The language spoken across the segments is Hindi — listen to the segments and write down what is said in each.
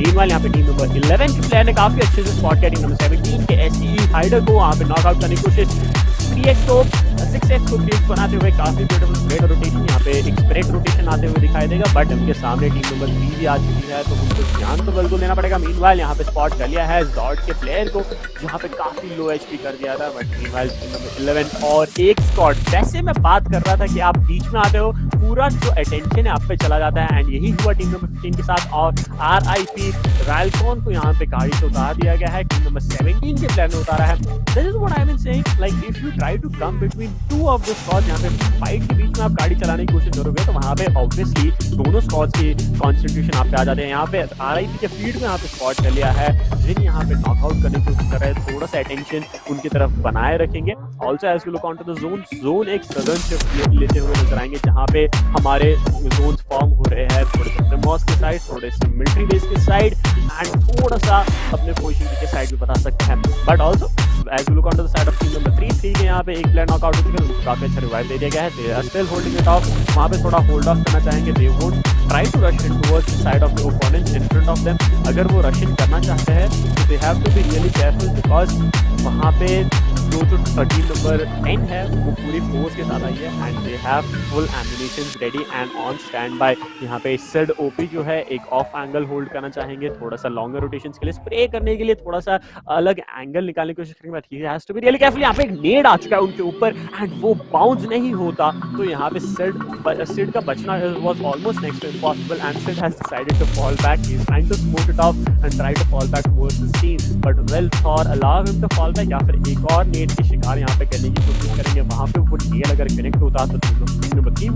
मीनवाइल यहाँ पे टीम नंबर 11 के प्लेयर ने काफी अच्छे से स्पॉट किया टीम नंबर 17 के एसई हाइडर को वहाँ पे नॉकआउट करने की कोशिश। 3x को 6x को 3x बनाते हुए काफी ब्यूटीफुल स्प्रेड रोटेशन, यहाँ पे एक स्प्रेड रोटेशन आते हुए दिखाई देगा, बट उनके सामने टीम नंबर 3 भी आ चुकी है, तो उनको ध्यान तो बिल्कुल देना पड़ेगा। मीनवाइल यहाँ पे स्पॉट कर लिया है जॉर्ड के प्लेयर को, जहाँ पे काफी लो एचपी कर दिया था, बट मीनवाइल टीम नंबर 11 और एक स्क्वाड। जैसे मैं बात कर रहा था कि आप बीच में आते हो, पूरा जो अटेंशन है आप पे चला जाता है, एंड यही हुआ टीम नंबर 15 के साथ। और RIP रायलकॉन को यहाँ पे गाड़ी से उतार दिया गया है, टीम नंबर 17 के प्लेयर ने उतारा है। This is what I am saying, like if you try to come between two of the squads, यहाँ पे फाइट के बीच में आप गाड़ी चलाने की कोशिश करोगे तो वहाँ पे ऑब्वियसली दोनों स्क्वाड्स की कॉन्सेंट्रेशन आप पे आ जाते हैं। यहाँ पे RIP के फील्ड में यहाँ पे स्पॉट कर लिया है, जिन यहाँ पे नॉकआउट करने की कोशिश कर रहे हैं, थोड़ा सा अटेंशन उनकी तरफ बनाए रखेंगे। Also as we look on to the zone एक सदर्न शिफ्ट लेते हुए नजर आएंगे, जहाँ पे हमारे जोन फॉर्म हो रहे हैं थोड़े से मॉस के साइड, थोड़े से मिलिट्री बेस के साइड, एंड थोड़ा सा अपने पोजीशन के साइड भी बता सकते हैं। But also as we look on to the side of team number 3 के यहाँ पे एक प्लेयर नॉकआउट हो चुका है, उनको काफी अच्छा रिवाइव दे दिया गया है। They are still holding it off, वहाँ पे थोड़ा होल्ड ऑफ करना चाहेंगे। They won't try to rush in towards the side of the opponent in front of them. अगर वो रश इन करना चाहते हैं तो they have to be really careful, because वहाँ पे जो टीम नंबर 10 है वो पूरी फोर्स के साथ आई है, and they have full ammunitions ready and on stand by. यहाँ पे सिड ओपी जो है एक ऑफ एंगल होल्ड करना चाहेंगे, थोड़ा सा लॉन्गर रोटेशंस के लिए, स्प्रे करने के लिए थोड़ा सा अलग एंगल निकालने की कोशिश करेंगे, but he has to be really careful. यहाँ पे एक नेड आ चुका है उनके ऊपर, एंड वो बाउंस नहीं होता, तो यहाँ पे सिड का बचना was almost next to impossible, and Sid has decided to fall back. He is trying to smooth it off and try to fall back towards the team, but well Thor allow him to fall back, या फिर एक और नेड की शिकार यहाँ पे करने की कोशिश करेंगे। वहाँ पे वो नेड अगर कनेक्ट होता तो team number 3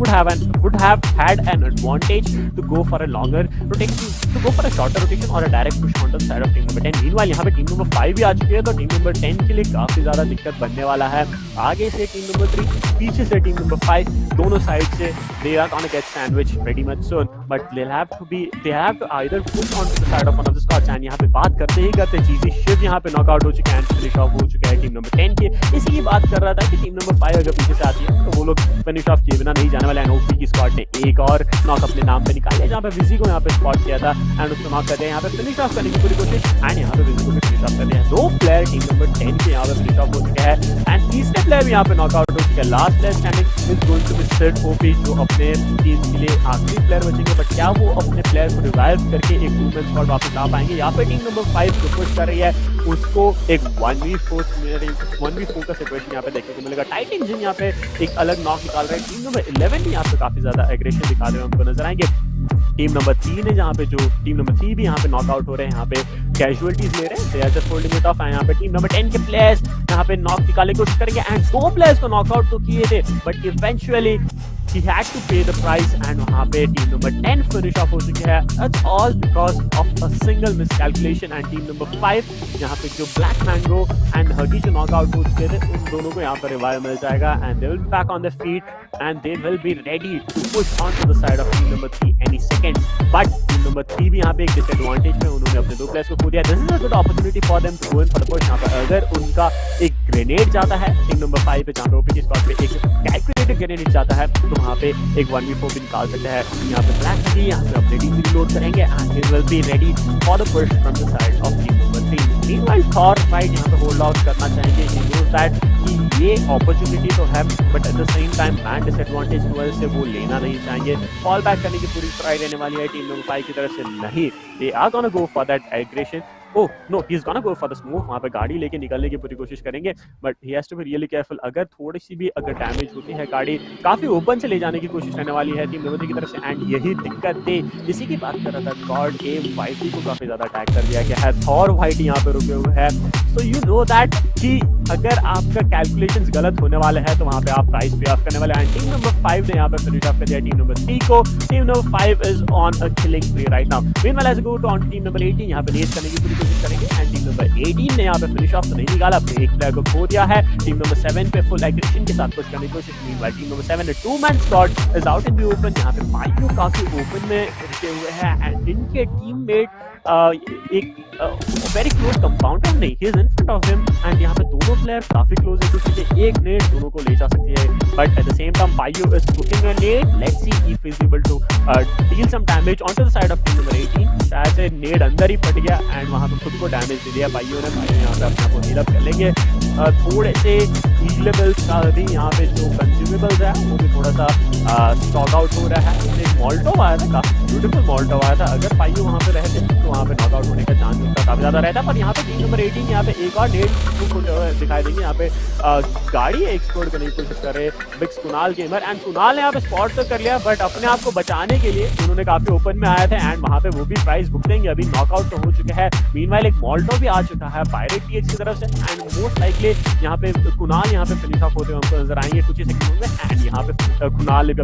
would have had an advantage to go for a longer rotation, to go for a shorter rotation or a direct push on the side of team number 10. Meanwhile यहाँ पे टीम नंबर 5 भी आ चुकी है, तो टीम नंबर 10 के लिए काफी ज्यादा दिक्कत बनने वाला है। आगे से टीम नंबर 3, पीछे से टीम नंबर 5, दोनों साइड से they are gonna get sandwiched pretty much soon, but they have to either push on to the side of one of the squads। and यहाँ पे बात करते ही करते चीजी शिव यहाँ पे नॉकआउट हो चुके हैं, फिनिश ऑफ हो चुका है टीम नंबर 10 के। इसी की बात कर रहा था कि टीम नंबर 5 अगर पीछे से आती है तो वो लोग फिनिश ऑफ किए बिना नहीं जाने वाले। एनओपी की स्क्वाड ने एक और नॉक अपने नाम पे निकाल लिया, जहाँ पे विजी को यहाँ पे स्पॉट किया था, एंड उसको नॉक करते हैं, यहाँ पे फिनिश ऑफ करने की पूरी कोशिश, एंड यहाँ पे विजी को भी फिनिश ऑफ करते हैं। दो प्लेयर टीम नंबर 10 के यहाँ पे फिनिश ऑफ हो चुके हैं, एंड तीसरे प्लेयर भी यहाँ पे नॉकआउट हो चुके हैं। Last player standing is going to be Sid OP, जो अपने टीम के लिए आखिरी प्लेयर बचेंगे, बट क्या वो अपने प्लेयर को रिवाइव करके एक 2-man स्क्वाड वापस ला पाएंगे? यहाँ पे टीम नंबर 5 जो पुश कर रही है उसको एक 1v4 का सिचुएशन यहाँ पे देखने को मिलेगा। टाइट इंजन यहाँ पे एक अलग नॉक निकाल रहे हैं, टीम नंबर 11 भी यहाँ पे काफी ज्यादा एग्रेशन दिखा रहे हैं, हमको नजर आएंगे। टीम नंबर 3 है जहाँ पे जो टीम नंबर 3 भी यहाँ पे नॉकआउट हो रहे हैं, यहाँ पे कैजुअलिटीज ले रहे हैं, they are just holding it off. यहाँ पे टीम नंबर 10 के प्लेयर्स यहाँ पे नॉक निकालने की कोशिश करेंगे, एंड 2 प्लेयर्स को नॉकआउट तो किए थे, but eventually he had to pay the price, and वहाँ पे टीम नंबर 10 फिनिश ऑफ हो चुकी है। That's all because of a single miscalculation, and team number 5 यहाँ पे जो ब्लैक मैंगो एंड हगी जो नॉकआउट हो चुके थे, उन दोनों को यहाँ पर रिवाइव मिल जाएगा, and they will be back on their feet and they will be ready to push on to the side of team number 3 any second. But team number 3 भी यहाँ पे एक डिसएडवांटेज में, उन्होंने अपने 2 प्लेयर्स को खो दिया। This is a good opportunity for them to go in for the push। यहाँ पर अगर उनका एक ग्रेनेड जाता है टीम नंबर 5 पे, जहाँ पे ओपी की स्क्वाड पे एक कैलकुलेटेड ग्रेनेड जाता है, तो वहाँ पे एक 1v4 भी निकाल सकते हैं। यहाँ पे ब्लैक हगी यहाँ पे अपने टीम रिलोड करेंगे, and they will be ready for the push from the side of team number 3. Meanwhile Thor right यहाँ पे होल्ड आउट करना चाहेंगे, he knows that कि ये अपॉर्चुनिटी तो है, but at the same time man disadvantage की वजह से वो लेना नहीं चाहेंगे। फॉल बैक करने की पूरी ट्राई रहने वाली है टीम नंबर 5 की तरफ से, नहीं, they are gonna go for that aggression। Oh no, he's gonna go for the smoke। वहाँ पे गाड़ी लेके निकलने की पूरी कोशिश करेंगे, but he has to be really careful। अगर थोड़ी सी भी अगर डैमेज होती है, गाड़ी काफी ओपन से ले जाने की कोशिश करने वाली है टीम नंबर 3 की तरफ से, एंड यही दिक्कत थी। इसी की बात कर रहा था, गॉड ए वाइटी को काफी ज्यादा अटैक कर दिया गया है, थॉर वाइटी यहाँ पे रुके हुए हैं। सो यू नो दैट कि अगर आपका कैलकुलेशंस गलत होने वाले हैं तो वहाँ पे आप प्राइस पे ऑफ करने वाले हैं। टीम नंबर 5 ने यहाँ पे फिनिश ऑफ कर दिया टीम नंबर 3 को। Team number 5 is on a killing spree right now. Meanwhile let's go to on team number 18, यहाँ पे रेस करने की पूरी कोशिश करेंगे, एंड टीम नंबर 18 ने यहाँ पे फिनिश ऑफ तो नहीं निकाला, अपने एक प्लेयर को खो दिया है। टीम नंबर 7 पे फुल एग्रेशन के साथ कुछ करने की कोशिश। मीनवाइल टीम नंबर 7 ने 2-man squad is out in the open. यहाँ पे माइयो काफी ओपन में रुके हुए हैं, एंड इनके टीममेट एक वेरी क्लोज कंपाउंडर नहीं, he is in front of him and यहाँ पे दोनों प्लेयर काफी क्लोज है दूसरे के, एक नेट दोनों को ले जा सकती है, but at the same time Paiyo is cooking a nade, let's see if is able to deal some damage on to the side of team number 18। शायद से नेट अंदर ही फट गया एंड वहां पे खुद को डैमेज दे दिया पाइयो ने। पाइयो यहाँ पे अपने आप को हील अप कर लेंगे, थोड़े से हीलेबल्स का भी यहाँ पे जो कंज्यूमेबल्स है वो भी थोड़ा सा स्टॉक आउट हो रहा है। एक मॉल्टो आया था, काफी ब्यूटीफुल मॉल्टो आया था, अगर पाइयो वहाँ पे रहते तो वहाँ पे नॉकआउट होने का चांस उसका काफी ज्यादा रहता, पर यहाँ पे टीम नंबर 18 यहाँ पे एक और नेट को दिखाई देंगे। यहाँ पे गाड़ी एक्सपोर्ट करने की कोशिश कर रहे बिग्स कुणाल गेमर एंड कुणाल ने यहाँ पे स्पॉट तो कर लिया, बट अपने आप को बचाने के लिए उन्होंने काफी ओपन में आया था एंड वहाँ पे वो भी प्राइस भुगतेंगे। अभी नॉकआउट तो हो चुका है, मीनवाइल एक मॉल्टो भी आ चुका है पायरेट टीएक्स की तरफ से एंड मोस्ट लाइकली यहाँ पे कुणाल यहाँ पे फिनिश ऑफ होते हुए हमको नजर आएंगे कुछ ही सेकंडों में एंड यहाँ पे Kunal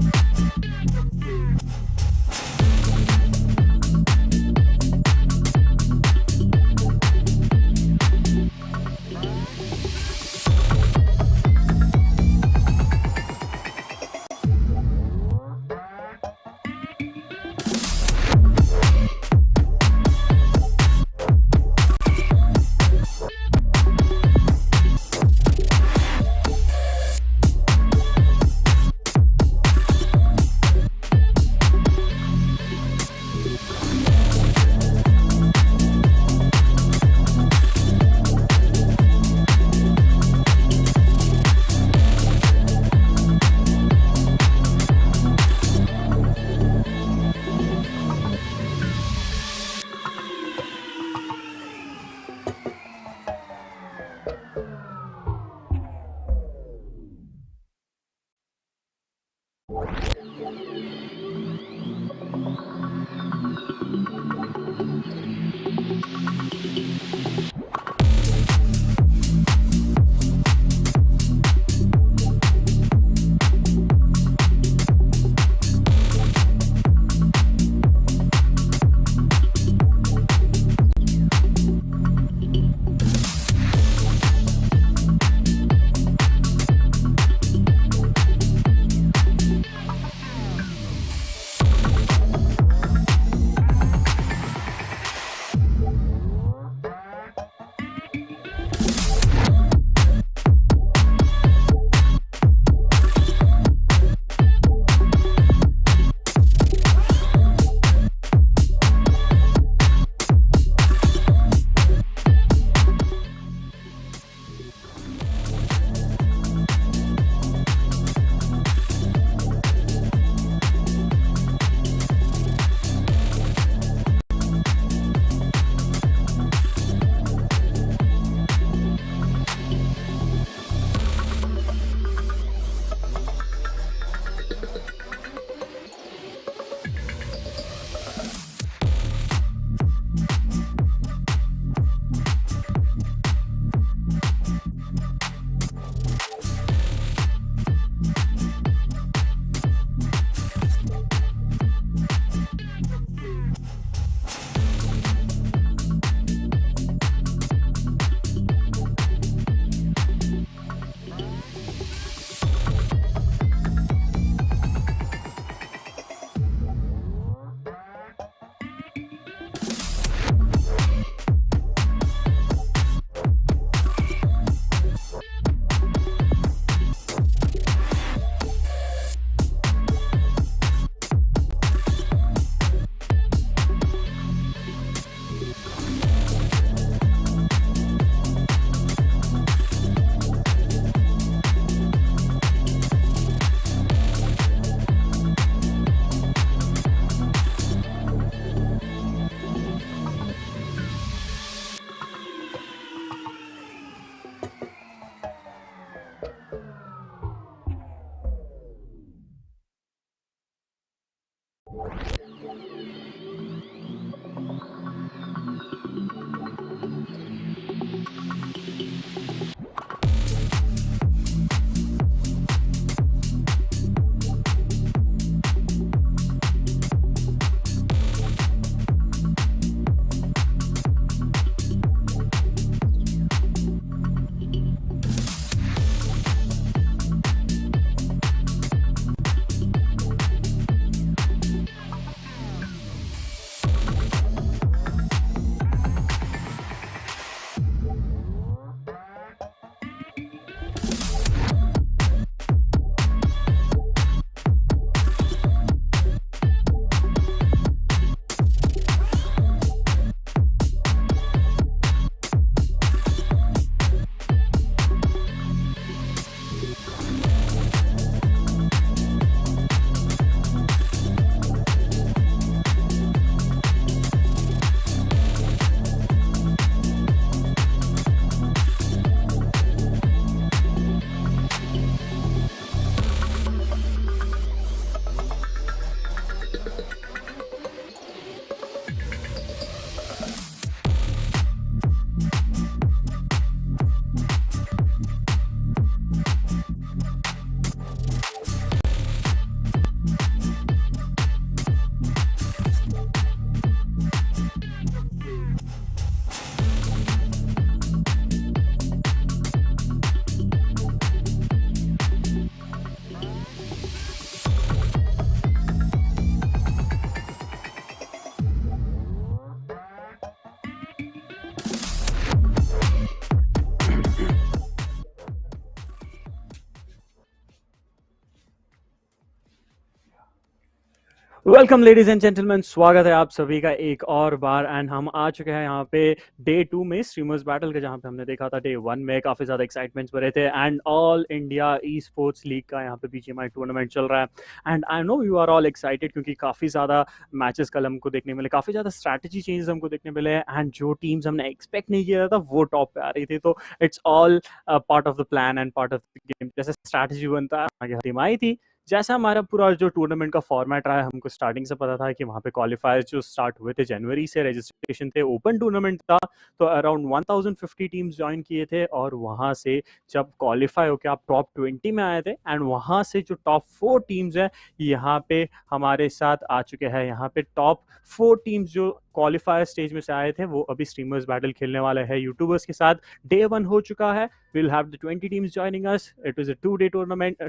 welcome ladies and gentleman, स्वागत है आप सभी का एक और बार। एंड हम आ चुके हैं यहाँ पे डे 2 में स्ट्रीमर्स बैटल के, जहाँ पे हमने देखा था डे 1 में काफ़ी ज़्यादा एक्साइटमेंट्स भरे थे। And all India esports league का यहाँ पे BGMI टूर्नामेंट चल रहा है। And I know you are all excited, क्योंकि काफ़ी ज़्यादा मैचेस कल हमको देखने मिले, काफ़ी ज़्यादा स्ट्रैटेजी चेंजेस हमको देखने मिले। एंड जो टीम्स हमने एक्सपेक्ट नहीं किया था वो टॉप पे आ रही थी। तो it's all part of the plan and part of the game. जैसे स्ट्रैटेजी बनता है, आगे टीम आई थी। जैसा हमारा पूरा जो टूर्नामेंट का फॉर्मेट रहा है, हमको स्टार्टिंग से पता था कि वहाँ पे क्वालिफायर्स जो स्टार्ट हुए थे जनवरी से, रजिस्ट्रेशन थे, ओपन टूर्नामेंट था, तो अराउंड 1050 टीम्स ज्वाइन किए थे। और वहाँ से जब क्वालिफाई होकर आप टॉप 20 में आए थे, एंड वहाँ से जो टॉप 4 टीम्स है यहाँ पे हमारे साथ आ चुके हैं। यहाँ पे टॉप 4 टीम्स जो क्वालिफायर स्टेज में से आए थे वो अभी स्ट्रीमर्स बैटल खेलने वाले हैं यूट्यूबर्स के साथ। डे 1 हो चुका है। We'll have the 20 teams joining us. It is a 2-day tournament,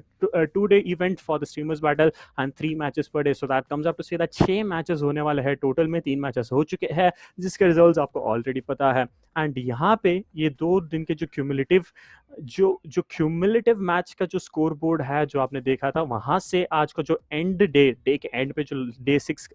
2-day event for the streamers battle and 3 matches per day. So that comes up to say that 6 matches होने वाले हैं टोटल में। 3 मैचेस हो चुके हैं जिसके रिजल्ट्स आपको ऑलरेडी पता है। एंड यहाँ पे ये 2 दिन के जो क्यूमुलेटिव मैच का जो स्कोर बोर्ड है जो आपने देखा था, वहां से आज का जो डे के एंड पे जो डे 6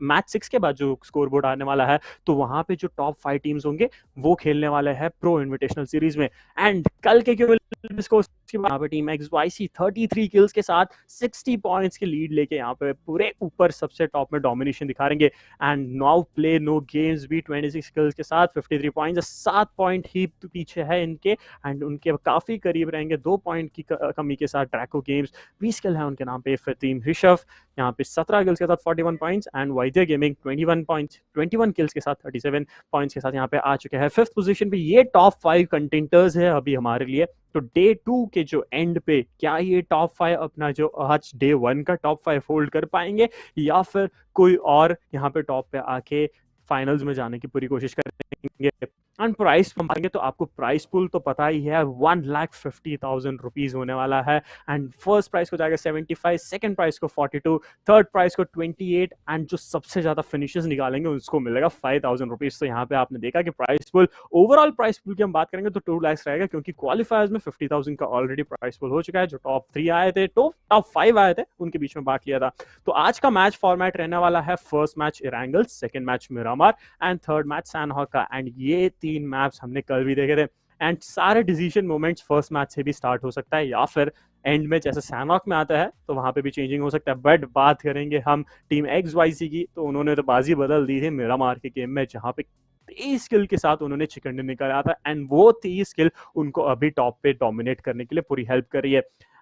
मैच 6 के बाद जो स्कोर बोर्ड आने वाला है, तो वहां पे जो टॉप 5 टीम्स होंगे वो खेलने वाले हैं प्रो इन्विटेशनल सीरीज में। एंड कल के क्यूमुलेटिव स्कोर्स के बाद यहाँ पे टीम XYC 33 किल्स के साथ 60 पॉइंट्स की लीड लेके यहाँ पे पूरे ऊपर सबसे टॉप में डोमिनेशन दिखा रहेंगे। And now play no games भी 26 किल्स के साथ 53 पॉइंट्स, 7 पॉइंट ही पीछे है इनके। एंड उनके काफी करीब रहेंगे 2 पॉइंट की कमी के साथ ड्रैको गेम्स। 20 किल है उनके नाम पे। फिर टीम HRISHAV यहाँ पे 17 किल्स के साथ 41 points, and Vaidya gaming 21 kills के साथ 37 पॉइंट्स के साथ यहाँ पे आ चुके हैं 5th पोजीशन पे। ये टॉप 5 कंटेंटर्स है अभी हमारे लिए। तो डे 2 के जो एंड पे क्या ये टॉप 5 अपना जो आज डे 1 का टॉप 5 होल्ड कर पाएंगे, या फिर कोई और यहाँ पे टॉप पे आके फाइनल्स में जाने की पूरी कोशिश करेंगे। एंड प्राइस मांगे तो आपको प्राइस पुल तो पता ही है, 1,50,000 रुपीज होने वाला है। एंड फर्स्ट प्राइस को जाएगा 75, सेकंड प्राइस को 42, थर्ड प्राइस को 28, एंड जो सबसे ज्यादा फिनिशेस निकालेंगे उसको मिलेगा 5,000 रुपीज। तो यहाँ पे आपने देखा कि प्राइस पुल, ओवरऑल प्राइस पुल की हम बात करेंगे तो 2 लाख रहेगा, क्योंकि क्वालिफायर्स में 50,000 का ऑलरेडी प्राइस पुल हो चुका है। जो टॉप 3 आए थे, टॉप 5 आए थे, उनके बीच में बांट लिया था। तो आज का मैच फॉर्मेट रहने वाला है, first match Erangel, second match Miramar, and third match Sanhok का। एंड ये 3 मैच हमने कल भी देखे थे। एंड सारे डिसीजन मोमेंट्स फर्स्ट मैच से भी स्टार्ट हो सकता है, या फिर एंड में जैसे सैनहॉक में आता है तो वहां पे भी चेंजिंग हो सकता है। बट बात करेंगे हम टीम XYZ की, तो उन्होंने तो बाजी बदल दी थी मिरामार के गेम में, जहां पे 23 किल के साथ उन्होंने चिकन डिनर निकाला था। एंड वो 23 किल उनको अभी टॉप पे डोमिनेट करने के लिए पूरी हेल्प कर रही है।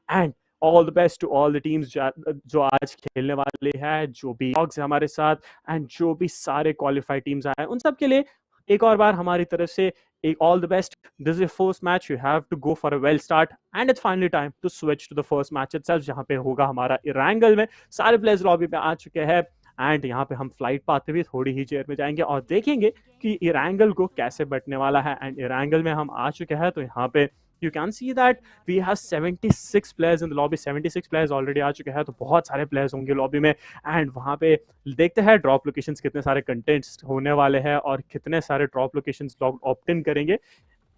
And all the best to all the teams जो आज खेलने वाले हैं, जो भी डॉग्स हमारे साथ, एंड जो भी सारे क्वालिफाइड टीम्स आए हैं, उन सब के लिए एक और बार हमारी तरफ से एक all the best. This is first match, you have to go for a well start, and it's finally time to switch to the first match itself, जहां पे होगा हमारा इरैंगल में। सारे प्लेयर्स लॉबी पे आ चुके हैं, एंड यहाँ पे हम फ्लाइट पाते हुए थोड़ी ही देर में जाएंगे और देखेंगे कि इरैंगल को कैसे बटने वाला है। एंड इरैंगल में हम आ चुके हैं, तो यहाँ पे you can see that we have 76 players in the lobby। 76 players already आ चुके हैं, तो बहुत सारे प्लेयर्स होंगे लॉबी में। एंड वहाँ पे देखते हैं ड्रॉप लोकेशंस कितने सारे कंटेंट्स होने वाले हैं और कितने सारे ड्रॉप लोकेशंस लोग ऑप्ट इन करेंगे।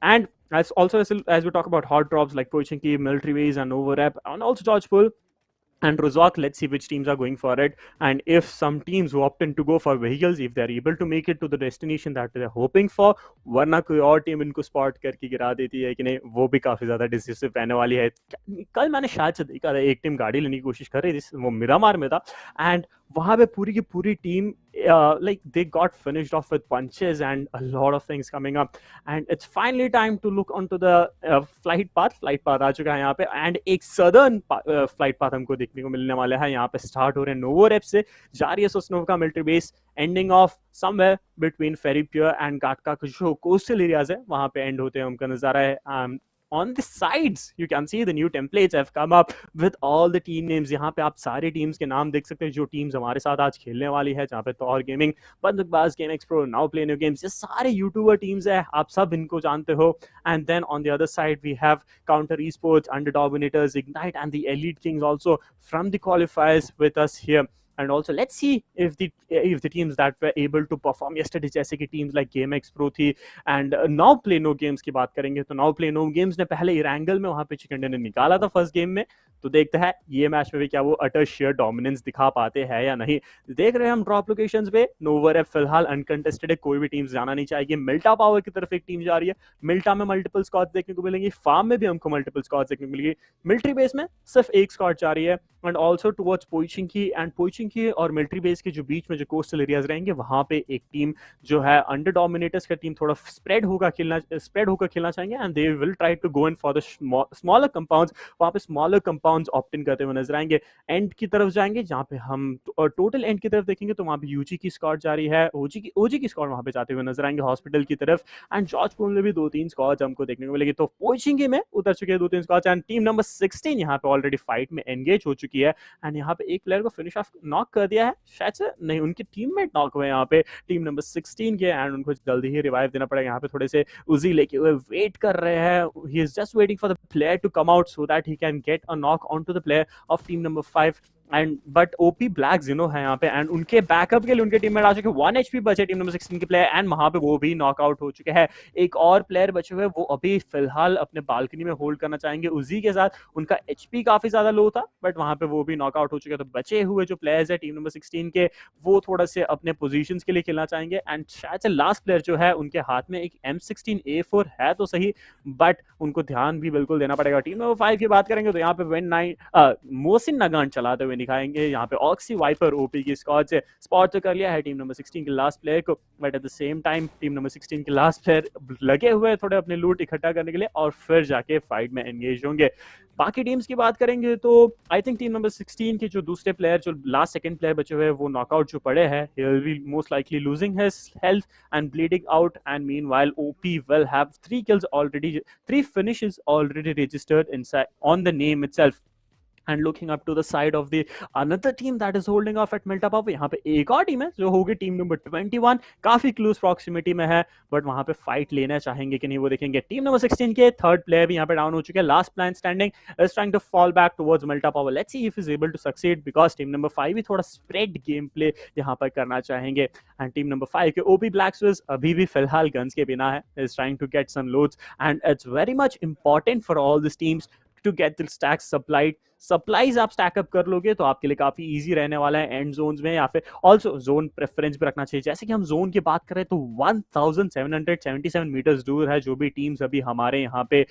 And as we talk about hot drops like poaching key, military base, and overrep, and also dodge pull and Rozak, let's see which teams are going for it, and if some teams who opt in to go for vehicles, if they're able to make it to the destination that they're hoping for, वरना कोई और टीम इनको स्पॉट करके गिरा देती है कि नहीं, वो भी काफी ज्यादा डिसिसिव रहने वाली है। कल मैंने शायद से देखा था एक टीम गाड़ी लेने की कोशिश कर रही थी, वो मिरामार में था, एंड वहां पे पूरी की पूरी team like they got finished off with punches and a lot of things coming up, and it's finally time to look onto the flight path आ चुका है यहाँ पे। एंड एक सदर्न फ्लाइट पाथ हमको देखने को मिलने वाला है। यहाँ पे स्टार्ट हो रहे हैं नोवोरेप से, जा रही है Sosnovka military base, ending of somewhere between ferry pier and Gatka, जो कोस्टल एरियाज है वहां पे एंड होते हैं उनका नजारा है। On the sides you can see the new templates have come up with all the team names। यहाँ पे आप सारे टीम्स के नाम देख सकते हैं जो टीम्स हमारे साथ आज खेलने वाली है, जहाँ पे तौर gaming, Bandookbaaz game Xpro, now play new games, ये सारे यूट्यूबर टीम्स है, आप सब इनको जानते हो। And then on the other side we have counter esports, under dominators, ignite, and the elite kings also from the qualifiers with us here। and also let's see if the teams that were able to perform yesterday, जैसे कि teams like GameX Pro थी and now Play No Games की बात करेंगे तो now Play No Games ने पहले इरैंगल में वहां पे चिकन डिनर निकाला था फर्स्ट गेम में, तो देखते हैं ये मैच में भी क्या वो अटर शेयर डोमिनेंस दिखा पाते हैं या नहीं। देख रहे हैं हम ड्रॉप लोकेशंस पे, नोवर है फिलहाल, अनकंटेस्टेड है, कोई भी टीम जाना नहीं चाहेगी। मिल्टा पावर की तरफ एक टीम जा रही है, मिल्टा में मल्टीपल स्क्वाड्स देखने को मिलेंगी, फार्म में भी हमको मल्टीपल स्क्वाड्स देखने को मिलेगी, मिलिट्री बेस में सिर्फ एक स्क्वाड जा रही है, एंड ऑल्सो टुवर्ड्स पोइचिंकी और मिलिट्री बेस के जो बीच में जो कोस्टल एरियाज रहेंगे वहां पे एक टीम जो है अंडर डोमिनेटर्स का टीम थोड़ा स्प्रेड होकर खेलना चाहेंगे, and they will try to go in for the smaller compounds. वहां पे स्मॉलर कंपाउंड्स ऑप्ट इन करते हुए नजर आएंगे। एंड की तरफ जाएंगे जहां पे हम टोटल एंड की तरफ देखेंगे तो वहां पे यूजी की स्क्वाड जा रही है, ओजी की स्क्वाड वहां पे जाते हुए नजर आएंगे हॉस्पिटल की तरफ, एंड जॉर्जपुर में भी 2-3 स्क्वाड्स हमको देखने को मिलेगी। तो पोइचिंगी में उतर चुके हैं 2-3 स्क्वाड्स, एंड टीम नंबर 16 यहाँ पे ऑलरेडी फाइट में एंगेज हो चुकी है, एंड यहाँ पे एक प्लेयर को फिनिश ऑफ नॉक कर दिया है, शायद से नहीं उनके टीममेट नॉक हुए यहाँ पे टीम नंबर 16 के, एंड उनको जल्दी ही रिवाइव देना पड़ेगा। यहाँ पे थोड़े से उजी लेके हुए वेट कर रहे हैं, he is just waiting for the player to come out so that he can get a knock on to the player of team number 5, and but OP black Gino है यहाँ पे, एंड उनके बैकअप के लिए उनके टीममेट आ चुके हैं। 1 HP बचे टीम नंबर 16 के प्लेयर, एंड वहां पे वो भी नॉकआउट हो चुके हैं। एक और प्लेयर बचे हुए, वो अभी फिलहाल अपने बालकनी में होल्ड करना चाहेंगे उजी के साथ, उनका HP काफी ज्यादा लो था बट वहां पे वो भी नॉकआउट हो चुके हैं। तो बचे हुए जो प्लेयर्स है टीम नंबर 16 के, वो थोड़ा से अपने पोजीशंस के लिए खेलना चाहेंगे, एंड शायद से लास्ट प्लेयर जो है उनके हाथ में एक M16A4 है तो सही, बट उनको ध्यान भी बिल्कुल देना पड़ेगा। टीम नंबर 5 की बात करेंगे तो यहाँ पे मोहसिन नगान चलाते हुए दिखाएंगे, यहाँ पे ऑक्सी वाइपर ओपी की स्क्वाड से स्पॉट तो कर लिया है टीम नंबर 16 के लास्ट प्लेयर को, but at the same time team number 16 के लास्ट प्लेयर लगे हुए थोड़े अपने लूट इकट्ठा करने के लिए और फिर जाके फाइट में एंगेज होंगे। बाकी टीम्स की बात करेंगे तो आई थिंक टीम नंबर 16 के जो दूसरे प्लेयर जो लास्ट सेकंड प्लेयर बचे हुए हैं वो नॉकआउट जो पड़े हैं, he will be most likely losing his health and bleeding out, and meanwhile OP will have 3 finishes already registered inside on the name itself। And looking up to the side of the another team that is holding off at Milta Pop, यहाँ पे एक और टीम है जो होगी टीम नंबर 21, काफी क्लोज प्रॉक्सिमिटी में है बट वहां पे फाइट लेना चाहेंगे कि नहीं वो देखेंगे। टीम नंबर 16 के थर्ड प्लेयर भी यहाँ पे डाउन हो चुके हैं, last plan standing is trying to fall back towards Milta Pop। Let's see if is able to succeed because team number 5 भी थोड़ा स्प्रेड गेम प्ले यहाँ पर करना चाहेंगे, एंड टीम नंबर 5 के ओपी ब्लैक स्विज अभी भी फिलहाल गन्स के बिना है, is trying to get some loads, and it's very much important for all this teams to get the stacks supplies आप स्टैकअप कर लोगे तो आपके लिए काफी इजी रहने वाला है एंड जोन्स में, या फिर ऑल्सो जोन प्रेफरेंस भी रखना चाहिए। जैसे कि हम जोन की बात करें तो 1777 मीटर्स दूर है जो भी टीम्स अभी हमारे यहाँ पे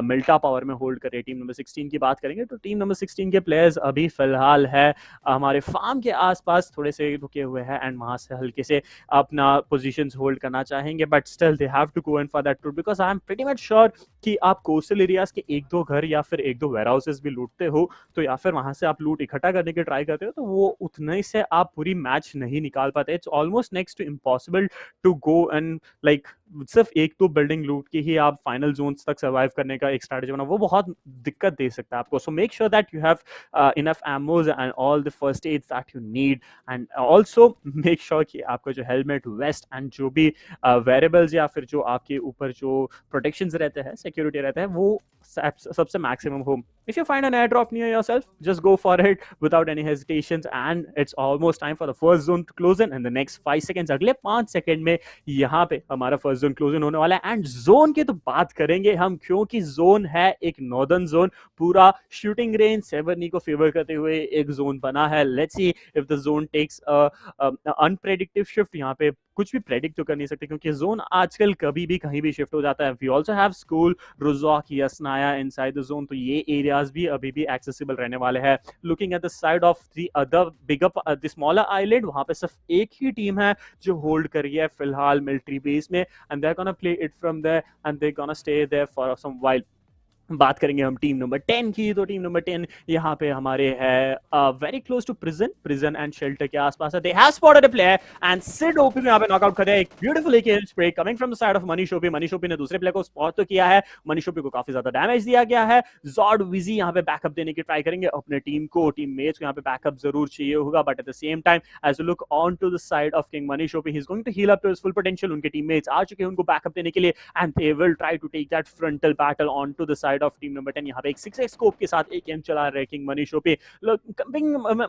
मिल्टा पावर में होल्ड कर रहे हैं। टीम नंबर 16 की बात करेंगे तो टीम नंबर 16 के प्लेयर्स अभी फिलहाल है हमारे फार्म के आसपास थोड़े से रुके हुए हैं, एंड वहां से हल्के से अपना पोजीशंस होल्ड करना चाहेंगे, but still they have to go in for that tour because I am pretty much sure कि आप कोस्टल एरियाज के 1-2 घर या फिर 1-2 वेयरहाउसेस भी लूटते हो तो या फिर वहां से आप लूट इकट्ठा करने की ट्राई करते हो तो वो उतने से आप पूरी मैच नहीं निकाल पाते। It's almost next to impossible to go and like सिर्फ 1-2 बिल्डिंग लूट के ही आप फाइनल जोन्स तक सर्वाइव करने का एक स्ट्रैटेजी बना, वो बहुत दिक्कत दे सकता है आपको। So make sure that you have enough ammos and all the first aids that you need, and also make sure कि आपका जो हेलमेट वेस्ट एंड जो भी वेरिएबल्स या फिर जो आपके ऊपर जो प्रोटेक्शंस रहते हैं सिक्योरिटी रहता है वो सबसे मैक्सिमम हो। If you find an airdrop near yourself, just go for it without any hesitations, and it's almost time for the first zone to close in the next 5 seconds। अगले 5 सेकंड में यहाँ पे हमारा फर्स्ट जोन क्लोज इन होने वाला है, एंड जोन की तो बात करेंगे हम क्योंकि जोन है एक नॉर्दर्न जोन, पूरा शूटिंग रेंज सेवर्नी को फेवर करते हुए एक जोन बना है। Let's see if the zone takes unpredictive shift, यहाँ पे कुछ भी प्रेडिक्ट तो कर नहीं सकते क्योंकि जोन आजकल कभी भी कहीं भी शिफ्ट हो जाता है। We also have school Rozhok Yasnaya inside the zone, तो ये एरियाज भी अभी भी एक्सेसिबल रहने वाले हैं। Looking at the side of the other bigger the smaller island, वहां पे सिर्फ एक ही टीम है जो होल्ड कर रही है फिलहाल मिलिट्री बेस में, and they are gonna play it from there and they gonna stay there for some while. बात करेंगे हम टीम नंबर 10 की तो टीम नंबर 10 यहाँ पे हमारे है very close to prison and shelter के आसपास है। They have spotted a player and Sid OP में यहाँ पे नॉकआउट कर दिया। एक ब्यूटीफुल एक spray coming from the side of Manish OP. Manish OP ने दूसरे प्लेयर को स्पॉट तो किया है, मनीष ओपी को काफी ज्यादा डैमेज दिया गया है। जॉर्ड विजी यहाँ पे बैकअप देने की ट्राई करेंगे अपने टीम मेट्स को यहाँ पे बैकअप जरूर चाहिए होगा, but at the same time as you look on to the side of king Manish OP, he is going to heal up to his full potential. उनके टीममेट्स आ चुके हैं उनको बैकअप देने के लिए, and they will try to take that frontal battle on to the side side of team number 10 यहाँ पे एक 6x स्कोप के साथ एक एम चला रहे किंग मनीषो पे।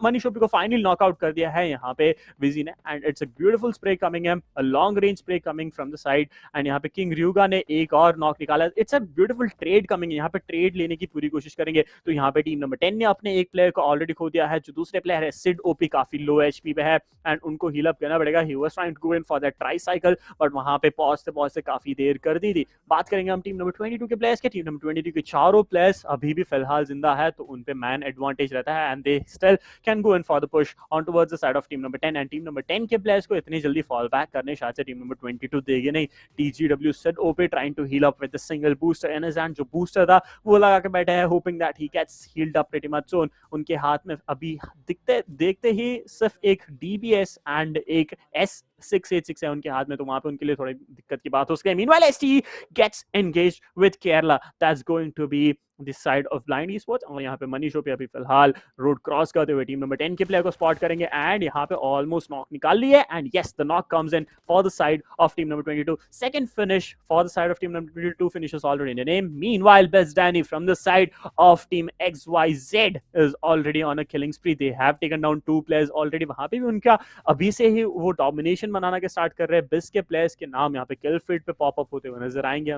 मनीषो को फाइनल नॉकआउट कर दिया है यहाँ पे विजी ने, and it's a beautiful spray coming है, a long range spray coming from the side, and यहाँ पे किंग ryuga ने एक और नॉक निकाला। It's a beautiful trade coming, यहाँ पे ट्रेड लेने की पूरी कोशिश करेंगे। तो यहाँ पे टीम नंबर 10 ने अपने एक प्लेयर को ऑलरेडी खो दिया है, जो दूसरे प्लेयर है सिड ओपी काफी लो एचपी पे है, एंड उनको हील अप करना पड़ेगा। He was trying to go in for that try cycle, but वहां पे पहुंचते काफी देर कर दी थी। बात करेंगे हम टीम नंबर 22 के प्लेयर्स के। टीम नंबर 22 के चारों प्लेयर्स अभी भी फिलहाल जिंदा है, तो उन पे मैन एडवांटेज रहता है, and they still can go in for the push on towards the side of team number 10, and team number 10 के प्लेयर्स को इतनी जल्दी फॉल बैक करने शायद से टीम नंबर 22 देगी नहीं। TGW Sid OP trying to heal up with the single booster in his hand, जो बूस्टर था वो लगा के बैठे हैं, hoping that he gets healed up pretty much soon. उनके हाथ में अभी देखते ही सिर्फ एक DBS एंड एक S686 है उनके हाथ में, तो वहां पे उनके लिए थोड़ी दिक्कत की बात हो सकती है। Meanwhile STE gets engaged with Kerala, that's going to be this side of blind esports, और यहाँ पे मनीषो पे अभी फिलहाल रोड क्रॉस करते हुए टीम नंबर 10 के प्लेयर को स्पॉट करेंगे, एंड यहाँ पे ऑलमोस्ट नॉक निकाल ली है, and yes the knock comes in for the side of team number 22। Second finish for the side of team number 22 finishes already in the name. Meanwhile, Best Danny from the side of team XYZ is already on a killing spree. They have taken down 2 players already. वहां पे भी उनका अभी से ही वो डोमिनेशन बनाना के स्टार्ट कर रहे हैं। बिस के प्लेयर्स के नाम यहाँ पे किल फीड पे पॉप अप होते हुए नजर आएंगे,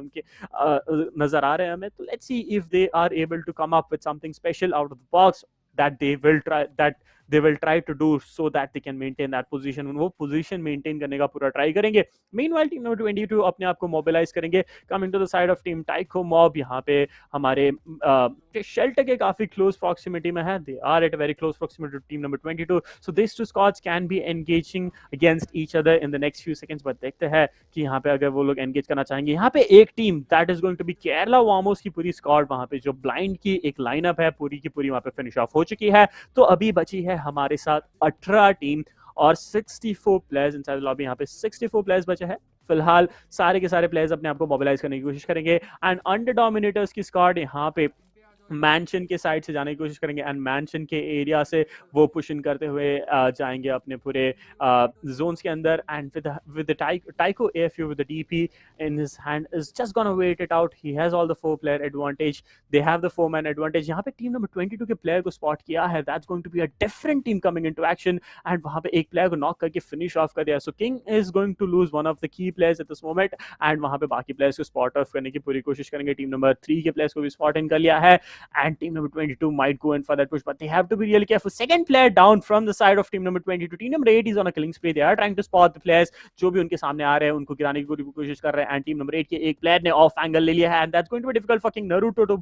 नजर आ रहे हैं हमें। तो let's see if they are able to come up with something special out of the box that they will try to do so that they can maintain that position. वो पोजीशन मेंटेन करने का पूरा ट्राई करेंगे। Meanwhile टीम नंबर 22 अपने आप को मोबिलाइज करेंगे। Coming to the side of team Tyco mob, यहाँ पे हमारे शेल्टर के काफी क्लोज प्रॉक्सिमिटी में है। They are at very close proximity to team number 22, so this two squads can be engaging against each other in the next few seconds, but देखते हैं कि यहाँ पे अगर वो लोग एंगेज करना चाहेंगे। यहाँ पे एक team that is going to be Kerala Vamos की पूरी स्क्वाड, वहां पे जो ब्लाइंड की एक लाइनअप है पूरी की पूरी वहां पे फिनिश ऑफ हो चुकी है। तो अभी बची है हमारे साथ 18 टीम और 64 प्लेयर्स इनसाइड द लॉबी। यहाँ पे 64 प्लेयर्स बचे हैं फिलहाल। सारे के सारे प्लेयर्स अपने आप को मोबिलाइज करने की कोशिश करेंगे, एंड अंडर डोमिनेटर्स की स्क्वाड यहाँ पे मैंशन के साइड से जाने की कोशिश करेंगे, एंड मैंशन के एरिया से वो पुश इन करते हुए जाएंगे अपने पूरे जोन्स के अंदर, and with the Tyco AFU with the DP in his hand is just gonna wait it out. He has all the 4 player advantage. They have the 4 man advantage. यहाँ पे टीम नंबर 22 के प्लेयर को स्पॉट किया है। That's going to be a different team coming into action, and वहाँ पे एक प्लेयर को नॉक करके फिनिश ऑफ कर दिया। So King is going to lose one of the key players at this moment, and वहाँ पे बाकी प्लेयर्स को स्पॉट ऑफ करने की पूरी कोशिश करेंगे। टीम नंबर 3 के प्लेयर्स को भी स्पॉट इन कर लिया है, and team number 22 might go in for that push, but they have to be really careful. Second player down from the side of team number 22. Team number 8 is on a killing spree. They are trying to spot the players जो भी उनके सामने आ रहे हैं उनको गिराने की पूरी कोशिश कर रहे हैं, and team number 8 के एक प्लेयर ने ऑफ एंगल ले लिया है, and that's going to be difficult for King Naruto to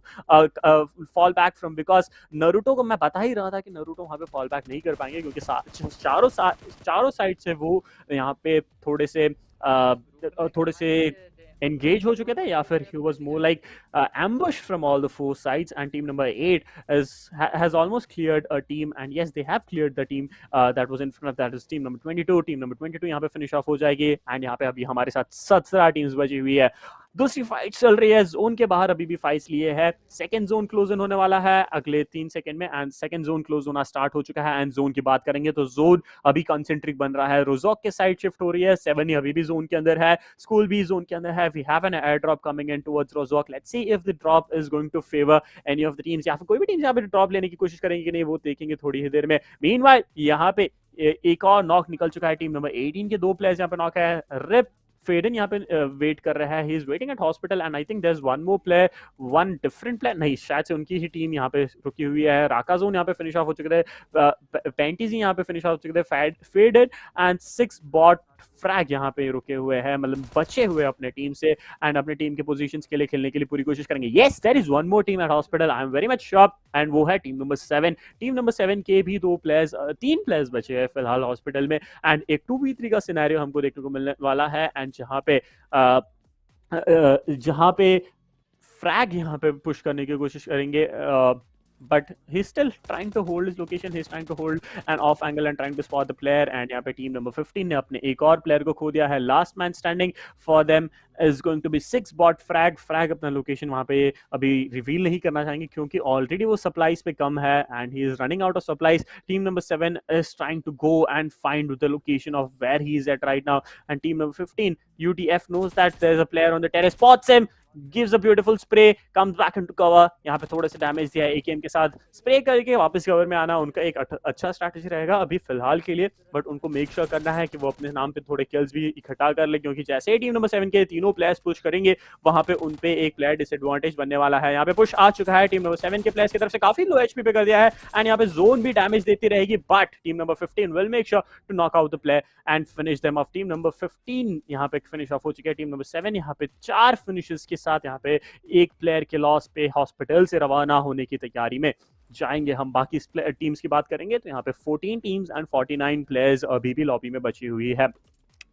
fall back from, because Naruto को मैं बता ही रहा था कि Naruto वहाँ पे fall back नहीं कर पाएंगे, क्योंकि चारों साइड से वो यहाँ पे थोड़े से engage हो चुके थे, या फिर he was more like ambushed from all the 4 sides, and team number 8 has almost cleared a team, and yes they have cleared the team that was in front of that is team number 22. team number 22 यहाँ पे finish off हो जाएगी, and यहाँ पे अभी हमारे साथ 17 टीम्स बची हुई है। दूसरी फाइट चल रही है, जोन के बाहर अभी भी फाइट्स लिए है। सेकंड जोन क्लोज इन होने वाला है अगले 3 सेकंड में, एंड सेकंड जोन क्लोज होना स्टार्ट हो चुका है। एंड जोन की बात करेंगे तो जोन अभी कंसेंट्रिक बन रहा है, रोजॉक के साइड शिफ्ट हो रही है। 7 ही अभी भी जोन के अंदर है, स्कूल भी जोन के अंदर है। We have an air drop coming in towards Rozhok, let's see if the drop is going to favour any of the teams, या फिर कोई भी टीम यहाँ पे ड्रॉप लेने की कोशिश करेंगे कि नहीं, वो देखेंगे थोड़ी ही देर में। मीनवाइल यहाँ पे एक और नॉक निकल चुका है। टीम नंबर 18 के 2 प्लेयर्स यहाँ पे नॉक है। रिप फेडन यहाँ पे वेट कर रहा है, he is waiting at hospital, and I think there is one more player, one different player, नहीं शायद से उनकी ही टीम यहाँ पे रुकी हुई है। राकाजोन यहाँ पे फिनिश ऑफ हो चुके थे, पेंटीज यहाँ पे फिनिश ऑफ हो चुके थे, फेडन एंड 6 बॉट फ्रैग यहाँ पे रुके हुए हैं, मतलब बचे हुए अपने टीम से, एंड अपने टीम के पोजीशंस के लिए खेलने के लिए पूरी कोशिश करेंगे। Yes there is one more team at hospital, I am very much shocked, and वो है टीम नंबर 7। टीम नंबर 7 के भी 3 प्लेयर्स बचे हैं फिलहाल हॉस्पिटल में, एंड एक 2v3 का सिनेरियो हमको देखने को मिलने वाला है, एंड जहाँ पे फ्रैग यहाँ पे पुश करने की कोशिश करेंगे, but he's still trying to hold his location, he's trying to hold an off angle and trying to spot the player, and यहाँ पे टीम नंबर 15 ने अपने एक और प्लेयर को खो दिया है। Last man standing for them is going to be 6 bot frag अपना लोकेशन वहाँ पे अभी रिवील नहीं करना चाहेंगे, क्योंकि ऑलरेडी वो सप्लाईज पे कम है, and he is running out of supplies. Team number 7 is trying to go and find the location of where he is at right now, and team number 15 UTF knows that there is a player on the terrace, spots him, gives a beautiful spray, comes back into cover. यहाँ पे थोड़े से डैमेज दिया है AKM के साथ, स्प्रे करके वापस कवर में आना उनका एक अच्छा स्ट्रैटेजी रहेगा अभी फिलहाल के लिए, बट उनको मेक श्योर करना है कि वो अपने नाम पे थोड़े किल्स भी इकट्ठा कर ले, क्योंकि जैसे ही टीम नंबर 7 के तीनों प्लेयर्स पुश करेंगे वहां पे उन पे एक प्लेयर डिसएडवांटेज बनने वाला है। यहाँ पे पुश आ चुका है टीम नंबर 7 के प्लेयर्स की तरफ से, काफी लो एचपी पे कर दिया है, एंड यहाँ पे जोन भी डैमेज देती रहेगी, but team number 15 will make sure to knock out the player and finish them off. Team number 15 यहाँ पे फिनिश ऑफ हो चुकी है। टीम नंबर 7 यहाँ पे 4 फिनिशेस के साथ यहाँ पे एक प्लेयर के लॉस पे हॉस्पिटल से रवाना होने की तैयारी में जाएंगे। हम बाकी टीम्स की बात करेंगे तो यहाँ पे 14 टीम्स एंड 49 प्लेयर्स अभी भी लॉबी में बची हुई है।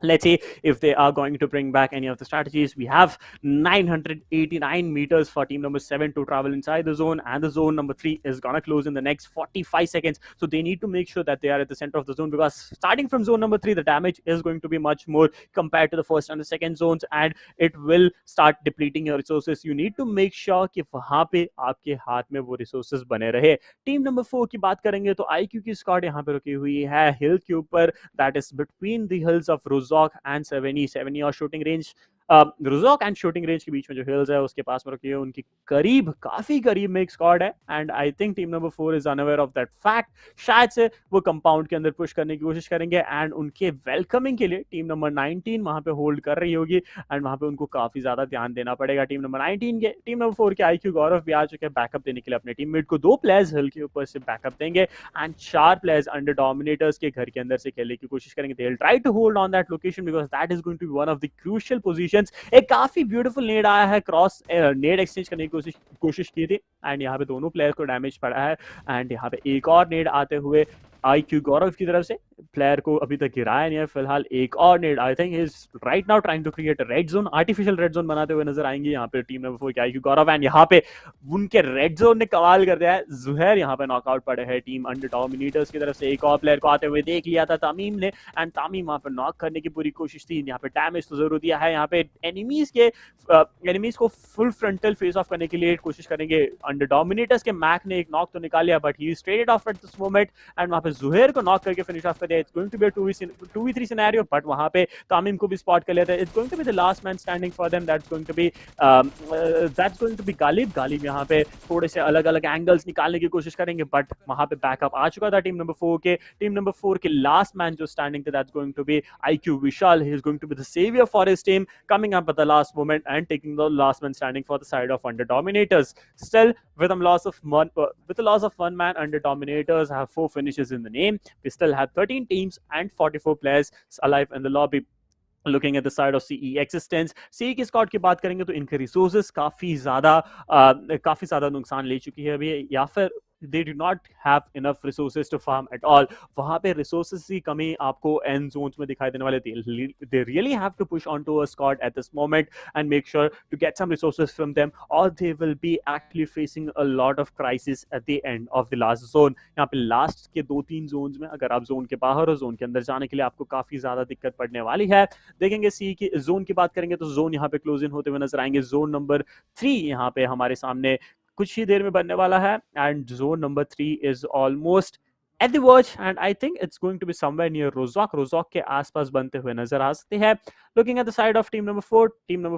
Let's see if they are going to bring back any of the strategies. We have 989 meters for team number 7 to travel inside the zone, and the zone number 3 is gonna close in the next 45 seconds. So they need to make sure that they are at the center of the zone, because starting from zone number 3, the damage is going to be much more compared to the first and the second zones, and it will start depleting your resources. You need to make sure कि वहां पे आपके हाथ में वो resources बने रहे। टीम नंबर 4 की बात करेंगे तो IQ की स्क्वाड यहाँ पे रुकी हुई है हिल के ऊपर, that is between the hills of Rozok and 70 और shooting range, Rozhok and shooting range के बीच में जो हिल्स है उसके पास में रखी है, उनकी करीब काफी करीब में एक स्क्वाड है, and I think team number 4 is unaware of that fact. शायद से वो कंपाउंड के अंदर पुश करने की कोशिश करेंगे, एंड उनके वेलकमिंग के लिए टीम नंबर 19 वहां पे होल्ड कर रही होगी, एंड वहां पे उनको काफी ज्यादा ध्यान देना पड़ेगा। टीम नंबर 19 के टीम नंबर 4 के IQ गौरव भी आ चुके हैं बैकअप देने के लिए अपने टीममेट को। 2 प्लेयर्स हिल के ऊपर से बैकअप देंगे, एंड 4 प्लेयर्स अंडर डोमिनेटर्स के घर के अंदर से खेलने की कोशिश करेंगे। They will try to hold on that location because that is going to be one of the crucial positions. एक काफी ब्यूटीफुल नेड आया है, क्रॉस नेड एक्सचेंज करने की कोशिश की थी, एंड यहाँ पे दोनों प्लेयर को डैमेज पड़ा है, एंड यहाँ पे एक और नेड आते हुए IQ गौरव की तरफ से प्लेयर को अभी तक गिराया नहीं है फिलहाल। एक और nade I think is right now trying to create red zone, artificial red zone बनाते हुए नजर आएंगे यहाँ पे टीम नंबर 4 के IQ गौरव, एंड यहाँ पे उनके रेड जोन ने कमाल कर दिया है। जुहैर यहाँ पे नॉकआउट पड़े हैं टीम अंडर डोमिनेटर्स की तरफ से। एक और प्लेयर को आते हुए देख लिया था तामीम ने, एंड तामीम वहां पर नॉक करने की पूरी कोशिश थी। यहाँ पे डैमेज तो जरूर दिया है। यहाँ पे एनिमीज को फुल फ्रंटल फेस ऑफ करने के लिए कोशिश करेंगे अंडर डोमिनेटर्स के। मैक ने एक नॉक तो निकाल लिया, but he is traded of eight this moment, and वहां पे जुहैर को नॉक करके फिनिश ऑफ कर दिया। It's going to be a 2v3 scenario, but वहां पे तामीम को भी स्पॉट कर लेता है। It's going to be the last man standing for them, that's going to be Ghalib यहाँ पे थोड़े से अलग अलग एंगल्स निकालने की कोशिश करेंगे, बट वहां पे बैकअप आ चुका था टीम नंबर 4 के। टीम नंबर 4 के लास्ट मैन जो स्टैंडिंग थे, that's going to be IQ Vishal. He is going to be the saviour for his team, coming up at the last moment and taking the last man standing for the side of Under Dominators. Still, with the loss of one man, under dominators have 4 finishes in the name. We still have 13 teams and 44 players alive in the lobby. Looking at the side of CE existence, CE की स्क्वाड की बात करेंगे तो इनके रिसोर्सेज काफी ज्यादा नुकसान ले चुकी है अभी, या फिर they do not have enough resources to farm at all. वहाँ पे resources की कमी आपको end zones में दिखाई देने वाले। They really have to push onto a squad at this moment and make sure to get some resources from them, or they will be actually facing a lot of crisis at the end of the last zone. यहाँ पे last के 2-3 zones में अगर आप zone के बाहर हो, zone के अंदर जाने के लिए आपको काफी ज्यादा दिक्कत पड़ने वाली है। देखेंगे सी की जोन की बात करेंगे तो जोन यहाँ पे क्लोज इन होते हुए नजर आएंगे। जोन नंबर 3 यहाँ पे हमारे सामने कुछ ही देर में बनने वाला है, and zone number 3 is almost at the verge, and I think it's going to be somewhere near Rozok के आसपास बनते हुए नजर आ सकते हैं। Looking at the side of team number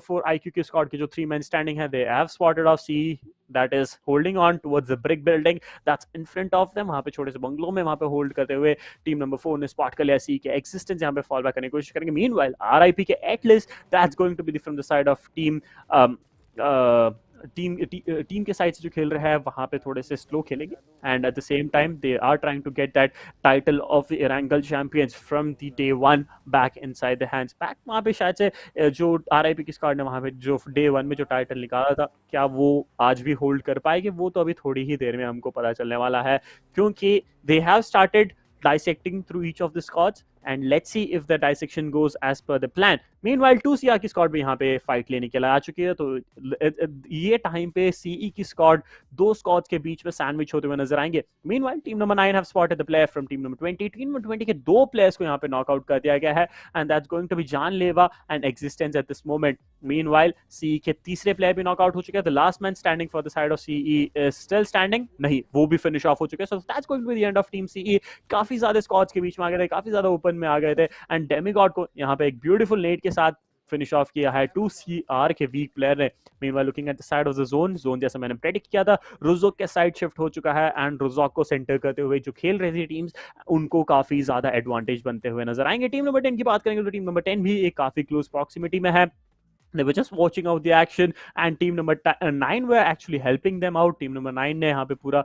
4 IQ की स्क्वाड की जो 3 मैन स्टैंडिंग है, they have spotted off C that is holding on towards the brick building that's in front of them। वहां पे छोटे से बंगलों में वहां पे होल्ड करते हुए टीम नंबर 4 ने स्पॉट कर लिया C के एक्सिस्टेंस, यहाँ पे फॉल बैक करने की कोशिश करेंगे। Meanwhile RIP के at least that's going to be from the side of team के साइड से जो खेल रहा है वहां पे थोड़े से स्लो खेलेंगे, and at the same time they are trying to get that title of Erangel champions from the day 1 back inside the hands. Back वहां पे शायद से जो RIP की स्क्वाड ने वहां पे जो डे 1 में जो टाइटल निकाला था, क्या वो आज भी होल्ड कर पाएगी? वो तो अभी थोड़ी ही देर में हमको पता चलने वाला है, क्योंकि they have started dissecting through each of the squads, and let's see if the dissection goes as per the plan. Meanwhile 2CR की स्क्वाड भी यहाँ पे फाइट लेने के लिए आ चुकी है, तो ये टाइम पे CE की स्क्वाड 2 स्क्वाड्स के बीच में सैंडविच होते हुए नजर आएंगे। Meanwhile team number 9 have spotted the player from team number 20। Team number 20 के 2 प्लेयर्स को यहाँ पे नॉकआउट कर दिया गया है, and that's going to be जानलेवा and existence at this moment. Meanwhile CE के तीसरे प्लेयर भी नॉकआउट हो चुके हैं। The last man standing for the side of CE is still standing, नहीं वो भी फिनिश ऑफ हो चुके हैं। So that's going to be the end of team CE। काफी ज्यादा स्क्वाड्स के बीच में आ गए थे, काफी ज्यादा ओपन में आ गए थे, एंड डेमिगॉड को यहाँ पे एक ब्यूटीफुल नेट के साथ फिनिश ऑफ किया है 2CR के वीक प्लेयर ने। Meanwhile looking at the side of the zone जैसा मैंने प्रेडिक्ट किया था, रोजोक के साइड शिफ्ट हो चुका है एंड रोजोक को सेंटर करते हुए जो खेल रही थी टीम्स, उनको काफी ज्यादा एडवांटेज बनते हुए नजर आएंगे। टीम नंबर 10 की बात करेंगे तो टीम नंबर 10 भी एक काफी क्लोज प्रॉक्सिमिटी में है। They were just watching out the action and team number 9 were actually helping them out. Team number 9 ने यहाँ पे पूरा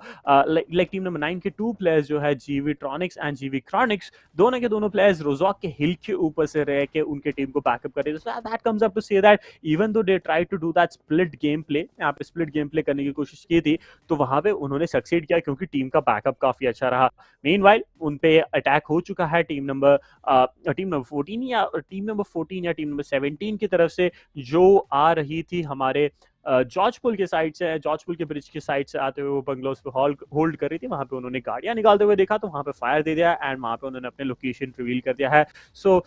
like team number 9 के 2 players जो है GV Tronics and GV Chronics, दोनों के दोनों players रोजॉक के हिल के ऊपर से रह के उनके टीम को बैकअप कर रहे थे। So that comes up to say that even though they tried to do that split game play, यहाँ पे split game play करने की कोशिश की थी, तो वहां पे उन्होंने सक्सीड किया क्योंकि टीम का बैकअप काफी अच्छा रहा। Meanwhile उन पे अटैक हो चुका है टीम नंबर 14 या टीम नंबर 17 की तरफ से, जो आ रही थी हमारे जॉर्ज पुल के साइड से, जॉर्ज पुल के ब्रिज की साइड से आते हुए वो बंगलोज पे होल्ड कर रही थी। वहां पे उन्होंने गाड़ियां निकालते हुए देखा तो वहां पे फायर दे दिया एंड वहां पे उन्होंने अपने लोकेशन रिवील कर दिया है। सो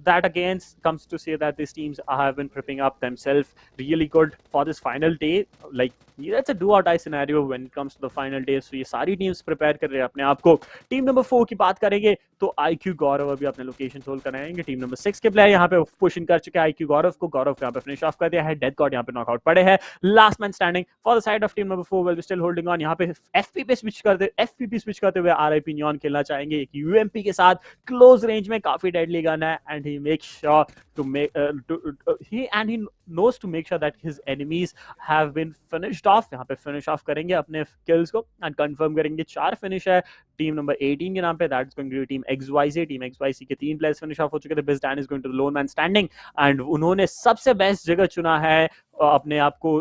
that again comes to say that these teams have been prepping up themselves really good for this final day. Like that's a do or die scenario when it comes to the final day. So ये सारी टीम्स प्रिपेयर कर रहे हैं अपने आप को। टीम नंबर 4 की बात करेंगे तो IQ गौरव अभी अपने लोकेशन होल्ड कर रहे हैं। टीम नंबर 6 के प्लेयर यहाँ पे पुश इन कर चुके हैं IQ गौरव को। गौरव यहाँ पे फिनिश ऑफ कर दिया है। डेथ गॉड यहाँ पे नॉकआउट पड़े हैं। Last man standing for the side of team number 4 will be still holding on. यहाँ पे FPP स्विच करते हुए RIP नियॉन खेलना चाहेंगे एक UMP के साथ। क्लोज रेंज में काफी डेडली गन है and he makes sure to make he knows to make sure that his enemies have been finished off। यहाँ पे फिनिश ऑफ करेंगे अपने किल्स को एंड कंफर्म करेंगे 4 फिनिश है टीम नंबर 18 के नाम पे। That's going to be team XYZ। Team XYZ के 3 प्लेयर्स फिनिश ऑफ हो चुके थे। बिस डैन is going to the lone man standing and उन्होंने सबसे बेस्ट जगह चुना है अपने आप को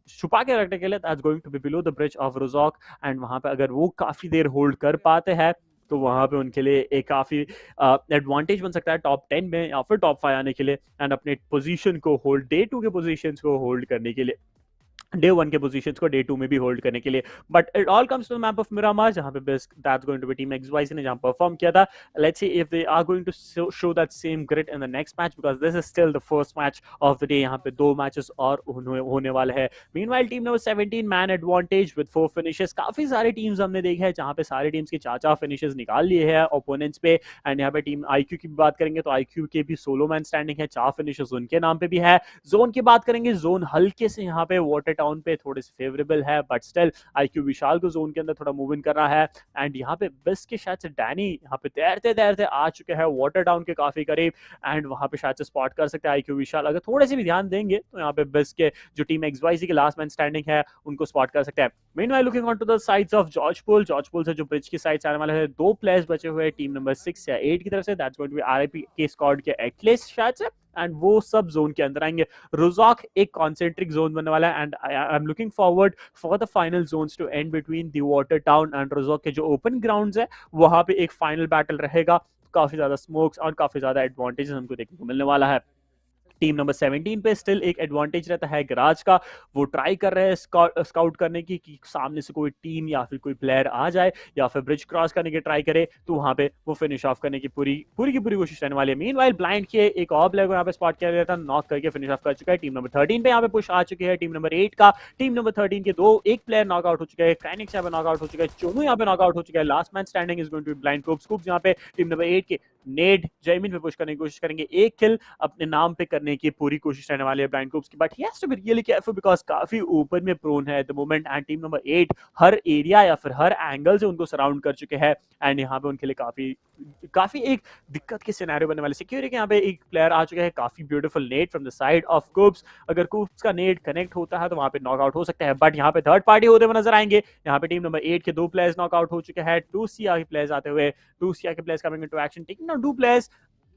छुपा के रखने के लिए। That's going to be below the bridge of Rozhok and वहां पे अगर वो काफी देर होल्ड कर पाते हैं तो वहां पे उनके लिए एक काफी एडवांटेज बन सकता है टॉप 10 में या फिर टॉप 5 आने के लिए एंड अपने पोजीशन को होल्ड डे 2 के पोजीशंस को होल्ड करने के लिए, डे 1 के पोजीशंस को डे 2 में भी होल्ड करने के लिए। But it all comes to the map of Miramar जहां पे that's going to be team XYZ ने जहां परफॉर्म किया था। Let's see if they are going to show that same grit in the next match because this is still the first match of the day. यहां पे 2 मैचेस और होने वाले हैं। Meanwhile team number 17 man advantage with 4 finishes. काफी सारे टीम्स हमने देखे हैं जहां पे सारी टीम्स के 4 फिनिशेस निकाल लिए हैं ओपोनेंट्स पे एंड यहां पे टीम IQ की बात करेंगे तो IQ के भी सोलो मैन स्टैंडिंग है, 4 फिनिशेस उनके नाम पे भी है। जोन की बात करेंगे, जोन हल्के से यहां पे वाटर टाउन पे थोड़े से फेवरेबल है बट स्टिल IQ विशाल को जोन के अंदर थोड़ा मूव इन कर रहा है एंड यहाँ पे बिस के शायद से डैनी यहाँ पे तैरते तैरते आ चुके हैं वाटर टाउन के काफी करीब एंड वहां पे शायद से स्पॉट कर सकते हैं IQ विशाल। अगर थोड़े से भी ध्यान देंगे तो यहाँ पे बिस के जो टीम XYZ के लास्ट मैन स्टैंडिंग है उनको स्पॉट कर सकते हैं। Meanwhile looking on to the sides of Georgopol से जो ब्रिज की साइड से आने वाले हैं 2 प्लेयर्स बचे हुए टीम नंबर 6 या 8 की तरफ से। That's going to be RIP के स्क्वाड के एटलीस्ट शायद से एंड वो सब जोन के अंदर आएंगे। रोजॉक एक कॉन्सेंट्रिक जोन बनने वाला है and I am looking forward for the final zones to end between the water town and Rozhok के जो ओपन ग्राउंड्स है वहां पे एक फाइनल बैटल रहेगा। काफी ज्यादा स्मोक्स और काफी ज्यादा एडवांटेजेस हमको देखने को मिलने वाला है। टीम नंबर 17 पे स्टिल एक एडवांटेज रहता है गराज का। वो ट्राई कर रहे हैं स्काउट करने की कि सामने से कोई टीम या फिर कोई प्लेयर आ जाए या फिर ब्रिज क्रॉस करने की ट्राई करे तो वहां पे वो फिनिश ऑफ करने की पूरी की पूरी कोशिश रहने वाली है। मीनवाइल ब्लाइंड के एक और प्लेयर को यहाँ पे स्पॉट किया गया था, नॉक करके फिनिश ऑफ कर चुका है। टीम नंबर 13 पे यहाँ पे पुश आ चुकी है टीम नंबर 8 का। टीम नंबर 13 के एक प्लेयर नॉक आउट हो चुका है, काइनिक्स यहाँ पे नॉक आउट हो चुका है, चोनू यहाँ पे नॉक आउट हो चुका है। Last man standing is going to be blind scoops यहाँ पे टीम नंबर 8 के नेड जयमीन पे पुश करने की कोशिश करेंगे, एक किल अपने नाम पे करने की पूरी कोशिश रहने वाली है ब्लाइंड ग्रुप्स की। But he has to be really careful because काफी ऊपर में प्रोन है at the moment and team number 8 हर एरिया या फिर हर एंगल से उनको सराउंड कर चुके हैं एंड यहाँ पे उनके लिए काफी एक दिक्कत के सिनेरियो बनने वाले। सिक्योरिटी के यहाँ पे एक प्लेयर आ चुका है, काफी beautiful nade from the side of Cubs. अगर कुब्स का नेट कनेक्ट होता है तो वहां पे नॉकआउट हो सकता है बट यहाँ पे थर्ड पार्टी होते हुए नजर आएंगे। यहाँ पे टीम नंबर 8 के 2 प्लेयर्स नॉकआउट हो चुके हैं, 2CR के प्लेयर्स आते हुए, 2CR के players coming into action, taking down 2 players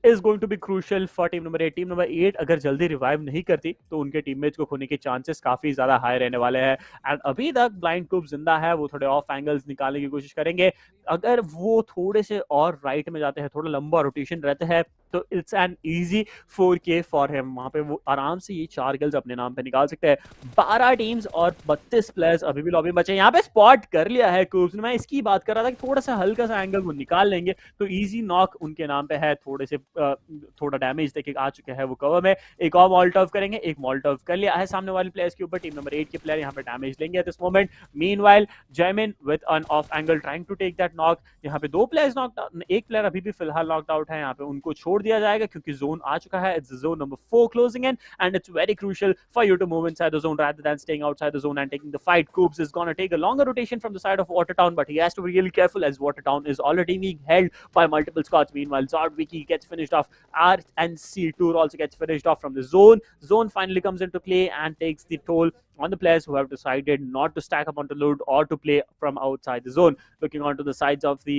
is going to be crucial for team number 8। Team number 8 अगर जल्दी रिवाइव नहीं करती तो उनके टीममेट्स को खोने के चांसेस काफी ज्यादा हाई रहने वाले हैं एंड अभी तक ब्लाइंड क्यूब जिंदा है। वो थोड़े ऑफ एंगल्स निकालने की कोशिश करेंगे। अगर वो थोड़े से और राइट में जाते हैं, थोड़ा लंबा रोटेशन रहता है तो it's an easy 4K for him. वहां पे वो आराम से ये 4 किल्स अपने नाम पे निकाल सकते हैं। 12 टीम्स और 32 प्लेयर्स अभी भी लॉबी में बचे। यहाँ पे स्पॉट कर लिया है क्यूब्स ने। मैं इसकी बात कर रहा था कि थोड़ा सा हल्का सा एंगल वो निकाल लेंगे तो इजी नॉक उनके नाम पे है। थोड़ा डैमेज देखे आ चुके हैं वो कवर में। एक और मॉल्टव करेंगे, एक मॉल्टव कर लिया है सामने वाले प्लेयर्स के ऊपर। टीम नंबर 8 के प्लेयर यहाँ पे डैमेज लेंगे at this moment. Meanwhile Jaymin with an off angle trying to take that knock. यहाँ पे 2 प्लेयर्स नॉकड आउट, एक प्लेयर अभी भी फिलहाल नॉकड आउट है। यहाँ पे उनको छोड़ छोड़ दिया जाएगा क्योंकि जोन आ चुका है. It's zone number 4 closing in, and it's very crucial for you to move inside the zone rather than staying outside the zone and taking the fight. Coops is gonna take a longer rotation from the side of Watertown, but he has to be really careful as Watertown is already being held by multiple squads. Meanwhile, Zardwiki gets finished off. RNC Tour also gets finished off from the zone. Zone finally comes into play and takes the toll on the players who have decided not to stack up onto load or to play from outside the zone. Looking onto the sides of the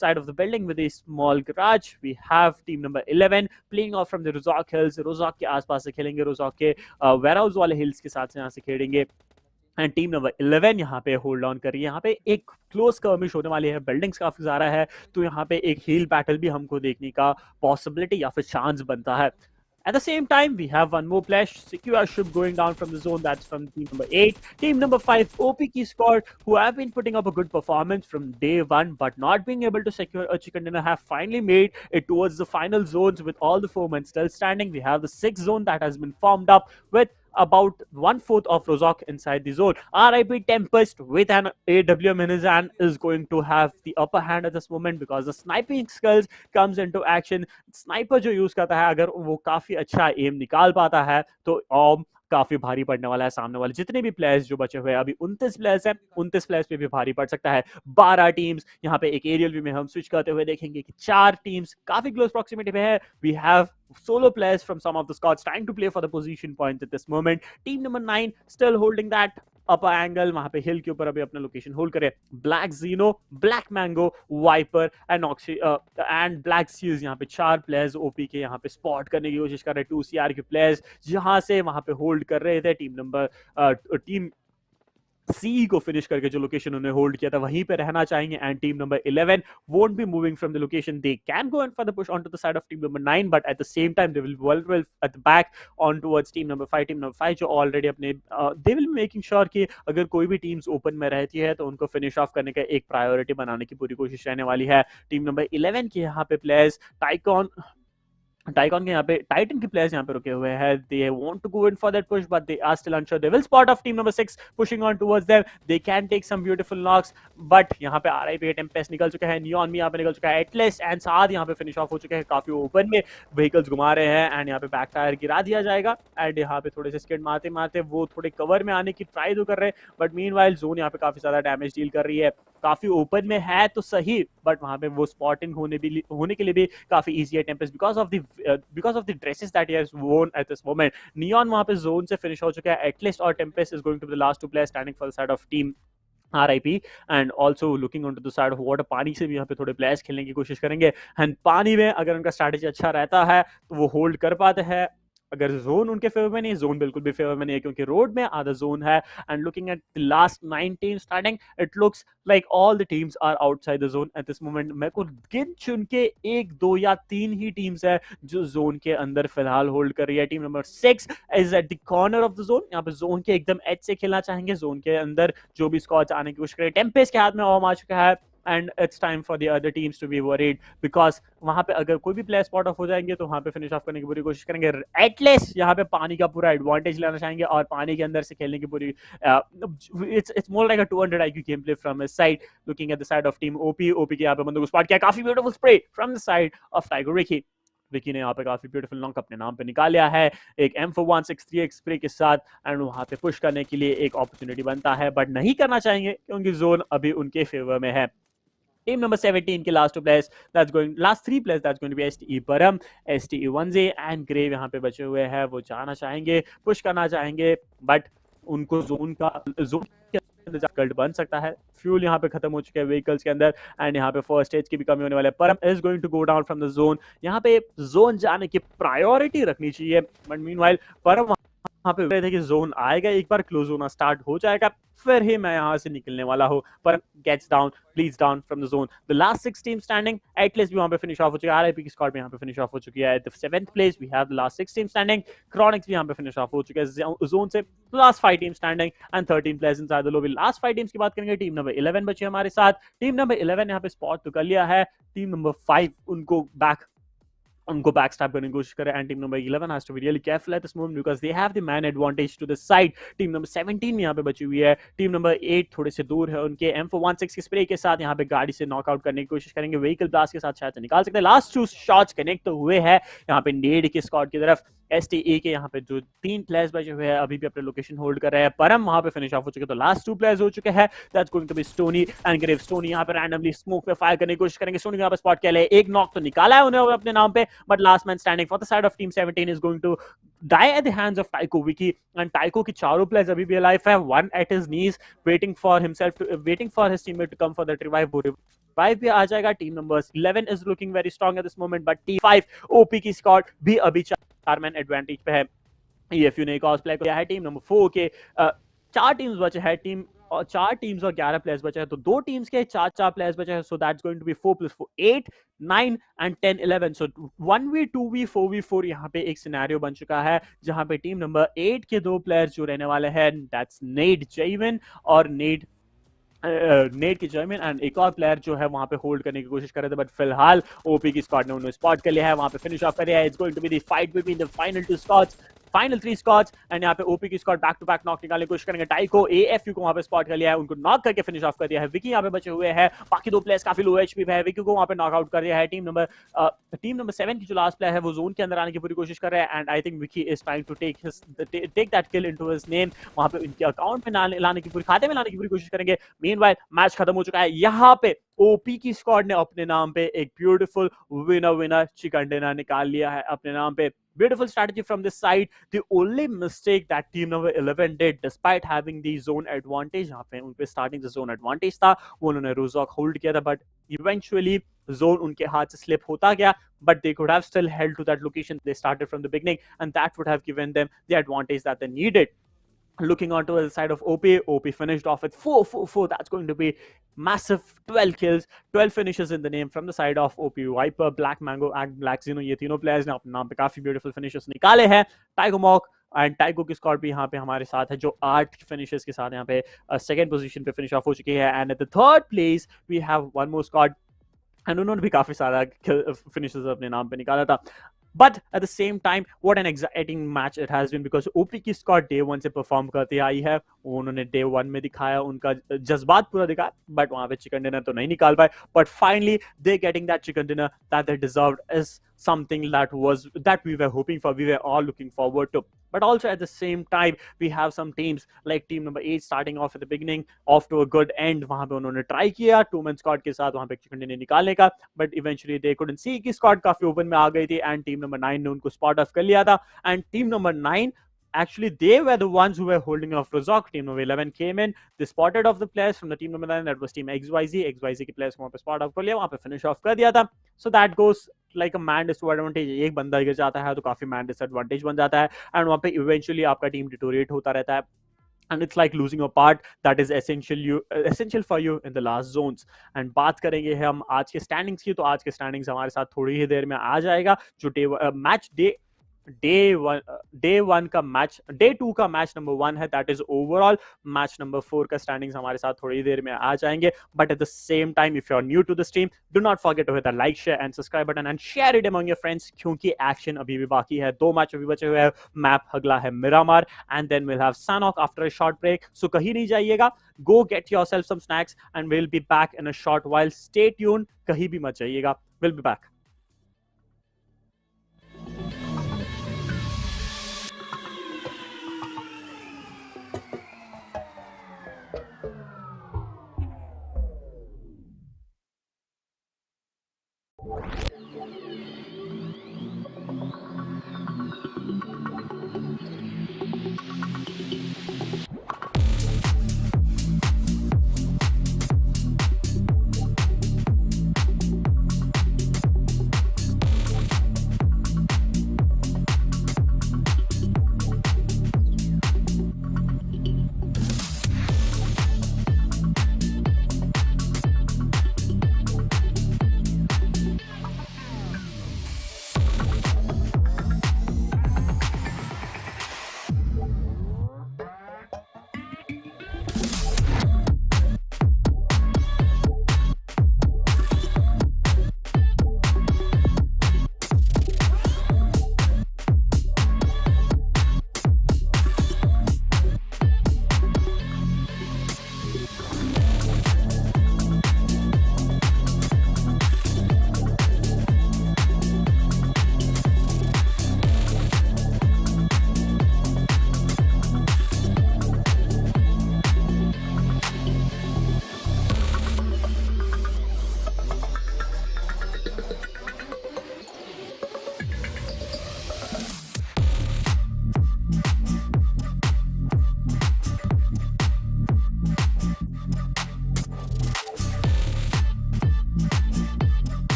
side of the building with a small garage, we have team number 11 playing off from the Rozak Hills. Rozak के आसपास से खेलेंगे, Rozak के warehouse वाले hills के साथ से यहाँ से खेलेंगे. एंड टीम नंबर 11 यहाँ पे होल्ड ऑन करिए. यहाँ पे एक क्लोज skirmish होने वाली है, बिल्डिंग्स काफी ज़्यादा है, तो यहाँ पे एक हील बैटल भी हमको देखने का पॉसिबिलिटी या फिर चांस बनता है. At the same time, we have one more flash, secure ship going down from the zone. That's from team number 8. Team number 5, OP Key Squad, who have been putting up a good performance from day one, but not being able to secure a chicken dinner, have finally made it towards the final zones with all the 4 men still standing. We have the 6th zone that has been formed up with about 1/4 of Rozak inside the zone. RIP Tempest with an AWM in his hand is going to have the upper hand at this moment because the sniping skills comes into action. Sniper जो यूज करता है, अगर वो काफी अच्छा एम निकाल पाता है तो काफी भारी पड़ने वाला है. सामने वाले जितने भी प्लेयर्स जो बचे हुए हैं, अभी 29 प्लेयर्स हैं, 29 प्लेयर्स पे भी भारी पड़ सकता है. 12 टीम्स यहाँ पे एक एरियल व्यू में हम स्विच करते हुए देखेंगे कि 4 टीम्स काफी क्लोज प्रॉक्सिमिटी पे है. We have solo players from some of the squads trying to play for the position points at this moment. Team number 9 still holding that upper angle, वहां पे हिल के ऊपर अभी अपना लोकेशन होल्ड करे. Black Gino, black mango, viper and oxy and black seas, यहाँ पे 4 प्लेयर्स ओपी के यहाँ पे स्पॉट करने की कोशिश कर रहे हैं. 2CR के प्लेयर्स जहां से वहां पे होल्ड कर रहे थे. टीम सी को फिनिश करके जो लोकेशन उन्होंने होल्ड किया था वहीं पे रहना चाहेंगे. And team number 11 won't be moving from the location. They can go in for the push onto the side of team number 9, but at the same time they will well at the back on towards team number 5. Team number 5 जो ऑलरेडी अपने they will be making sure कि अगर कोई भी टीम्स ओपन में रहती है तो उनको फिनिश ऑफ करने का एक प्रायोरिटी बनाने की पूरी कोशिश रहने वाली है. टीम नंबर 11 के यहाँ पे प्लेयर्स टाइकॉन के यहाँ पे टाइटन के प्लेयर्स यहाँ पे रुके हुए हैं. They want to go in for that push but they are still unsure. They will spot off team number 6 pushing on towards them. They can take some beautiful knocks, but यहाँ पे आरआईपी टेम्पेस्ट निकल चुका है, नियॉन भी यहाँ पे निकल चुका है, एटलेस एंड साथ यहाँ पे फिनिश ऑफ हो चुके हैं. काफी ओपन में व्हीकल्स घुमा रहे हैं एंड यहाँ पे बैक टायर गिरा दिया जाएगा. एंड यहाँ पे थोड़े से स्किड मारते मारते वो थोड़े कवर में आने की ट्राई तो कर रहे हैं, बट मीनवाइल जोन यहाँ पे काफी ज्यादा डैमेज डील कर रही है. काफी ओपन में है तो सही, बट वहां पे वो स्पॉटिंग होने के लिए भी काफी इजी है. Tempest because of the dresses that he has worn at this moment. Neon वहां पे जोन से फिनिश हो चुका है एटलीस्ट, और tempest is going to be the last 2 players standing for the side of team RIP. And also looking on to the side of water, पानी से भी यहाँ पे थोड़े प्लेयर्स खेलने की कोशिश करेंगे. एंड पानी में अगर उनका स्ट्रैटेजी अच्छा रहता है तो वो होल्ड कर पाते हैं. अगर जोन उनके फेवर में नहीं, जोन बिल्कुल भी फेवर में नहीं है क्योंकि रोड में आधा जोन है. And looking at the last 9 teams starting, it looks like all the teams are outside the zone at this moment. मेरे को गिन चुन के 1, 2 या 3 ही टीम्स है जो जोन के अंदर फिलहाल होल्ड कर रही है. Team number 6 is at the corner of the zone. यहाँ पे जोन के एकदम एज से खेलना चाहेंगे. जोन के अंदर जो भी स्क्वाड्स आने की कोशिश करे, टेम्पेस्ट के हाथ में ऑम आ चुका है. And it's time for the other teams to be worried because वहां पे अगर कोई भी प्लेयर स्पॉट ऑफ हो जाएंगे तो वहां पे फिनिश ऑफ करने की पूरी कोशिश करेंगे. एटलीस्ट यहाँ पे पानी का पूरा एडवांटेज लेना चाहेंगे और पानी के अंदर से खेलने की पूरी it's more like a 200 IQ game play from his side. Looking at the side of team OP के यहाँ पे बंदों को स्पॉट किया. काफी beautiful spray from the side of tiger Ricky. Vicky ने यहाँ पे काफी ब्यूटीफुल नॉक अपने नाम पे निकाल लिया है एक M4163 स्प्रे के साथ. एंड वहां पे पुश करने के लिए एक अपॉर्चुनिटी बनता है, बट नहीं करना चाहेंगे क्योंकि जोन अभी उनके फेवर में है. Team number 17 के last 3 players that's going to be STE Param, STE 1Z and Grave यहाँ पे बचे हुए हैं. वो जाना चाहेंगे, पुश करना चाहेंगे, बट उनको जोन कल्ट बन सकता है. फ्यूल यहाँ पे खत्म हो चुके हैं व्हीकल्स के अंदर एंड यहाँ पे फर्स्ट एज की भी कमी होने वाले. Param is going to go down from the zone. यहाँ पे जोन जाने की प्रायोरिटी रखनी चाहिए, बट मीनवाइल परम वहां पे रहे थे कि जोन आएगा, एक बार क्लोज होना स्टार्ट हो जाएगा, फिर ही मैं यहाँ से निकलने वाला हूँ. पर gets down, please down from the zone. The last 6 team standing, at least भी वहां पे फिनिश ऑफ हो चुका है. आरआईपी की स्क्वाड भी यहाँ पे फिनिश ऑफ हो चुकी है. 7th place we have the last 6 team standing. Chronix भी यहाँ पे फिनिश ऑफ हो चुके हैं जोन से. Last 5 team standing and 13 players inside the lobby. Last 5 teams की बात करेंगे. टीम नंबर 11 बची हमारे साथ. टीम नंबर 11 यहाँ पे स्पॉट तो कर लिया है. टीम नंबर 5 उनको बैक उनको बैकस्टैप करने की कोशिश करें and team number 11 has to be really careful at this moment because they have the man advantage to the side. Team number 17 यहाँ पे बची हुई है, टीम नंबर 8 थोड़े से दूर है, उनके M416 के स्प्रे के साथ यहाँ पे गाड़ी से नॉकआउट करने की कोशिश करेंगे, व्हीकल ब्लास्ट के साथ शायद निकाल सकते हैं। लास्ट 2 शॉट्स कनेक्ट तो हुए हैं यहाँ पे नेड के स्क्वाड की तरफ। STE के यहाँ पे जो 3 प्लेयर्स बचे हुए हैं अभी भी अपने लोकेशन होल्ड कर रहे हैं, परम वहां पे फिनिश ऑफ हो चुके, तो लास्ट 2 प्लेयर्स हो चुके हैं। That's going to be stony and grave. Stony यहाँ पे रैंडमली स्मोक पे फायर करने की कोशिश करेंगे, स्टोनी यहाँ पे स्पॉट किया है, एक नॉक तो निकाला है उन्हें अपने नाम पे, but last man standing for the side of team 17 is going to die at the hands of Taiko Wiki, and Taiko की चारों players अभी भी alive है, one at his knees waiting for his teammate to come for that revive। वो revive भी आ जाएगा। Team number 11 is looking very strong at this moment, but T5 OP की स्क्वाड भी अभी 4 मैन एडवांटेज पे है। EFU ने एक और प्ले किया है। टीम नंबर 4 के 4 टीम्स बचे हैं, टीम और 4 टीम्स और 11 प्लेयर्स बचे हैं, तो 2 टीम्स के 4 प्लेयर्स बचे हैं, so that's going to be 4 + 4 8 9 and 10 11। So 1v2v 4v4 यहाँ पे एक सिनेरियो बन चुका है जहां पे टीम नंबर 8 के 2 प्लेयर्स जो रहने वाले हैं, दैट्स नेड जैविन और नेड की जर्मन, एंड एक और प्लेयर जो है वहां पे होल्ड करने की कोशिश कर रहे थे, बट फिलहाल ओपी की स्क्वाड ने उन्हें स्पॉट कर लिया है, वहां पे फिनिश ऑफ कर लिया है। It's going to be the fight between the final 3 squads and यहाँ पे ओपी की squad back to back knock निकालने की कोशिश करेंगे। टाइको AFU को वहां पे स्पॉट कर लिया है, उनको नॉक करके फिनिश ऑफ कर दिया है। विकी यहाँ पे बचे हुए हैं, बाकी 2 प्लेयर्स काफी लो HP पे है, विकी को वहां पे नॉक आउट कर दिया है। टीम नंबर 7 की जो लास्ट प्लेयर है वो जोन के अंदर आने की पूरी कोशिश कर रहे हैं, and I think Vicky is trying to take that kill into his name, वहां पे इनके अकाउंट में लाने की पूरी खाते में लाने की पूरी कोशिश करेंगे। मीनवाइल मैच खत्म हो चुका है, यहाँ पे ओपी की स्क्वाड ने अपने नाम पे एक ब्यूटीफुल विनर चिकन डिनर निकाल लिया है अपने नाम पे। Beautiful strategy from this side. The only mistake that team number 11 did, despite having the zone advantage, यहाँ पे उनपे starting the zone advantage था, वो उन्होंने रोजॉक होल्ड किया था, but eventually zone उनके हाथ से slip होता गया, but they could have still held to that location they started from the beginning, and that would have given them the advantage that they needed. Looking onto the side of OP finished off with 4. That's going to be massive 12 kills, 12 finishes in the name from the side of OP। Viper, Black Mango and Black Xeno, ये तीनों प्लेयर्स ने अपने नाम पे काफी ब्यूटीफुल फिनिशेस निकाले हैं। टाइगो मॉक एंड टाइगो की स्क्वाड भी यहाँ पे हमारे साथ है, जो 8 फिनिशेस के साथ यहाँ पे सेकंड पोजीशन पे फिनिश ऑफ हो चुकी है, and at the third place we have one more squad, and उन्होंने भी काफी सारा फिनिशेस अपने नाम पे निकाला था। But at the same time, what an exciting match it has been, because OP की स्क्वाड डे 1 से परफॉर्म करती आई है, उन्होंने डे 1 में दिखाया उनका जज्बात पूरा दिखाया, बट वहां पे चिकन डिनर तो नहीं निकाल पाए, but finally they getting that chicken dinner that they deserved is something that we were hoping for, we were all looking forward to। But also at the same time we have some teams like team number 8 starting off at the beginning off to a good end, वहां पे उन्होंने ट्राई किया 2-man स्क्वाड के साथ वहां पे चिकन डिनर निकालने का, but eventually they couldn't see कि स्क्वाड काफी ओपन में आ गई थी, एंड टीम नंबर 9 ने उनको स्पॉट ऑफ कर लिया था, and team number 9 actually they were the ones who were holding off Rozok। Team number 11 came in, they spotted off the players from the team number 9, that was team XYZ के players को वहां पे spot off कर लिया, वहां पे finish off कर दिया था। So that goes like a man disadvantage, एक बंदा गिर जाता है तो काफी man disadvantage बन जाता है, and वहां पे eventually आपका team deteriorate होता रहता है, and it's like losing a part that is essential for you in the last zones। and बात करेंगे हम आज के standings की, तो आज के standings हमारे साथ थोड़ी ही देर में आ जाएगा, जो मैच डे 1 का मैच, डे 2 का मैच नंबर 1 है, that is overall. Match number 4 का स्टैंडिंग्स हमारे साथ थोड़ी देर में आ जाएंगे, but at the same time if you are new to the stream, do not forget to hit the like share and subscribe button and share it among your friends, क्योंकि एक्शन अभी भी बाकी है, 2 मैच अभी बचे हुए हैं। मैप अगला है Miramar, and then will have Sanhok after a short break, so कहीं नहीं जाइएगा, go get yourself some snacks and will be back in a short while, stay tuned, कहीं भी मत जाइएगा, will be back.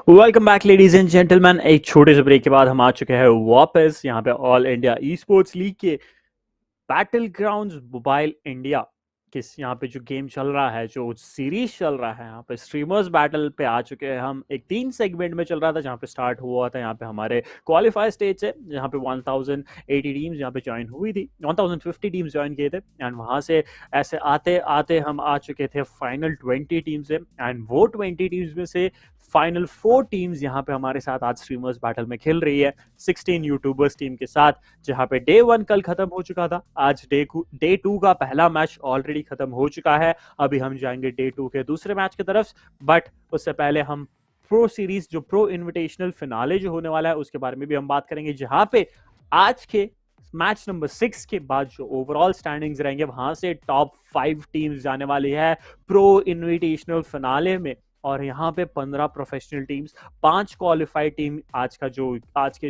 Welcome back ladies and gentleman. एक छोटे से ब्रेक के बाद हम आ चुके हैं वापस यहाँ पे all India esports league के बैटल ग्राउंड्स मोबाइल इंडिया किस यहाँ पे जो गेम चल रहा है, जो सीरीज चल रहा है, यहाँ पे स्ट्रीमर्स बैटल पे आ चुके हैं हम। एक 3 सेगमेंट में चल रहा था, जहाँ पे स्टार्ट हुआ था यहाँ पे हमारे क्वालिफाई स्टेज से, जहाँ पे 1080 टीम्स यहाँ पे ज्वाइन हुई थी, 1050 टीम्स ज्वाइन किए थे। एंड वहाँ से ऐसे आते आते हम आ चुके थे फाइनल 20 टीम से। एंड वो 20 टीम्स में से फाइनल 4 टीम्स यहाँ पे हमारे साथ आज स्ट्रीमर्स बैटल में खेल रही है 16 यूट्यूबर्स टीम के साथ, जहाँ पे डे 1 कल खत्म हो चुका था। आज डे 2 का पहला मैच ऑलरेडी खत्म हो चुका है। अभी हम जाएंगे डे 2 के दूसरे मैच की तरफ, बट उससे पहले हम प्रो सीरीज जो प्रो इन्विटेशनल फिनाले जो होने वाला है उसके बारे में भी हम बात करेंगे, जहां पे आज के मैच नंबर 6 के बाद जो ओवरऑल स्टैंडिंग्स रहेंगे वहां से टॉप 5 टीम्स जाने वाली है प्रो इन्विटेशनल फिनाले में। और यहाँ पे 15 प्रोफेशनल टीम्स, 5 क्वालिफाइड टीम आज के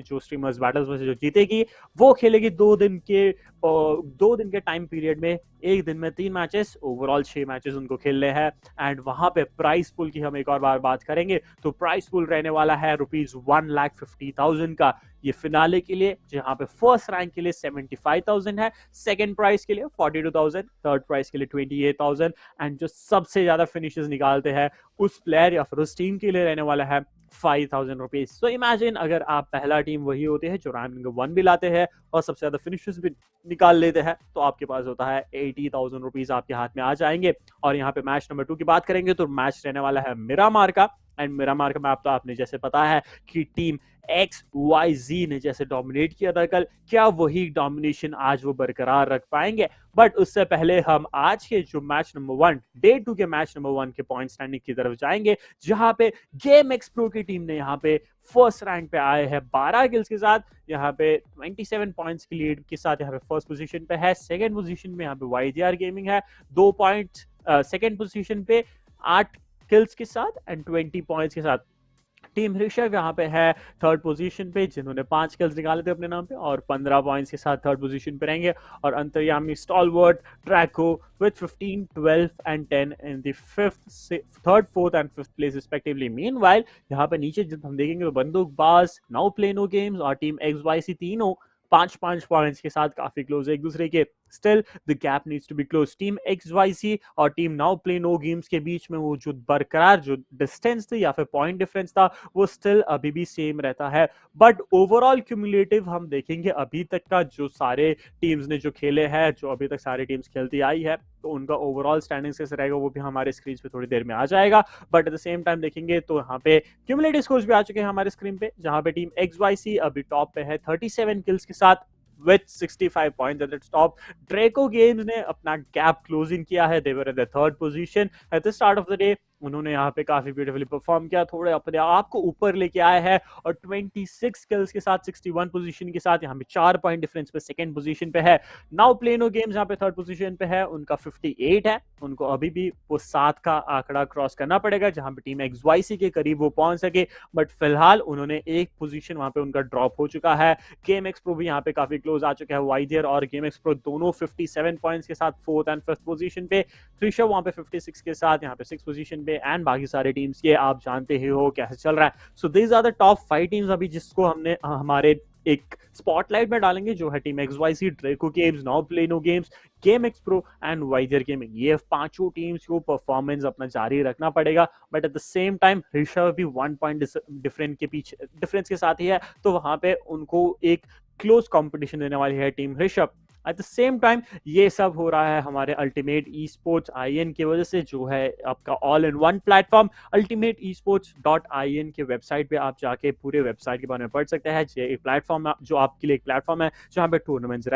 जो स्ट्रीमर्स बैटल्स में से जो जीतेगी वो खेलेगी 2 दिन के टाइम पीरियड में। एक दिन में 3 मैचेस, ओवरऑल 6 मैचेस उनको खेलने हैं। एंड वहां पे प्राइस पुल की हम एक और बार बात करेंगे तो प्राइस पुल रहने वाला है ₹1,50,000 का ये फिनाले के लिए, जहां पे फर्स्ट रैंक के लिए 75,000 है, सेकंड प्राइस के लिए 42,000, थर्ड प्राइस के लिए 28,000। एंड जो सबसे ज्यादा फिनिशेस निकालते हैं उस प्लेयर या फिर उस टीम के लिए रहने वाला है ₹5,000। सो इमेजिन अगर आप पहला टीम वही होते हैं जो रैंक नंबर 1 भी लाते हैं और सबसे ज्यादा फिनिशेस भी निकाल लेते हैं, तो आपके पास होता है ₹80,000 आपके हाथ में आ जाएंगे। और यहाँ पे मैच नंबर 2 की बात करेंगे तो मैच रहने वाला है मिरामार का। एंड मिरामार का मैप तो आपने जैसे पता है कि टीम XYZ ने जैसे डोमिनेट किया था कल, क्या वही डोमिनेशन आज वो बरकरार रख पाएंगे? बट उससे पहले हम आज के जो मैच नंबर 1 डे 2 के मैच नंबर 1 के पॉइंट स्टैंडिंग की तरफ जाएंगे, जहां पे गेम एक्स प्रो की टीम ने यहाँ पे फर्स्ट रैंक पे आए हैं 12 किल्स के साथ, यहाँ पे 27 पॉइंट्स की लीड के साथ यहाँ पे फर्स्ट पोजीशन पे है। सेकंड पोजीशन में यहाँ पे YGR गेमिंग है 2 पॉइंट, सेकंड पोजीशन पे 8 किल्स के साथ एंड 20 पॉइंट्स के साथ। टीम ऋषभ यहाँ पे है थर्ड पोजीशन पे, जिन्होंने 5 किल्स निकाले थे अपने नाम पे और 15 पॉइंट्स के साथ थर्ड पोजीशन पे रहेंगे। और Antaryami stalwart Trako with 15, 12 and 10 in the third, fourth and fifth place respectively. Meanwhile यहाँ पे नीचे जब हम देखेंगे तो बंदूकबाज, नाउ प्लेनो गेम्स और टीम XYZ तीनों 5-5 पॉइंट्स के साथ काफी क्लोज है एक दूसरे के। Still the gap needs to be close. Team XYZ और team now play no games के बीच में वो जो बरकरार जो डिस्टेंस थी या फिर पॉइंट डिफरेंस था वो स्टिल अभी भी सेम रहता है। बट ओवरऑल क्यूमुलेटिव हम देखेंगे अभी तक का जो सारे टीम्स ने जो खेले हैं, जो अभी तक सारी टीम्स खेलती आई है, तो उनका ओवरऑल स्टैंडिंग्स कैसे रहेगा वो भी हमारे स्क्रीन पे थोड़ी देर में आ जाएगा। But at the same time देखेंगे तो यहाँ पे क्यूमुलेटिव स्कोर्स भी आ चुके हैं हमारे स्क्रीन पे, जहां पे टीम XYZ अभी टॉप पे है 37 किल्स के साथ with 65 points at its top. Draco Games ने अपना गैप क्लोजिंग किया है। They were at the third position at the start of the day. उन्होंने यहाँ पे काफी ब्यूटीफुली परफॉर्म किया, थोड़े अपने आप को ऊपर लेके आए हैं और 26 किल्स के साथ 61 पोजीशन के साथ यहाँ पे 4 पॉइंट डिफरेंस पे सेकंड पोजीशन पे है। नाउ प्ले नो गेम्स यहाँ पे थर्ड पोजीशन पे है, उनका 58 है। उनको अभी भी वो 7 का आंकड़ा क्रॉस करना पड़ेगा जहां पे टीम XYZ के करीब वो पहुंच सके, बट फिलहाल उन्होंने एक पोजीशन वहां पे उनका ड्रॉप हो चुका है। गेम एक्स प्रो भी यहाँ पे काफी क्लोज आ चुका है। वाइडियर और गेम एक्स प्रो दोनों 57 पॉइंट्स के साथ फोर्थ एंड फिफ्थ पोजीशन पे, HRISHAV वहां पे 56 के साथ यहाँ पे 6 पोजीशन पे, एंड बाकी सारे टीम्स के आप जानते ही हो कैसे चल रहा है। So these are the top 5 teams अभी जिसको हमने हमारे एक स्पॉटलाइट में डालेंगे, जो है team XYZ, Draco games, now play no games, game x pro and wiser gaming. ये पांचों टीम्स को परफॉर्मेंस अपना जारी रखना पड़ेगा, but at the same time HRISHAV भी 1 पॉइंट डिफरेंस के साथ ही है, तो वहां पे उनको एक क्लोज कंपटीशन देने वाली है team HRISHAV। Eight the same time ये सब हो रहा है हमारे अल्टीमेट ई स्पोर्ट्स IN की वजह से, जो है आपका all in one platform. ultimateesports.in के वेबसाइट पे आप जाके पूरे वेबसाइट के बारे में पढ़ सकते हैं। ये एक प्लेटफॉर्म जो आपके लिए एक प्लेटफॉर्म है जहाँ पे टूर्नामेंट्स होते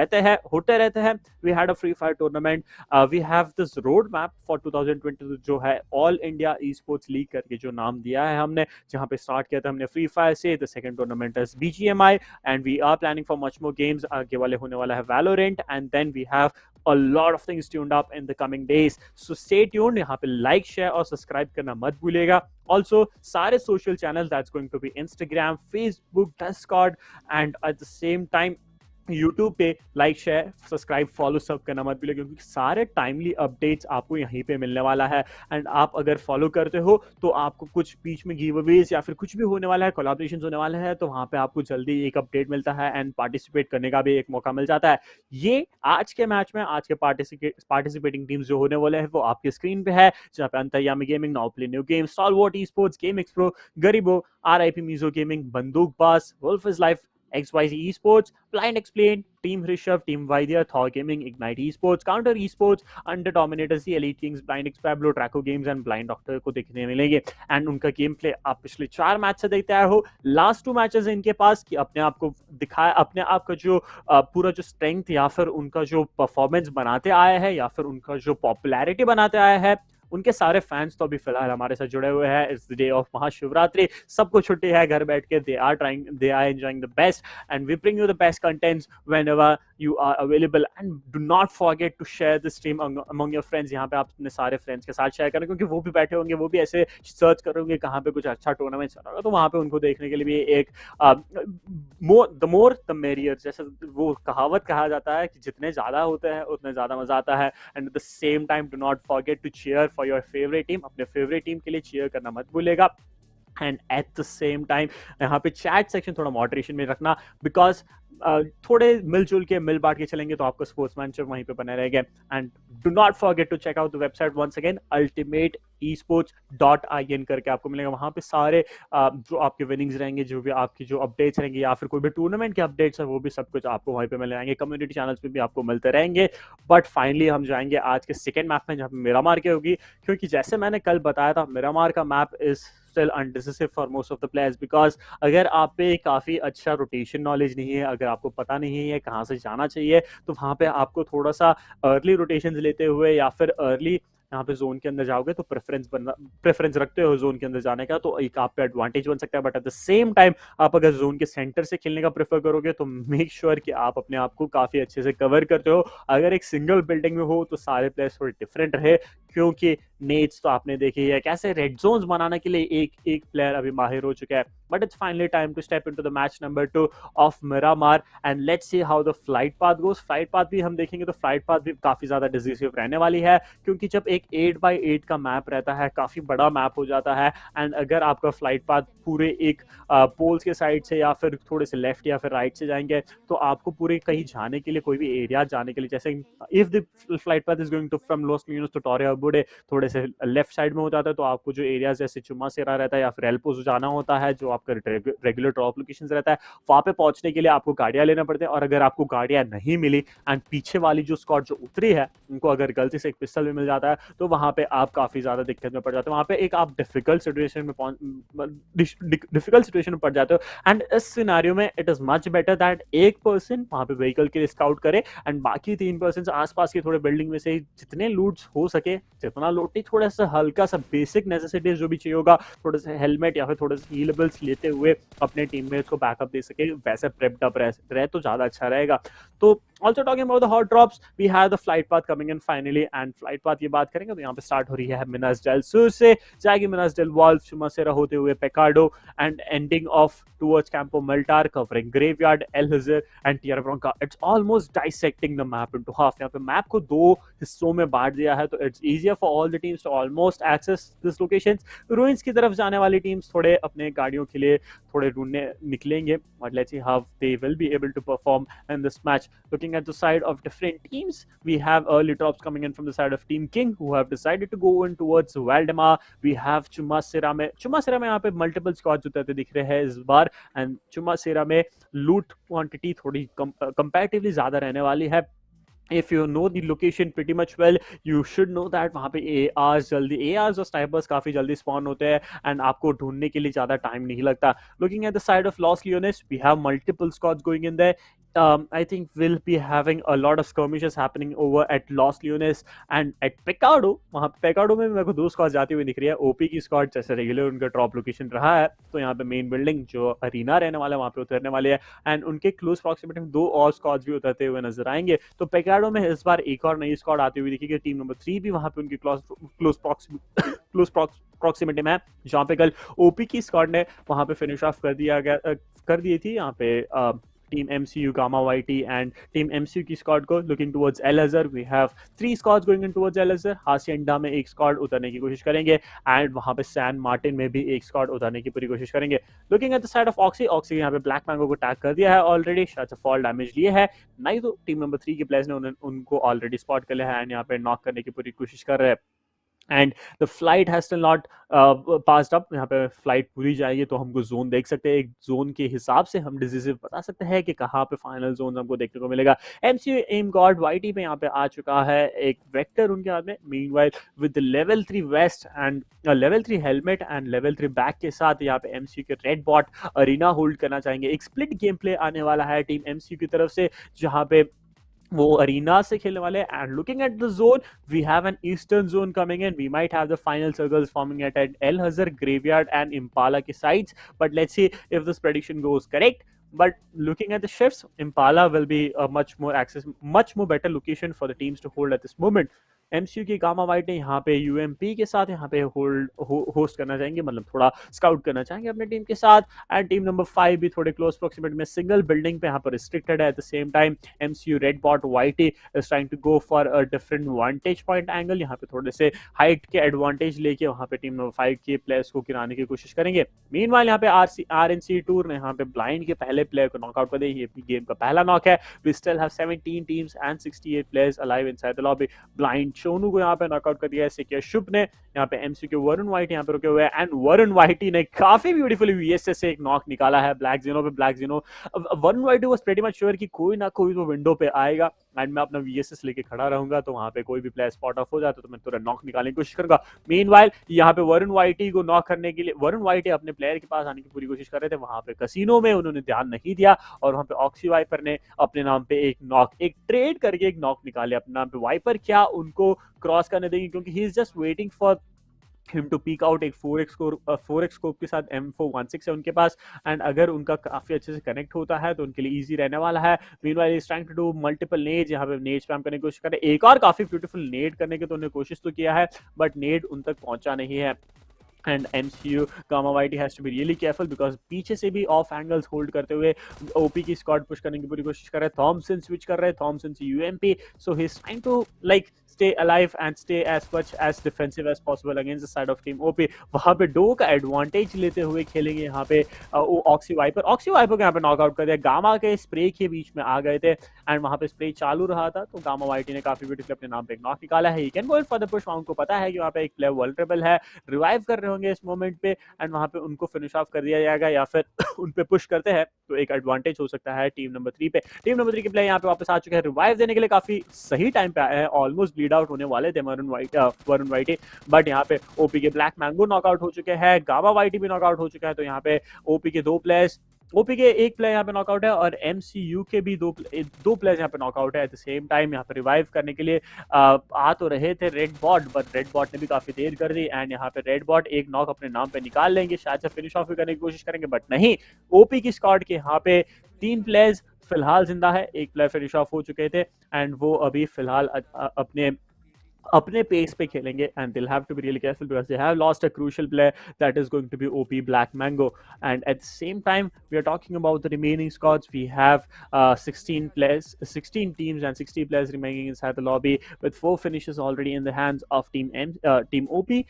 रहते हैं। We had a Free Fire tournament, we have this road map for 2022 जो है all India esports league करके जो नाम दिया है हमने, जहाँ पे स्टार्ट किया था हमने फ्री फायर से। The second tournament is BGMI and we are planning for much more games. आगे वाले होने वाला है Valorant, and then we have a lot of things tuned up in the coming days, so stay tuned। यहाँ पे लाइक शेयर और सब्सक्राइब करना मत भूलिएगा। ऑल्सो सारे social channel that's going to be Instagram, Facebook, Discord, and at the same time YouTube पे लाइक शेयर सब्सक्राइब फॉलो सब करना मत भूलिए, क्योंकि सारे टाइमली अपडेट्स आपको यहीं पे मिलने वाला है। एंड आप अगर फॉलो करते हो तो आपको कुछ बीच में गिव अवेज या फिर कुछ भी होने वाला है, कोलैबोरेशंस होने वाले हैं, तो वहाँ पे आपको जल्दी एक अपडेट मिलता है एंड पार्टिसिपेट करने का भी एक मौका मिल जाता है। ये आज के मैच में आज के पार्टिसिपेटिंग टीम्स जो होने वाले हैं वो आपके स्क्रीन पे है, जहाँ पे Antaryami gaming, now play new game, stalwart esports, game x pro, गरीबो, RIP मीजो गेमिंग, बंदूकबाज, wolf is life, XYZ Esports, Blind Explain, Team HRISHAV, Team Vaidya, Thor Gaming, Ignite Esports, Counter Esports, Under Dominators, The Elite Kings, Blind Expablo, Draco Games and Blind Doctor को देखने मिलेंगे। एंड उनका गेम प्ले आप पिछले 4 मैच से देखते आए हो। लास्ट 2 मैचेस इनके पास कि अपने आप को दिखाया, अपने आप का जो पूरा जो स्ट्रेंथ या फिर उनका जो परफॉर्मेंस बनाते आए हैं या फिर उनका जो पॉपुलैरिटी बनाते आए हैं, उनके सारे फैंस तो अभी फिलहाल हमारे साथ जुड़े हुए हैं। It's the day of Mahashivratri, सबको छुट्टी है घर बैठ के, they are enjoying the best and we bring you the best contents whenever you are available. And do not forget to share the stream among your friends. यहाँ पे आप अपने सारे फ्रेंड्स के साथ शेयर करें, क्योंकि वो भी बैठे होंगे, वो भी ऐसे सर्च करेंगे कहाँ पे कुछ अच्छा टूर्नामेंट चल रहा होगा, तो वहाँ पे उनको देखने के लिए भी एक द मोर द मेरियर, जैसे वो कहावत कहा जाता है कि जितने ज्यादा होते हैं उतने ज्यादा मजा आता है। And at the same time do not forget to cheer for your favourite team. अपने फेवरेट टीम के लिए चीयर करना मत भूलेगा। And at the same time यहाँ पे चैट सेक्शन थोड़ा मॉडरेशन में रखना, बिकॉज थोड़े मिलजुल के मिल बांट के चलेंगे तो आपका स्पोर्ट्समैनशिप वहीं पे बने रहेगा। And do not forget to check out the website once again, ultimateesports.in करके आपको मिलेगा। वहां पे सारे जो आपके विनिंग्स रहेंगे, जो भी आपकी जो अपडेट्स रहेंगे या फिर कोई भी टूर्नामेंट के अपडेट्स है, वो भी सब कुछ आपको वहीं पे मिल जाएंगे। कम्युनिटी चैनल्स पे भी आपको मिलते रहेंगे। बट फाइनली हम जाएंगे आज के सेकेंड मैप में, जहाँ पे मिरामार की होगी, क्योंकि जैसे मैंने कल बताया था मिरामार का map is still undecisive for most of the players, because अगर आप पे काफ़ी अच्छा रोटेशन नॉलेज नहीं है, अगर आपको पता नहीं है कहाँ से जाना चाहिए, तो वहाँ पे आपको थोड़ा सा अर्ली रोटेशन लेते हुए या फिर अर्ली यहाँ पे जोन के अंदर जाओगे तो प्रेफरेंस रखते हो जोन के अंदर जाने का, तो एक आप पे एडवांटेज बन सकता है। But at the same time आप अगर जोन के सेंटर से खेलने का प्रेफर करोगे तो मेक श्योर कि आप अपने आप को काफी अच्छे से कवर करते हो। अगर एक सिंगल बिल्डिंग में हो तो सारे प्लेयर्स थोड़े डिफरेंट रहे, क्योंकि नेट्स तो आपने देखी है कैसे रेड जोन्स बनाने के लिए एक एक प्लेयर अभी माहिर हो चुका है। But it's finally time to step into the match number 2 of Miramar and let's see how the flight path goes. Flight path भी हम देखेंगे तो फ्लाइट पाथ भी काफी ज्यादा डिसीसिव रहने वाली है, क्योंकि जब एक 8x8 का मैप रहता है, काफी बड़ा मैप हो जाता है, एंड अगर आपका फ्लाइट पाथ पूरे एक पोल्स के साइड से या फिर थोड़े से लेफ्ट या फिर राइट से जाएंगे, तो आपको पूरे कहीं जाने के लिए, कोई भी एरिया जाने के लिए, जैसे if the flight path is going to from Los Leones to टोरिया बुडे, थोड़े से लेफ्ट साइड में हो जाता है, तो आपको जो एरिया जैसे चुमासेरा रहता है या फिर एल्पोस जाना होता है, जो आपका रेगुलर ड्रॉप लोकेशन रहता है, वहां पे पहुंचने के लिए आपको गाड़ियां लेना पड़ते हैं। और अगर आपको गाड़ियां नहीं मिली एंड पीछे वाली जो स्क्वाड जो उतरी है उनको अगर गलती से एक पिस्टल भी मिल जाता है, तो वहां पे आप काफी ज्यादा दिक्कत में पड़ जाते हो, वहां पे एक आप डिफिकल्ट सिचुएशन में पड़ जाते हो। एंड इस सिनेरियो में it is much better that एक पर्सन वहां पे व्हीकल के लिए स्काउट करे एंड बाकी 3 पर्सन आसपास के थोड़े बिल्डिंग में से जितने लूट्स हो सके, जितना लूट नहीं, थोड़ा सा हल्का सा बेसिक नेसेसिटीज जो भी चाहिए होगा, थोड़ा सा हेलमेट या फिर थोड़े से हीलेबल्स लेते हुए अपने टीममेट्स को बैकअप दे सके, वैसे प्रेप्ड अप रहे तो ज्यादा अच्छा रहेगा। तो also talking about the hot drops, we have the flight path coming in finally, and flight path की बात करेंगे तो यहाँ पे स्टार्ट हो रही है मिनास डेल सुर से, जाएगी मिनास डेल वॉल्फ चुमासेरा होते हुए Pecado and ending off towards Campo Maltar, covering Graveyard, El Hazir and Tierra Bronca. It's almost dissecting the map into half. यहाँ पे मैप को 2 हिस्सों में बांट दिया है, तो it's easier for all the teams to almost access this locations. Ruins की तरफ जाने वाली टीम्स थोड़े अपने गाड़ियों के लिए थोड़े ढूंढने निकलेंगे, but let's see how they will be able to perform in this match. Looking at the side of different teams, we have early drops coming in from the side of Team King, who have decided to go in towards Valdemar. We have Chumasera में यहाँ पे मल्टीपल स्क्वाड्स उतरते दिख रहे हैं इस बार, एंड चुमासेरा में लूट क्वांटिटी थोड़ी कंपैरेटिवली ज्यादा रहने वाली है। If you know the location pretty much well, you should know that वहाँ पे ARs और snipers काफी जल्दी spawn होते हैं and आपको ढूंढने के लिए ज़्यादा time नहीं लगता। Looking at the side of Los Leones, we have multiple squads going in there. I think we'll be having a lot of skirmishes happening over at Los Leones and at Pecado. वहाँ पेकाडो में मेरे को 2 स्क्वाड जाती हुई दिख रही है। ओपी की स्क्वाड जैसे रेगुलर उनका ड्रॉप लोकेशन रहा है, तो यहाँ पे मेन बिल्डिंग जो अरीना रहने वाला है वहाँ पे उतरने वाले है, एंड उनके क्लोज प्रॉक्सिमिटी में 2 और स्क्वाड्स भी उतरते हुए नजर आएंगे। तो पेकाडो में इस बार एक और नई स्क्वाड आती हुई दिखेगी, टीम नंबर 3 भी वहाँ पे उनकी क्लोज प्रॉक्सिमिटी में है, जहाँ पे कल ओपी की स्क्वाड ने वहाँ पे फिनिश ऑफ कर दी थी यहाँ पे Team MCU, Gamma YT and Team MCU की स्क्वाड को। Looking towards El Hazir, we have 3 squads going in towards El Hazir. हासियंडा में एक स्क्वाड उतरने की कोशिश करेंगे एंड वहाँ पे सैन मार्टिन में भी एक स्क्वाड उतरने की पूरी कोशिश करेंगे। Looking at the side of oxy यहाँ पे ब्लैक मैंगो को टैग कर दिया है ऑलरेडी, शायद से फॉल डैमेज लिए है नहीं, तो टीम नंबर 3 के प्लेयर्स ने उनको ऑलरेडी स्पॉट कर लिया है एंड यहाँ पे नॉक करने की पूरी कोशिश कर रहे हैं। And the flight has still not passed up. यहाँ पे फ्लाइट पूरी जाएगी तो हमको जोन देख सकते हैं, एक जोन के हिसाब से हम डिसीसिव बता सकते हैं कि कहाँ पे फाइनल जोन हमको देखने को मिलेगा। एमसीयू एम गॉड वाईटी पे यहाँ पे आ चुका है एक वेक्टर उनके हाथ में, meanwhile with level 3 vest and level 3 helmet and level 3 bag के साथ यहाँ पे एमसीयू के रेड बॉट अरीना होल्ड करना चाहेंगे। एक स्प्लिट गेम प्ले आने वाला है टीम एमसीयू की तरफ से, जहाँ पे वो अरीना से खेलने वाले। And looking at the zone, we have an eastern zone coming in, we might have the final circles forming at El Azahar, graveyard and Impala के sides, but let's see if this prediction goes correct. But looking at the shifts, Impala will be a much more better location for the teams to hold at this moment. MCU की गामा वाइट ने यहाँ पे यूएमपी के साथ यहाँ पे होस्ट करना चाहेंगे, मतलब थोड़ा स्काउट करना चाहेंगे अपने टीम के साथ। एंड टीम नंबर 5 भी थोड़े क्लोज प्रॉक्सिमिटी में सिंगल बिल्डिंग पे यहाँ पर रिस्ट्रिक्टेड है। At the same time MCU red bot YT is trying to go for a different vantage point angle, यहाँ पे थोड़े से हाइट के एडवांटेज लेके वहाँ पे टीम नंबर 5 के प्लेयर्स को गिराने की कोशिश करेंगे। मीनवाइल यहाँ पे आरएनसी टूर ने यहाँ पे ब्लाइंड के पहले प्लेयर को नॉकआउट कर दिया, ये गेम का पहला नॉक है। We still have 17 teams and 68 players alive inside the lobby. Blind Shonu को यहाँ पे नॉकआउट कर दिया है। सिक्योर शुभ ने यहाँ पे एमसीयू के वरुण वाइट यहाँ पे रुके हुए हैं एंड वरुण वाइटी ने काफी ब्यूटीफुली वीएसएस से एक नॉक निकाला है ब्लैक जीनो पे। ब्लैक जीनो Varun YT was pretty much sure कि कोई ना कोई तो विंडो पे आएगा एंड मैं अपना वीएसएस लेके खड़ा रहूंगा, तो वहां पे कोई भी प्लेयर स्पॉट ऑफ हो जाता तो मैं तुरंत नॉक निकालने की कोशिश करूंगा। मीनवाइल यहाँ पे वरुण वाइटी को नॉक करने के लिए वरुण वाइटी अपने प्लेयर के पास आने की पूरी कोशिश कर रहे थे, वहां पे कसिनो में उन्होंने ध्यान नहीं दिया और वहां पे ऑक्सी वाइपर ने अपने नाम पे एक ट्रेड करके एक नॉक निकाले अपने नाम पे। वाइपर क्या उनको क्रॉस करने देंगे, क्योंकि he is just waiting for him to peek out. एक 4x स्कोप के साथ M416 है उनके पास, एंड अगर उनका काफी अच्छे से कनेक्ट होता है तो उनके लिए इजी रहने वाला है। Meanwhile is trying to do multiple nade, यहाँ पे नेड स्पैम करने की कोशिश कर रहे हैं। एक और काफी ब्यूटीफुल नेड करने की तो उन्होंने कोशिश तो किया है, बट नेड उन तक पहुंचा नहीं है। And MCU gamma YT has to be really careful, because पीछे से भी ऑफ एंगल्स होल्ड करते हुए ओपी की स्क्वाड पुश करने की पूरी कोशिश कर रहे हैं। थॉमसन स्विच कर रहे हैं, थॉमसन से UMP, so he is trying to like stay alive and stay as much as defensive as possible against the side of team OP। वहां पे डो का एडवांटेज लेते हुए खेलेंगे यहाँ पे ऑक्सी वाइपर को यहाँ पे नॉकआउट कर दिया। गामा के स्प्रे के बीच में आ गए थे एंड वहां पे स्प्रे चालू रहा था, तो गामा वाइटी ने काफी ब्यूटीफुल अपने नाम पे एक नॉक निकाला है। He can go in for the push, उनको पता है कि वहाँ पे एक प्लेयर वल्नरेबल है, रिवाइव कर रहे होंगे इस मोमेंट पे, एंड वहां पे उनको फिनिश ऑफ कर दिया जाएगा, या फिर उन पे पुश करते हैं तो एक एडवांटेज हो सकता है टीम नंबर 3 पे। टीम नंबर 3 के प्लेयर यहाँ पे वापस आ चुके हैं, रिवाइव देने के लिए काफी सही टाइम पे आए हैं। ऑलमोस्ट ब्लीड आउट होने वाले थे वरुण वाइटी, बट यहाँ पे ओपी के ब्लैक मैंगो नॉकआउट हो चुके हैं, गामा वाइटी भी नॉकआउट हो चुका है। तो यहाँ पे ओपी के ओपी के एक प्लेयर यहाँ पे नॉकआउट है, और MCU के भी दो प्लेयर्स यहाँ पे नॉकआउट है एट द सेम टाइम। यहाँ पे रिवाइव करने के लिए आ तो रहे थे red bot, but red bot ने भी काफी देर कर दी, एंड यहाँ पे रेड बॉट एक नॉक अपने नाम पे निकाल लेंगे, शायद से फिनिश ऑफ भी करने की कोशिश करेंगे, बट नहीं। ओपी की स्क्वाड के यहाँ पे 3 प्लेयर्स फिलहाल जिंदा है, एक प्लेयर फिनिश ऑफ हो चुके थे, एंड वो अभी फिलहाल अपने पेस पे खेलेंगे, and they'll have to be really careful because they have lost a crucial player that is going to be OP Black Mango। And at the same time, we are talking about the remaining squads. We have 16 players, 16 teams and 60 players remaining inside the lobby, with 4 finishes already in the hands of team OP,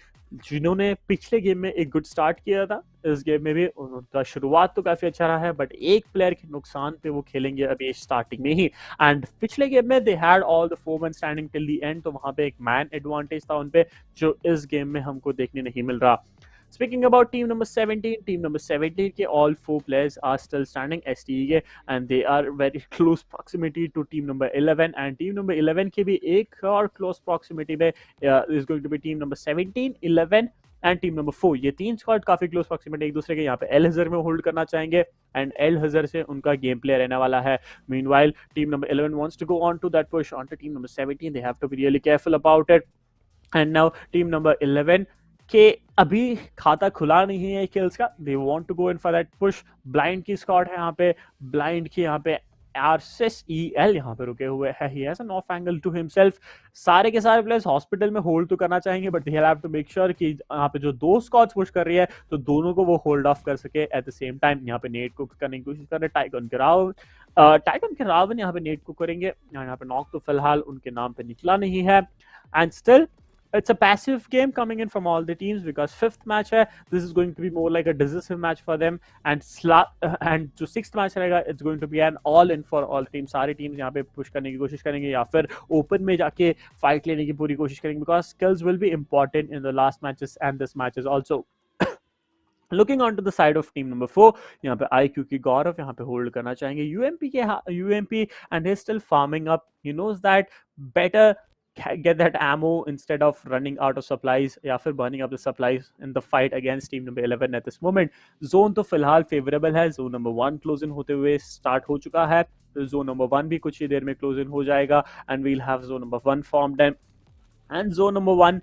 जिन्होंने पिछले गेम में एक गुड स्टार्ट किया था। इस गेम में भी उनका शुरुआत तो काफी अच्छा रहा है, बट एक प्लेयर के नुकसान पे वो खेलेंगे अभी स्टार्टिंग में ही। एंड पिछले गेम में they had all the 4 man standing till the end, तो वहां पे एक मैन एडवांटेज था उनपे, जो इस गेम में हमको देखने नहीं मिल रहा। Speaking about team number 17 के all 4 players are still standing STE के, and they are very close proximity to team number 11, and team number 11 के भी एक और close proximity में is going to be team number 17, 11 and team number 4। ये 3 स्क्वाड काफी क्लोज प्रॉक्सिमिटी एक दूसरे के यहाँ पे एल हजर में होल्ड करना चाहेंगे, एंड एल हजर से उनका गेम प्ले रहने वाला है। Meanwhile team number 11 wants to go on to that push on to team number 17, they have to be really careful about it. And now team number 11 के अभी खाता खुला नहीं है किल्स का, they want to go in for that push. Blind की स्क्वाड है यहाँ पे, ब्लाइंड की यहाँ पे RSEL यहाँ पे रुके हुए है, he has an off angle to himself। सारे के सारे प्लेयर्स हॉस्पिटल में होल्ड तो करना चाहेंगे, but they'll have to make sure कि यहाँ पे जो 2 स्क्वाड्स पुश कर रही है तो दोनों को वो होल्ड ऑफ कर सके एट द सेम टाइम। यहाँ पे नेट को करने की कोशिश कर रहे टाइगन के रावण यहाँ पे नेट को करेंगे, यहाँ पे नॉक तो फिलहाल उनके नाम पे निकला नहीं है, and still it's a passive game coming in from all the teams because 5th match hai, this is going to be more like a decisive match for them, and जो 6th match रहेगा it's going to be an all in for all teams। सारी teams यहाँ पे push करने की कोशिश करेंगे या फिर open में जाके fight लेने की पूरी कोशिश करेंगे, because skills will be important in the last matches and this matches also। Looking on to the side of team number 4, यहाँ पे IQ की गौरव यहाँ पे होल्ड करना चाहेंगे UMP and he's still farming up, he knows that better get that ammo instead of running out of supplies या फिर burning up the supplies in the fight against team number 11 at this moment। Zone तो फिलहाल फेवरेबल है, जोन नंबर 1 क्लोज इन होते हुए स्टार्ट हो चुका है, जोन नंबर 1 भी कुछ ही देर में क्लोज इन हो जाएगा, and we'll have zone number 1 formed and zone number 1,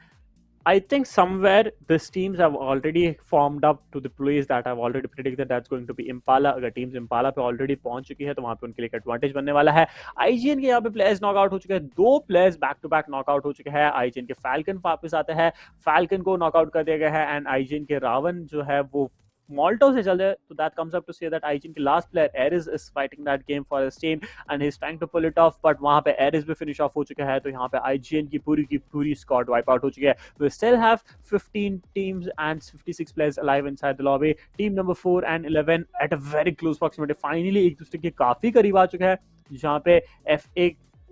I think somewhere these teams have already formed up to the place that I've already predicted that's going to be Impala। अगर teams Impala पे already पहुंच चुकी है तो वहां पे उनके लिए एक एडवांटेज बनने वाला है। IGN के यहाँ पे प्लेयर्स नॉकआउट हो चुके हैं, 2 players back to back knockout हो चुके हैं। IGN के फैल्कन वापस आते हैं, फैल्कन को नॉकआउट कर दिया गया है, एंड IGN के रावण जो है वो Malto से चल रहे, तो that comes up to say that IGN के last player Ares is fighting that game for his team and he's trying to pull it off, but वहाँ पे Ares भी finish off हो चुका है, तो यहाँ पे IGN की पूरी squad wipe out हो चुकी है। We still have 15 teams and 56 players alive inside the lobby। Team number 4 and 11 at a very close proximity, finally एक दूसरे के काफी करीब आ चुका है, जहाँ पे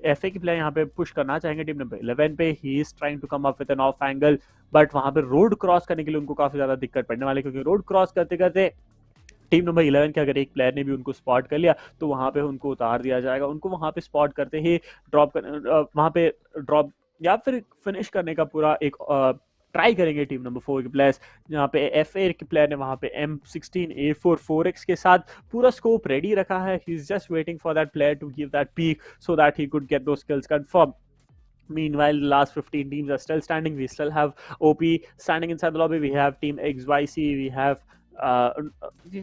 FA की प्लेयर यहाँ पे पुश करना चाहेंगे टीम नंबर 11 पे। He is trying to come up with an off angle, but वहां पे रोड क्रॉस करने के लिए उनको काफी ज्यादा दिक्कत पड़ने वाली है, क्योंकि रोड क्रॉस करते करते टीम नंबर 11 के अगर एक प्लेयर ने भी उनको स्पॉट कर लिया तो वहां पे उनको उतार दिया जाएगा। उनको वहां पे स्पॉट करते ही वहां पे ड्रॉप या फिर फिनिश करने का पूरा एक ट्राई करेंगे टीम नंबर 4 के प्लेयर्स, जहाँ पे FA के प्लेयर ने वहाँ पे M16A4 4x के साथ पूरा स्कोप रेडी रखा है। He is just waiting for that player to give that peek so that he could get those kills confirm. Meanwhile, the last 15 teams are still standing. We still have OP standing inside the lobby. We have Team XYC. We have uh,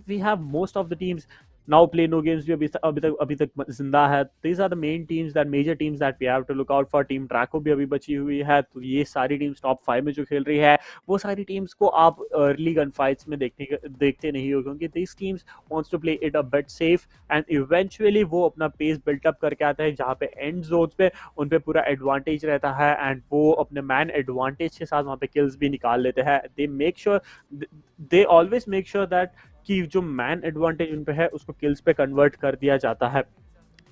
we have most of the teams now play no games भी अभी तक जिंदा है. These are the main teams, that major teams that we have to look out for. Team Trako भी अभी बची हुई है, तो ये सारी टीम्स टॉप 5 में जो खेल रही है, वो सारी टीम्स को आप अर्ली गन फाइट्स में देखते नहीं हो, क्योंकि these teams wants to play it a bit safe and eventually वो अपना पेस बिल्टअप करके आता है, जहाँ पे एंड जोन्स पे उन पे पूरा एडवांटेज रहता है एंड वो अपने मैन एडवांटेज के साथ वहाँ पे किल्स भी निकाल लेते हैं. They always make sure that कि जो मैन एडवांटेज उन पे है उसको किल्स पे कन्वर्ट कर दिया जाता है.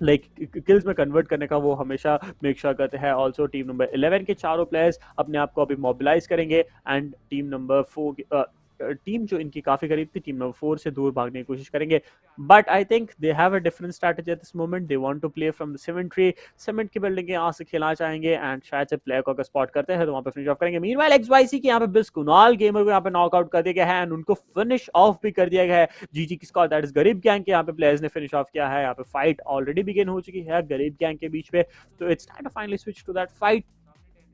लाइक किल्स में कन्वर्ट करने का वो हमेशा मेक श्योर करते हैं. ऑल्सो टीम नंबर 11 के चारों प्लेयर्स अपने आप को अभी मोबिलाइज करेंगे एंड टीम नंबर 4 टीम जो इनकी काफी करीब थी, टीम नंबर 4 से दूर भागने की कोशिश करेंगे. But I think they have a different strategy at this moment. They want to play from the cemetery, cement की बिल्डिंग के यहाँ से खेलना चाहेंगे एंड शायद से प्लेयर को अगर स्पॉट करते हैं तो वहां पे फिनिश ऑफ करेंगे. मीनवाइल एक्सवाईसी के यहाँ पे बिस कुनाल गेमर को यहाँ पे नॉकआउट कर दिया गया है एंड उनको फिनिश ऑफ भी कर दिया गया है. जीजी की स्क्वाड दैट इज गरीब गैंग के यहाँ पे प्लेयर्स ने फिनिश ऑफ किया है. यहाँ पे फाइट ऑलरेडी बिगिन हो चुकी है गरीब गैंग के बीच में, तो it's time to finally switch to that fight.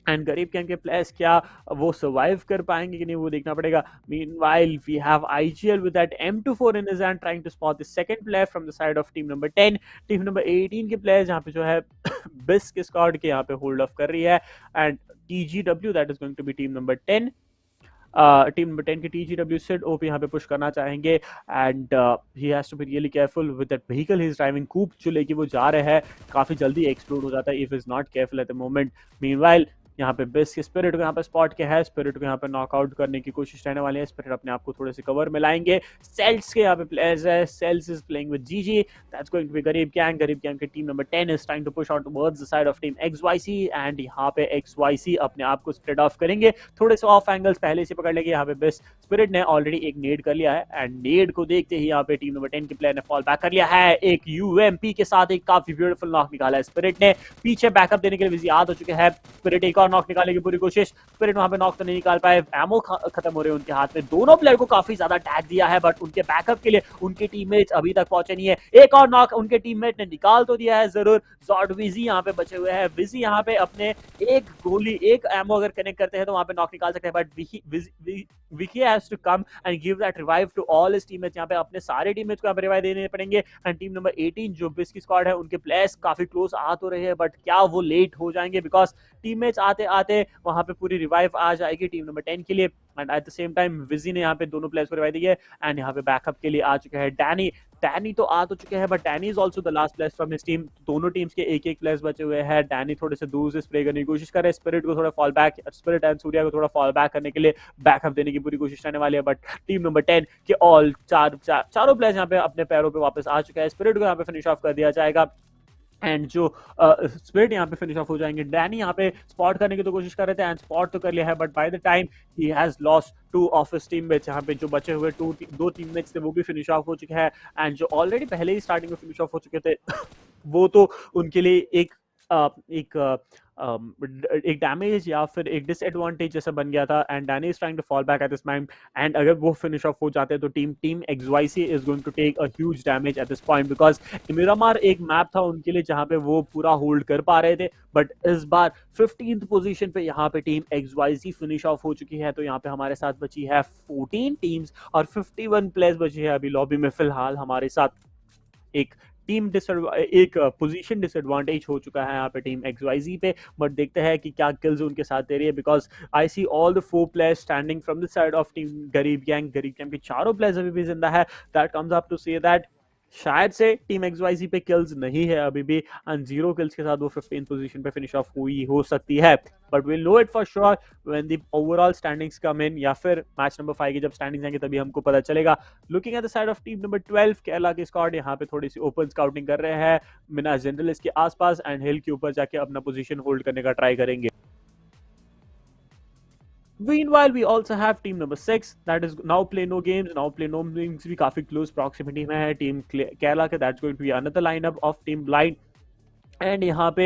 And Gareeb gang के प्लेयर्स क्या वो सर्वाइव कर पाएंगे कि नहीं, वो देखना पड़ेगा. Meanwhile, we have IGL with that M24 in his hand trying to spot the second player from the side of team number 10. Team number 18 के प्लेयर्स यहाँ पे जो है बिस के स्क्वाड के यहाँ पे होल्ड ऑफ कर रही है and TGW that is going to be team number 10. Team number 10 के TGW सिड ओप यहाँ पे पुश करना चाहेंगे and he has to be really careful with that vehicle he is driving. Coupe जो लेके वो जा रहे हैं काफी जल्दी एक्सप्लोड हो जाता है if is not careful eight the moment. Meanwhile यहाँ पे बेस के स्पिरिट को यहाँ पे स्पॉट किया है. स्पिरिट को यहाँ पे नॉकआउट करने की कोशिश रहने वाली है. स्पिरिट अपने आप को थोड़े से कवर में लाएंगे. सेल्स के यहाँ पे प्लेयर्स है. Cells is playing with GG that's going to be Gareeb gang. Gareeb gang की team number 10 is trying to push out towards the side of team XYC and यहाँ पे XYC अपने आप को स्प्रेड ऑफ करेंगे. थोड़े से ऑफ एंगल्स पहले से पकड़ लेंगे. यहाँ पे बेस स्पिरिट ने ऑलरेडी एक नेड कर लिया है एंड नेड को देखते ही यहाँ पे टीम नंबर 10 के प्लेयर ने फॉल बैक कर लिया है. एक UMP के साथ एक काफी ब्यूटीफुल नॉक निकाला है. स्पिरिट ने पीछे बैकअप देने के लिए बिजी याद हो चुके हैं. स्पिरिट एक और नॉक निकालने की पूरी कोशिश. स्पिरिट वहां पे नॉक तो नहीं निकाल पाए. एमो खत्म हो रहे हैं उनके हाथ में. दोनों प्लेयर को काफी ज्यादा टैग दिया है बट उनके बैकअप के लिए उनके टीममेट्स अभी तक पहुंचे नहीं है. एक और नॉक उनके टीममेट ने निकाल तो दिया है जरूर. जॉर्ड विजी यहाँ पे बचे हुए हैं. विजी यहाँ पे अपने एक गोली एक एमो अगर कनेक्ट करते हैं तो वहां पे नॉक निकाल सकते हैं but Vicky has to come and give that revive to all his teammates. यहाँ पे अपने सारे टीममेट्स को यहाँ पे रिवाइव देने पड़ेंगे एंड टीम नंबर 18 जो बिस की स्क्वाड है उनके प्लेयर्स काफी क्लोज आ तो रहे हैं बट क्या वो लेट हो जाएंगे बिकॉज टीममेट्स आते आते वहां पे पूरी रिवाइव आ जाएगी टीम नंबर 10 के लिए. And at the same time विजी ने यहाँ पे दोनों प्लेयर्स को रिवाइव दी है एंड यहाँ पे बैकअप के लिए आ चुके हैं डैनी. डैनी तो आ तो चुके हैं but Danny is also the last player from his team. दोनों टीम्स के एक एक प्लेयर्स बचे हुए हैं. डैनी थोड़े से दूर से स्प्रे करने की कोशिश कर रहे हैं. स्पिरिट को थोड़ा fall back, spirit and Surya को थोड़ा फॉल बैक करने के लिए बैकअप देने की पूरी कोशिश रहने वाली है बट टीम नंबर 10 के चारों प्लेयर्स यहाँ पे अपने पैरों पे वापस आ चुके हैं. स्पिरिट को यहाँ पे फिनिश ऑफ कर दिया जाएगा एंड जो स्पिरिट यहाँ पे फिनिश ऑफ हो जाएंगे. डैनी यहाँ पे स्पॉट करने की तो कोशिश कर रहे थे एंड स्पॉट तो कर लिया है but by the time he has lost 2 of his teammates. यहाँ पे जो बचे हुए दो टीममेट्स थे वो भी फिनिश ऑफ हो चुके हैं एंड जो ऑलरेडी पहले ही स्टार्टिंग में फिनिश ऑफ हो चुके थे वो तो उनके लिए एक डैमेज या फिर एक डिसएडवांटेज जैसा बन गया था and Danny is trying to fall back at this time and अगर वो फिनिश ऑफ हो जाते हैं तो team XYC is going to take a huge damage at this point because Miramar एक मैप था उनके लिए जहां पे वो पूरा होल्ड कर पा रहे थे बट इस बार 15th पोजीशन पे यहाँ पे टीम XYZ फिनिश ऑफ हो चुकी है. तो यहाँ पे हमारे साथ बची है 14 टीम्स और 51 प्लेयर्स बची है अभी लॉबी में फिलहाल हमारे साथ. एक एक पोजीशन डिसएडवांटेज हो चुका है यहाँ पे टीम XYZ पे बट देखते हैं कि क्या किल्स उनके साथ दे रही है because I see all the 4 players standing from the side of team Gareeb gang. Gareeb gang के चारों प्लेयर्स अभी भी जिंदा है. That comes up to say that शायद से टीम XYZ पे किल्स नहीं है अभी भी एंड 0 किल्स के साथ वो 15th पोजीशन पे फिनिश ऑफ हुई हो सकती है but will know it for sure when the overall standings come in या फिर मैच नंबर 5 की जब स्टैंडिंग्स आएंगे तभी हमको पता चलेगा. Looking at the side of team number 12 Kerala की स्क्वाड यहाँ पे थोड़ी सी ओपन स्काउटिंग कर रहे हैं. मिना जनरल इसके आसपास एंड हिल के ऊपर जाके अपना पोजीशन होल्ड करने का ट्राई करेंगे. Meanwhile, we also have team number 6 that is now play no games. Now play no games भी काफी close proximity में है टीम केरला के. That's going to be another lineup of team blind. And यहाँ पे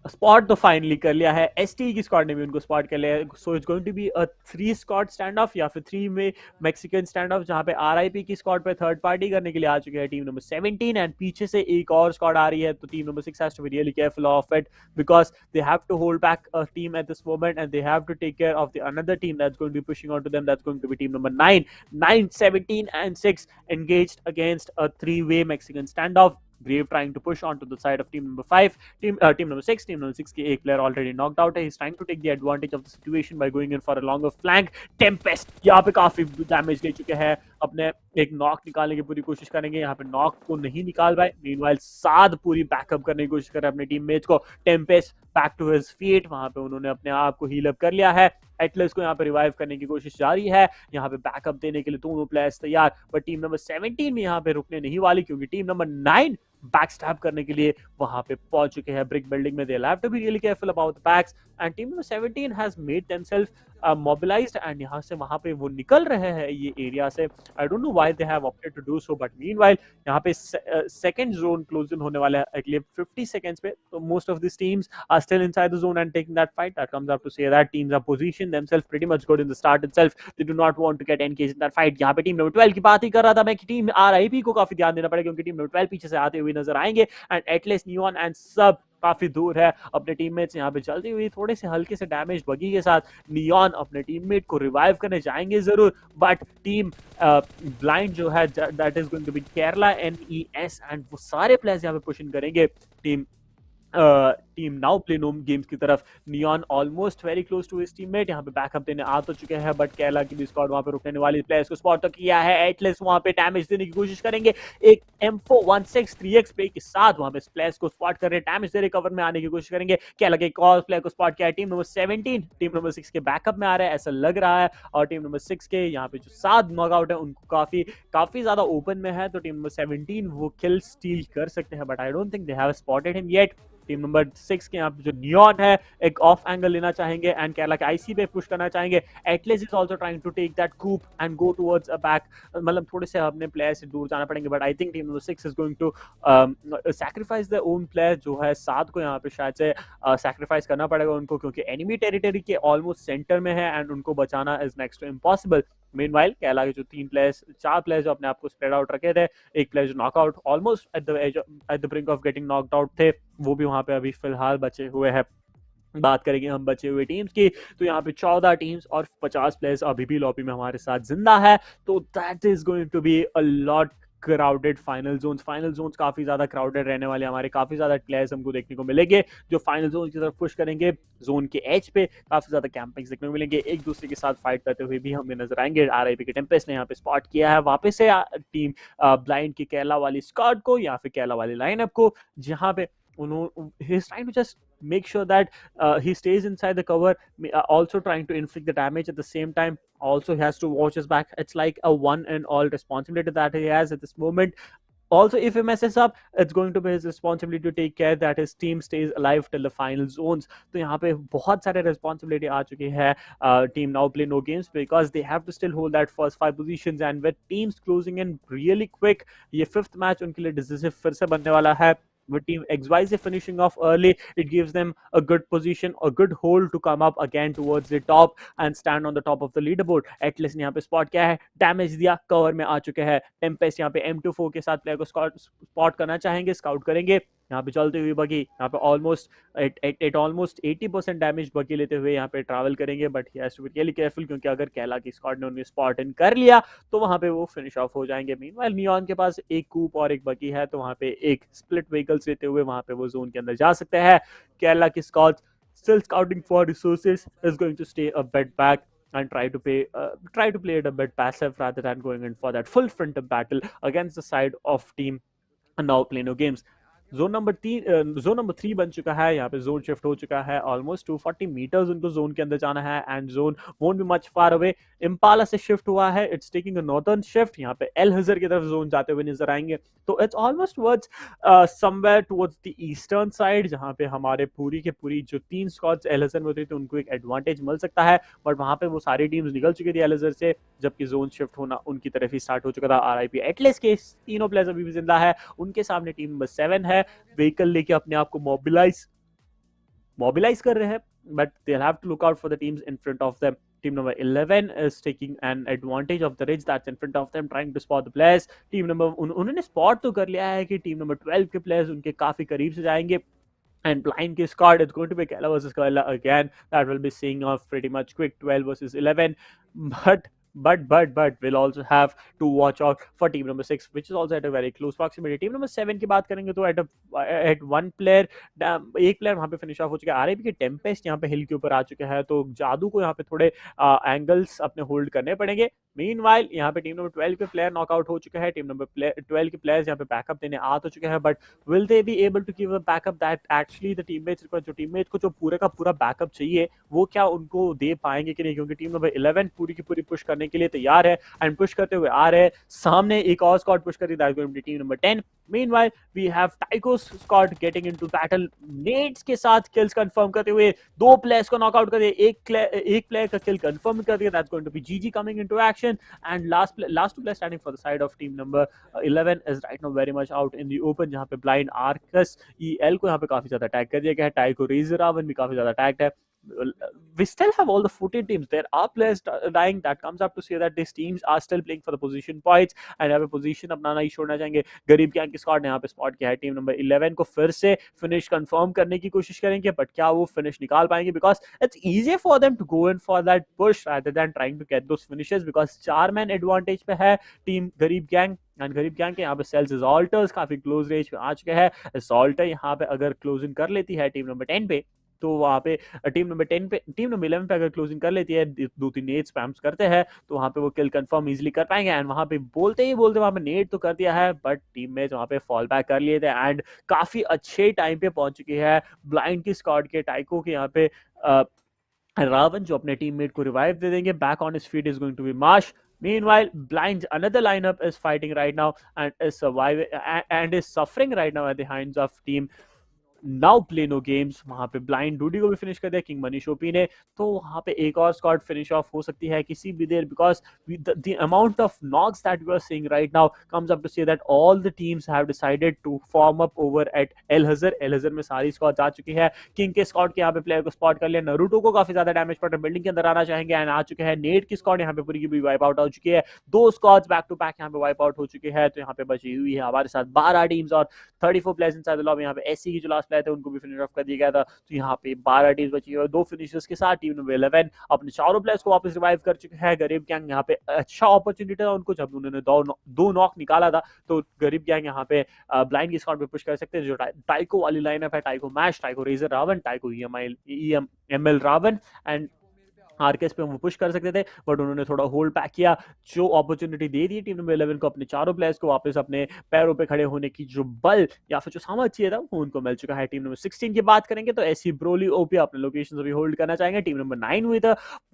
स्पॉट तो फाइनली कर लिया है, एसटी की स्क्वाड ने भी उनको स्पॉट कर लिया है। So it's going to be a 3 squad standoff या फिर 3 में मैक्सिकन स्टैंड ऑफ, जहां पे आरआईपी की स्क्वाड पे थर्ड पार्टी करने के लिए आ चुके हैं टीम नंबर 17 एंड पीछे से एक और स्क्वाड आ रही है। तो team number 6 has to be really careful of it because they have to hold back a team at this moment and they have to take care of the another team that's going to be pushing on to them, that's going to be team number 9। 9, 17 and 6 engaged against a three-way Mexican standoff. Brave trying to push onto the side of team number 5. Team number 6. Team number 6 की एक player already knocked out है. He's trying to take the advantage of the situation by going in for a longer flank. Tempest यहाँ पे काफी डैमेज ले चुके हैं, अपने एक नॉक निकालने की पूरी कोशिश करेंगे। यहाँ पे नॉक को नहीं निकाल पाए। मीनवाइल साद पूरी बैकअप करने की कोशिश कर रहे हैं अपने टीममेट्स को। Tempest back to his feet, वहां पे उन्होंने अपने आप को हील अप कर लिया है। एटलस को यहाँ पे रिवाइव करने की कोशिश जारी है, यहाँ पे बैकअप देने के लिए दोनों प्लेयर्स तैयार। पर टीम नंबर 17 में यहाँ पे रुकने नहीं वाली, क्योंकि टीम नंबर 9 बैकस्टैब करने के लिए वहां पे पहुंच चुके हैं ब्रिक बिल्डिंग में। They have to be really careful about the backs and team number 17 has made themselves mobilised and यहाँ से वहां पे वो निकल रहे हैं ये एरिया से। I don't know why they have opted to do so, but meanwhile यहाँ पे सेकंड जोन क्लोज इन होने वाला है अगले 50 सेकंड्स पे। तो most of this teams are still inside the zone and taking that fight. That comes up to say that teams are positioned themselves pretty much good in the start itself. They do not want to get engaged in that fight. यहाँ पे टीम नंबर 12 की बात ही कर रहा था मैं कि टीम आरआईपी को काफी ध्यान देना पड़ेगा, क्योंकि टीम नंबर 12 पीछे से आते हुए नजर आएंगे एंड एटलेस, नियॉन एंड सब काफी दूर है अपने टीममेट्स यहाँ पे चलती हुई थोड़े से हल्के से डैमेज बगी के साथ। नियॉन अपने टीममेट को रिवाइव करने जाएंगे जरूर, बट टीम ब्लाइंड जो है that is going to be Kerala NES and वो सारे प्लेयर्स यहाँ पे पुश इन करेंगे team now play no games की तरफ। Neon almost very close to his teammate, यहाँ पे बैकअप देने आ तो चुके हैं, बट केरला की भी स्क्वाड वहां पे रुकने वाली प्लेयर्स को स्पॉट तो किया है। एटलेस वहां पे डैमेज देने की कोशिश करेंगे, एक M416 3x प्ले के साथ वहां पे प्लेयर्स को स्पॉट कर रहे, डैमेज दे रहे, कवर में आने की कोशिश करेंगे। केरला के एक और प्लेयर को स्पॉट किया है टीम नंबर 17, टीम नंबर 6 के बैकअप में आ रहा है ऐसा लग रहा है। और टीम नंबर 6 के यहाँ पे जो 7 नॉकआउट है उनको काफी ज्यादा ओपन में है, तो टीम नंबर 17 वो किल स्टील कर सकते हैं, but I don't think they have spotted him yet. Team number 6 के यहाँ पे जो नियॉन है एक ऑफ एंगल लेना चाहेंगे एंड केरला के आईसी पे पुश करना चाहेंगे। Atlas is also trying to take that coop and go towards a back, मतलब थोड़े से अपने प्लेयर से दूर जाना पड़ेंगे, but I think team number 6 is going to sacrifice their own player, जो है 7 को यहाँ पे शायद से सैक्रिफाइस करना पड़ेगा उनको, क्योंकि एनिमी टेरिटरी के ऑलमोस्ट सेंटर में है एंड उनको बचाना is next to impossible. Meanwhile Kerala के जो 4 प्लेयर्स जो अपने आप को स्प्रेड आउट रखे थे, एक प्लेयर जो knockout almost at the brink of getting knocked out थे, वो भी वहां पे अभी फिलहाल बचे हुए हैं। बात करेंगे हम बचे हुए टीम्स की, तो यहाँ पे 14 टीम्स और 50 प्लेयर्स अभी भी लॉबी में हमारे साथ जिंदा है। तो that is going to be a lot crowded final zones काफी ज्यादा क्राउडेड रहने वाले, हमारे काफी ज्यादा प्लेयर्स हमको देखने को मिलेंगे जो फाइनल जोन की तरफ पुश करेंगे। जोन के एज पे काफी ज्यादा कैंपिंग्स देखने को मिलेंगे, एक दूसरे के साथ फाइट करते हुए भी हमें नजर आएंगे। आरआईपी के टेम्पेस्ट ने यहाँ पे स्पॉट किया है वापस से टीम ब्लाइंड की केरला वाली स्क्वाड को या फिर केरला वाली लाइनअप को, जहां पे he's trying to just make sure that he stays inside the cover, also trying to inflict the damage at the same time. Also, he has to watch his back. It's like a one and all responsibility that he has at this moment. Also, if he messes up, it's going to be his responsibility to take care that his team stays alive till the final zones. तो यहाँ पे बहुत सारे responsibility आ चुके हैं team now play no games, because they have to still hold that first 5 positions and with teams closing in really quick, ये 5th match उनके लिए decisive फिर से बनने वाला है। With team XYZ finishing off early, it gives them a good position, a good hold to come up again towards the top and stand on the top of the leaderboard. Atlas ने यहाँ पे spot किया है, damage दिया, cover में आ चुके हैं। Tempest यहाँ पे M24 के साथ player को spot करना चाहेंगे, scout करेंगे। यहाँ पे चलती हुई बगी यहाँ पे ऑलमोस्ट 80% डैमेज बगी लेते हुए यहाँ पे ट्रैवल करेंगे, but he has to be really careful, क्योंकि अगर केरला की स्क्वाड ने उन्हें स्पॉट इन कर लिया तो वहां पे वो फिनिश ऑफ हो जाएंगे। मीनवाइल नियॉन के पास एक कूप और एक बगी है, तो वहां पे एक स्प्लिट व्हीकल्स लेते हुए वहां पे वो जोन के अंदर जा सकते हैं। केरला की squad still scouting for resources is going to stay a bit back and try to play it a bit passive rather than going in for that full front of battle against the side of team now play no games. Zone number 3 बन चुका है, यहाँ पे जोन शिफ्ट हो चुका है, ऑलमोस्ट 240 मीटर्स उनको जोन के अंदर जाना है and zone won't be much far away. Impala से शिफ्ट हुआ है, it's taking a northern shift, यहाँ पे एल हजर की तरफ जोन जाते हुए नजर आएंगे, तो it's almost towards somewhere towards the eastern side, जहाँ पे हमारे पूरी के पूरी जो 3 स्क्वाड्स एल हजर में होती थी उनको एक एडवांटेज मिल सकता है, बट वहां पे वो सारी टीम्स निकल चुकी थी एल हजर से, जबकि जोन शिफ्ट होना उनकी तरफ ही स्टार्ट हो चुका था। आरआईपी एटलेस के तीनों प्लेयर्स अभी भी जिंदा है, उनके सामने टीम नंबर 7 है, व्हीकल लेके अपने आप को मोबिलाइज mobilize कर रहे हैं, but they'll have to look out for the teams in front of them. Team number 11 is taking an advantage of the ridge that's in front of them, trying to spot the players. Team number उन्होंने spot तो कर लिया है कि team number 12 के players उनके काफी करीब से जाएंगे. And blind case card, it's going to be Kella versus Kella again. That will be seeing off pretty much quick 12 versus 11. But we'll also have to watch out for team number 6, which is also at a very close proximity. Team number 7 की बात करेंगे तो at one player, एक प्लेयर वहां पे फिनिश ऑफ हो चुका है. आरआईबी के टेम्पेस्ट यहाँ पे हिल के ऊपर आ चुके हैं, तो जादू को यहाँ पे थोड़े एंगल्स अपने होल्ड करने पड़ेंगे. मीनवाइल यहाँ पे टीम नंबर 12 के प्लेयर नॉकआउट हो चुके हैं. टीम नंबर 12 के प्लेयर्स यहाँ पे बैकअप देने आ तो चुके हैं, but will they be able to give a backup that actually the teammates को, जो टीममेट्स को जो पूरे का पूरा बैकअप चाहिए वो क्या उनको दे पाएंगे कि नहीं, क्योंकि टीम नंबर 11 पूरी की पूरी पुश करने के लिए तैयार है एंड पुश करते हुए आ रहे हैं. सामने एक और स्क्वाड पुश कर रही है, that's going to be team number 10. Meanwhile, we have Tycho's squad getting into battle. Nades के साथ kills confirm करते हुए दो players को knockout कर दिया, एक player का kill confirm कर दिया. That's going to be GG coming into action. And last two players standing for the side of team number 11 is right now very much out in the open, जहाँ पे Blind Arcus EL को यहाँ पे काफी ज्यादा अटैक कर दिया गया है. Tycho Razor Raven भी काफी ज्यादा अटैक्ड है. We still have all the 14 teams. There are players dying. That comes up to say that these teams are still playing for the position points and यहाँ पे position अपनाना ही छोड़ना चाहेंगे. गरीब गैंग की स्क्वाड ने यहाँ पे स्पॉट किया है टीम नंबर 11 को फिर से फिनिश कंफर्म करने की कोशिश करेंगे, बट क्या वो फिनिश निकाल पाएंगे, because it's easy for them to go in for that push rather than trying to get those finishes, because 4 man advantage पे है team Gareeb gang. And Gareeb gang के यहाँ पे सेल्स असॉल्टर्स काफी क्लोज रेंज पे आ चुके हैं. असॉल्टर यहाँ पे अगर क्लोजिंग कर लेती है टीम नंबर 10 पे, तो वहां पे टीम नंबर 11 पे अगर क्लोजिंग कर लेती है, 2-3 नेट स्पैम्स करते हैं, तो वहां पे वो किल कंफर्म इजीली कर पाएंगे. एंड वहां पे बोलते वहां पे नेट तो कर दिया है, बट टीम में वहां पे फॉल बैक कर लिए थे एंड काफी अच्छे टाइम पे पहुंच चुकी है ब्लाइंड की स्क्वाड के. टाइको के यहाँ पे रावण जो अपने टीममेट को रिवाइव दे देंगे. Back on his feet is going to be Marsh. Meanwhile, Blind's another lineup is fighting right now and is surviving and is suffering right now at the hands of team now play no games. वहां पे ब्लाइंड डूडी को भी फिनिश कर दिया किंग मनीष ओपी ने, तो वहां पे एक और स्क्वाड फिनिश ऑफ हो सकती है किसी भी देर, because the amount of knocks that we are seeing right now comes up to say that all the teams have decided to form up over at El Azahar में सारी स्क्वाड जा चुकी है. किंग के स्क्वाड के यहाँ पे प्लेयर को स्पॉट कर लिया. नरूटो को काफी ज्यादा डैमेज पड़ रहा है, बिल्डिंग के अंदर आना चाहेंगे एंड आ चुके हैं. नेट की स्क्वाड यहाँ पे पूरी की पूरी वाइप आउट हो चुकी है. दो स्क्वाड्स बैक टू बैक यहाँ पे वाइप आउट हो चुके हैं, तो यहाँ पे बची हुई है हमारे साथ 12 टीम्स और 34 प्लेयर्स इनसाइड द लॉबी. यहाँ पे एससी की जो लास्ट प्लेयर थे उनको भी फिनिश ऑफ कर दिया गया था, तो यहाँ पे 12 टीम्स बची है. दो फिनिशर्स के साथ टीम नंबर 11 अपने चारों प्लेयर्स को वापस रिवाइव कर चुके हैं. गरीब गैंग यहाँ पे अच्छा अपॉर्चुनिटी था उनको, जब उन्होंने दो नॉक निकाला था, तो गरीब गैंग यहाँ पे ब्लाइंड की स्क्वाड पे पुश कर सकते हैं. जो टाइको वाली लाइनअप है, Tyco Mash, Tyco Razor Ravan, Tyco ML Ravan and RKS पे वो पुश कर सकते थे, बट उन्होंने थोड़ा होल्ड बैक किया. जो अपॉर्चुनिटी दे दी टीम नंबर 11 को अपने चारों प्लेयर्स को वापस अपने पैरों पे खड़े होने की, जो बल या फिर जो सामर्थ्य चाहिए था वो उनको मिल चुका है. टीम नंबर 16 की बात करेंगे तो ऐसी ब्रोली ओपी अपने लोकेशन अभी होल्ड करना चाहेंगे. Team number 9 with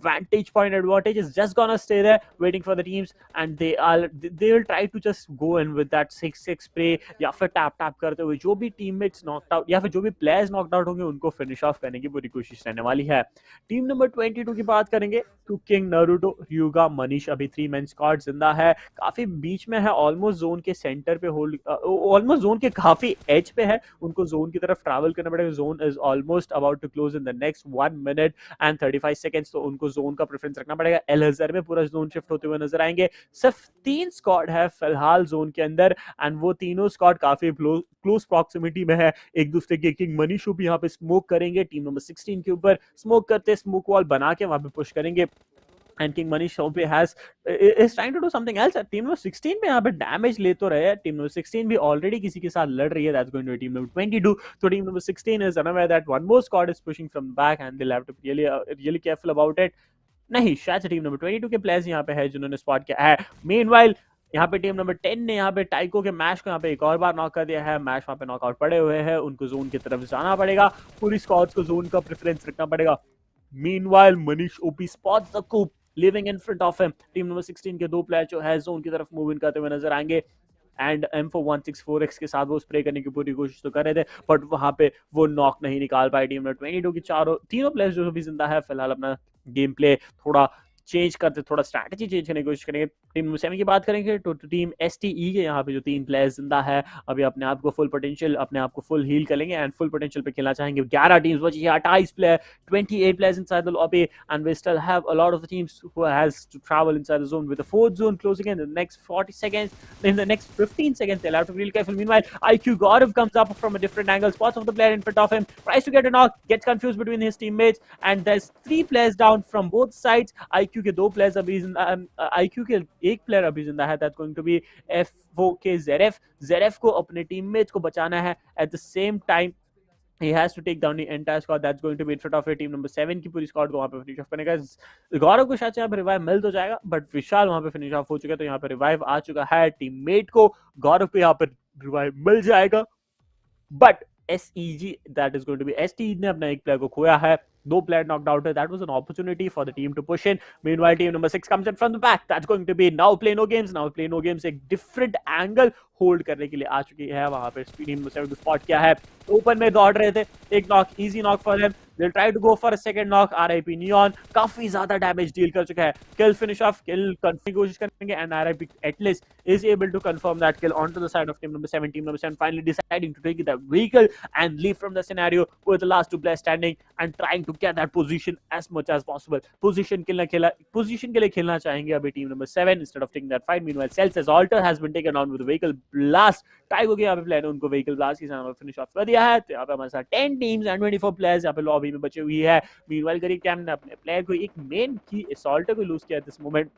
vantage point advantage is just gonna stay there waiting for the teams and they will try to just go in with that 6-6 spray या फिर टैप करते हुए जो भी टीममेट्स नॉकड आउट या फिर जो भी प्लेयर्स नॉकड आउट होंगे उनको फिनिश ऑफ करने की पूरी कोशिश रहने वाली है. टीम नंबर 22 की बात करेंगे तो किंग, नरूटो, ह्यूगा, मनीष अभी 3 मैन स्क्वाड जिंदा है, काफी बीच में है, ऑलमोस्ट जोन के सेंटर पे होल्ड, ऑलमोस्ट जोन के काफी एज पे है. उनको जोन की तरफ ट्रैवल करना पड़ेगा. Zone is almost about to close in the next 1 minute and 35 seconds, तो उनको जोन का प्रेफरेंस रखना पड़ेगा. एल हजर में पूरा जोन शिफ्ट होते हुए नजर आएंगे. सिर्फ 3 स्क्वाड है फिलहाल जोन के अंदर एंड वो तीनों स्क्वाड काफी क्लोज प्रॉक्सिमिटी में है एक दूसरे के. किंग मनीष भी यहाँ पे स्मोक करेंगे टीम नंबर 16 के ऊपर, स्मोक करते स्मोक वॉल बना के वहां पे पुश करेंगे. And King Manish Hope is trying to do something else. Team number 16 पे यहाँ पे डैमेज ले तो रहे हैं. टीम नंबर 16 भी ऑलरेडी किसी के साथ लड़ रही है. That's going to be team number 22. So team number 16 is unaware that one more squad is pushing from the back and they'll have to be really careful about it. नहीं, शायद टीम नंबर 22 के प्लेयर्स यहाँ पे है जिन्होंने स्पॉट किया है. Meanwhile यहाँ पे टीम नंबर 10 ने यहाँ पे टाइको के मैच को यहाँ पे एक और बार नॉक कर दिया है. मैच वहाँ पे नॉकआउट पड़े हुए हैं, उनको जोन की तरफ जाना पड़ेगा. पूरी स्क्वाड्स को जोन का प्रेफरेंस रखना पड़ेगा. Meanwhile Manish OP spots the coup living in front of him. Team number 16 के दो प्लेयर जो है जोन की तरफ मूव इन करते हुए नजर आएंगे एंड M4164X के साथ वो स्प्रे करने की पूरी कोशिश तो कर रहे थे, बट वहां पे वो नॉक नहीं निकाल पाए. टीम नंबर 22 की तीनों प्लेयर्स जो भी जिंदा है फिलहाल अपना गेम प्ले थोड़ा चेंज करते, थोड़ा स्ट्रैटेजी चेंज करने की कोशिश करेंगे। टीम नंबर 7 की बात करेंगे तो टीम एसटीई के यहाँ पे जो 3 प्लेयर्स जिंदा है, अभी अपने आप को फुल पोटेंशियल, अपने आप को फुल हील करेंगे एंड फुल पोटेंशियल पे खेलना चाहेंगे। 11 टीम्स बची है, 28 player, 28 players inside the lobby, and we still have a lot of the teams who has to travel inside the zone, with the fourth zone closing in the next 40 seconds. In the next 15 seconds, they'll have to be really careful. Meanwhile, IQ Gaurav comes up from a different angle, spots of the player in front of him, tries to get a knock, gets confused between his teammates, and there's 3 players down from both sides. IQ के 2 players अभी IQ के 1 player अभी जिंदा है, that's going to be FOK Zeref. Zeref को अपने teammates को बचाना है, at the same time he has to take down the entire squad that's going to be in front of your team number 7 की पूरी स्क्वाड को वहां पे फिनिश ऑफ करने का। गौरव को शायद यहाँ पे रिवाइव मिल तो जाएगा, बट विशाल वहां पे फिनिश ऑफ हो चुका है, तो यहाँ पे रिवाइव आ चुका है टीममेट को, गौरव पे यहाँ पे रिवाइव मिल जाएगा, but SEG, that is going to be STE, ने अपना एक प्लेयर को खोया है, 2 player knocked out. That was an opportunity for the team to push in. Meanwhile, team number 6 comes in from the back. That's going to be now Play No Games. Now Play No Games एक different angle होल्ड करने के लिए आ चुकी है। वहां पे टीम नंबर 7 को स्पॉट किया है, ओपन में दौड़ रहे थे, एक knock, easy knock for him, they try to go for a second knock. RIP Neon काफी ज्यादा डैमेज डील कर चुका है, किल फिनिश ऑफ, किल करने की कोशिश करेंगे and RIP Atlas is able to confirm that kill on to the side of team number 7. Team number 7 finally deciding to take that vehicle and leave from the scenario with the last 2 players standing and trying to get that position as much as possible. Position के लिए खेलना चाहेंगे अभी team number 7 instead of taking that fight. Meanwhile Cells as Alter has been taken down with vehicle blast. Tyco के यहाँ पे प्लेयर ने उनको व्हीकल ब्लास्ट के साथ फिनिश ऑफ कर दिया है। तो यहाँ पे हमारे साथ 10 टीम्स एंड 24 प्लेयर्स यहाँ पे लॉबी में बचे हुई है। मीनवाइल करीब कैम ने अपने प्लेयर को, एक मेन की असॉल्टर को लूज किया दिस मोमेंट,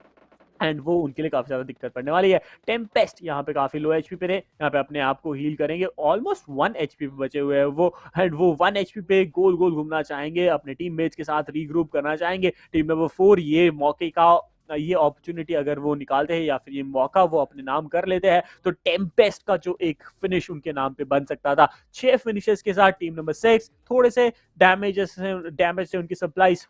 एंड वो उनके लिए काफी ज्यादा दिक्कत पड़ने वाली है। टेम्पेस्ट यहाँ पे काफी लो एचपी पे रहे, यहाँ पे अपने आप को हील करेंगे, ऑलमोस्ट 1 एचपी पे बचे हुए हैं वो, एंड वो 1 एचपी पे गोल गोल घूमना चाहेंगे, अपने टीममेट्स के साथ रीग्रुप करना चाहेंगे। टीम नंबर 4 ये मौके का, ये अपॉर्चुनिटी अगर वो निकालते हैं या फिर ये मौका वो अपने नाम कर लेते हैं, तो टेम्पेस्ट का जो एक फिनिश उनके नाम पे बन सकता था। 6 फिनिशेस के साथ टीम नंबर 6 थोड़े से डैमेज से उनकी सप्लाईज,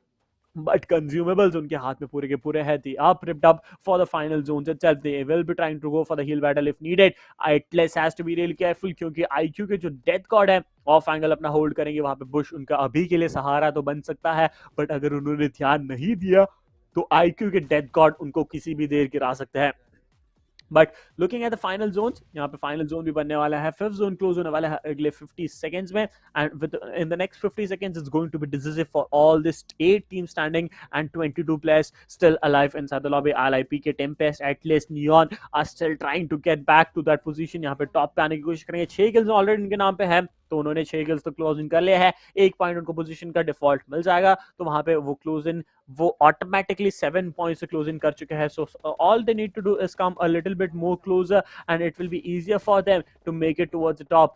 but consumables उनके हाथ में पूरे के पूरे हैं। They are prepped up for the final zones itself. They will be trying to go for the heal battle if needed. Atlas has to be really careful क्योंकि IQ के जो डेथ कॉर्ड है ऑफ एंगल अपना होल्ड करेंगे, वहां पे बुश उनका अभी के लिए सहारा तो बन सकता है, बट अगर उन्होंने ध्यान नहीं दिया तो IQ के डेथ कॉर्ड उनको किसी भी देर गिरा सकते हैं। But looking at the final zones, यहाँ पे फाइनल जोन भी बनने वाला है, 5th जोन क्लोज होने वाला है अगले 50 सेकंड्स में, and within the next 50 seconds it's going to be decisive for all this 8 team standing and 22 players still alive inside the lobby. LIP के Tempest, Atlas, Neon are still trying to get back to that position, यहाँ पे टॉप पे आने की कोशिश करेंगे। 6 किल्स ऑलरेडी इनके नाम पे है, तो उन्होंने 6 किल्स तो क्लोज इन कर लिया है, 1 पॉइंट उनको पोजीशन का डिफॉल्ट मिल जाएगा, तो वहां पे वो क्लोज इन, वो ऑटोमेटिकली 7 पॉइंट से क्लोज इन कर चुके हैं। So all they need to do is come a little bit more closer and it will be easier for them to make it towards the top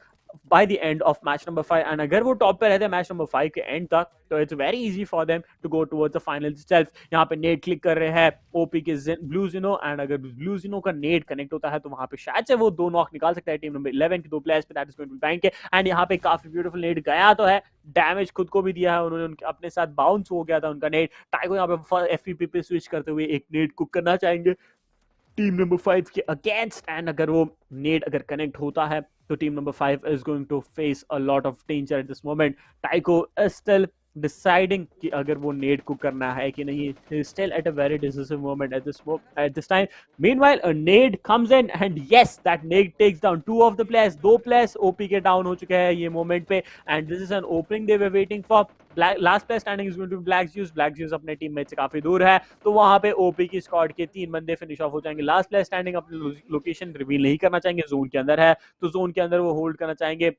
by the end of match number 5. and अगर वो टॉप पे रहते हैं मैच नंबर 5 के एंड तक, तो it's very easy for them to go towards the final itself. यहाँ पे नेट क्लिक कर रहे हैं ओपी के ब्लू जिनो, एंड अगर ब्लू जिनो का नेट कनेक्ट होता है तो वहां पे शायद से वो 2 नॉक निकाल सकता है टीम नंबर 11 के 2 प्लेयर्स पे, that is going to be bank के। एंड यहाँ पे काफी ब्यूटीफुल नेट गया तो है, डैमेज खुद को भी दिया है उन्होंने, उनके अपने साथ बाउंस हो गया था उनका नेट। टाइगो यहाँ पे एफपीपी पे स्विच करते हुए एक नेट कुक करना चाहेंगे टीम नंबर 5 के अगेंस्ट, एंड अगर वो नेट अगर कनेक्ट होता है तो team number 5 is going to face a lot of danger at this moment. Tyco is still deciding कि अगर वो नेट को करना है कि नहीं, he is still at a very decisive moment at this time. Meanwhile a nade comes in and yes, that nade takes down 2 of the players, 2 players OP के डाउन हो चुके हैं ये मोमेंट पे, and this is an opening they were waiting for. Last player standing is going to be black juice अपने टीममेट से काफी दूर है, तो वहां पे ओपी की स्क्वाड के 3 बंदे फिनिश ऑफ हो जाएंगे। लास्ट प्लेयर स्टैंडिंग अपनी लोकेशन रिवील नहीं करना चाहेंगे, जोन के अंदर है तो जोन के अंदर वो होल्ड करना चाहेंगे,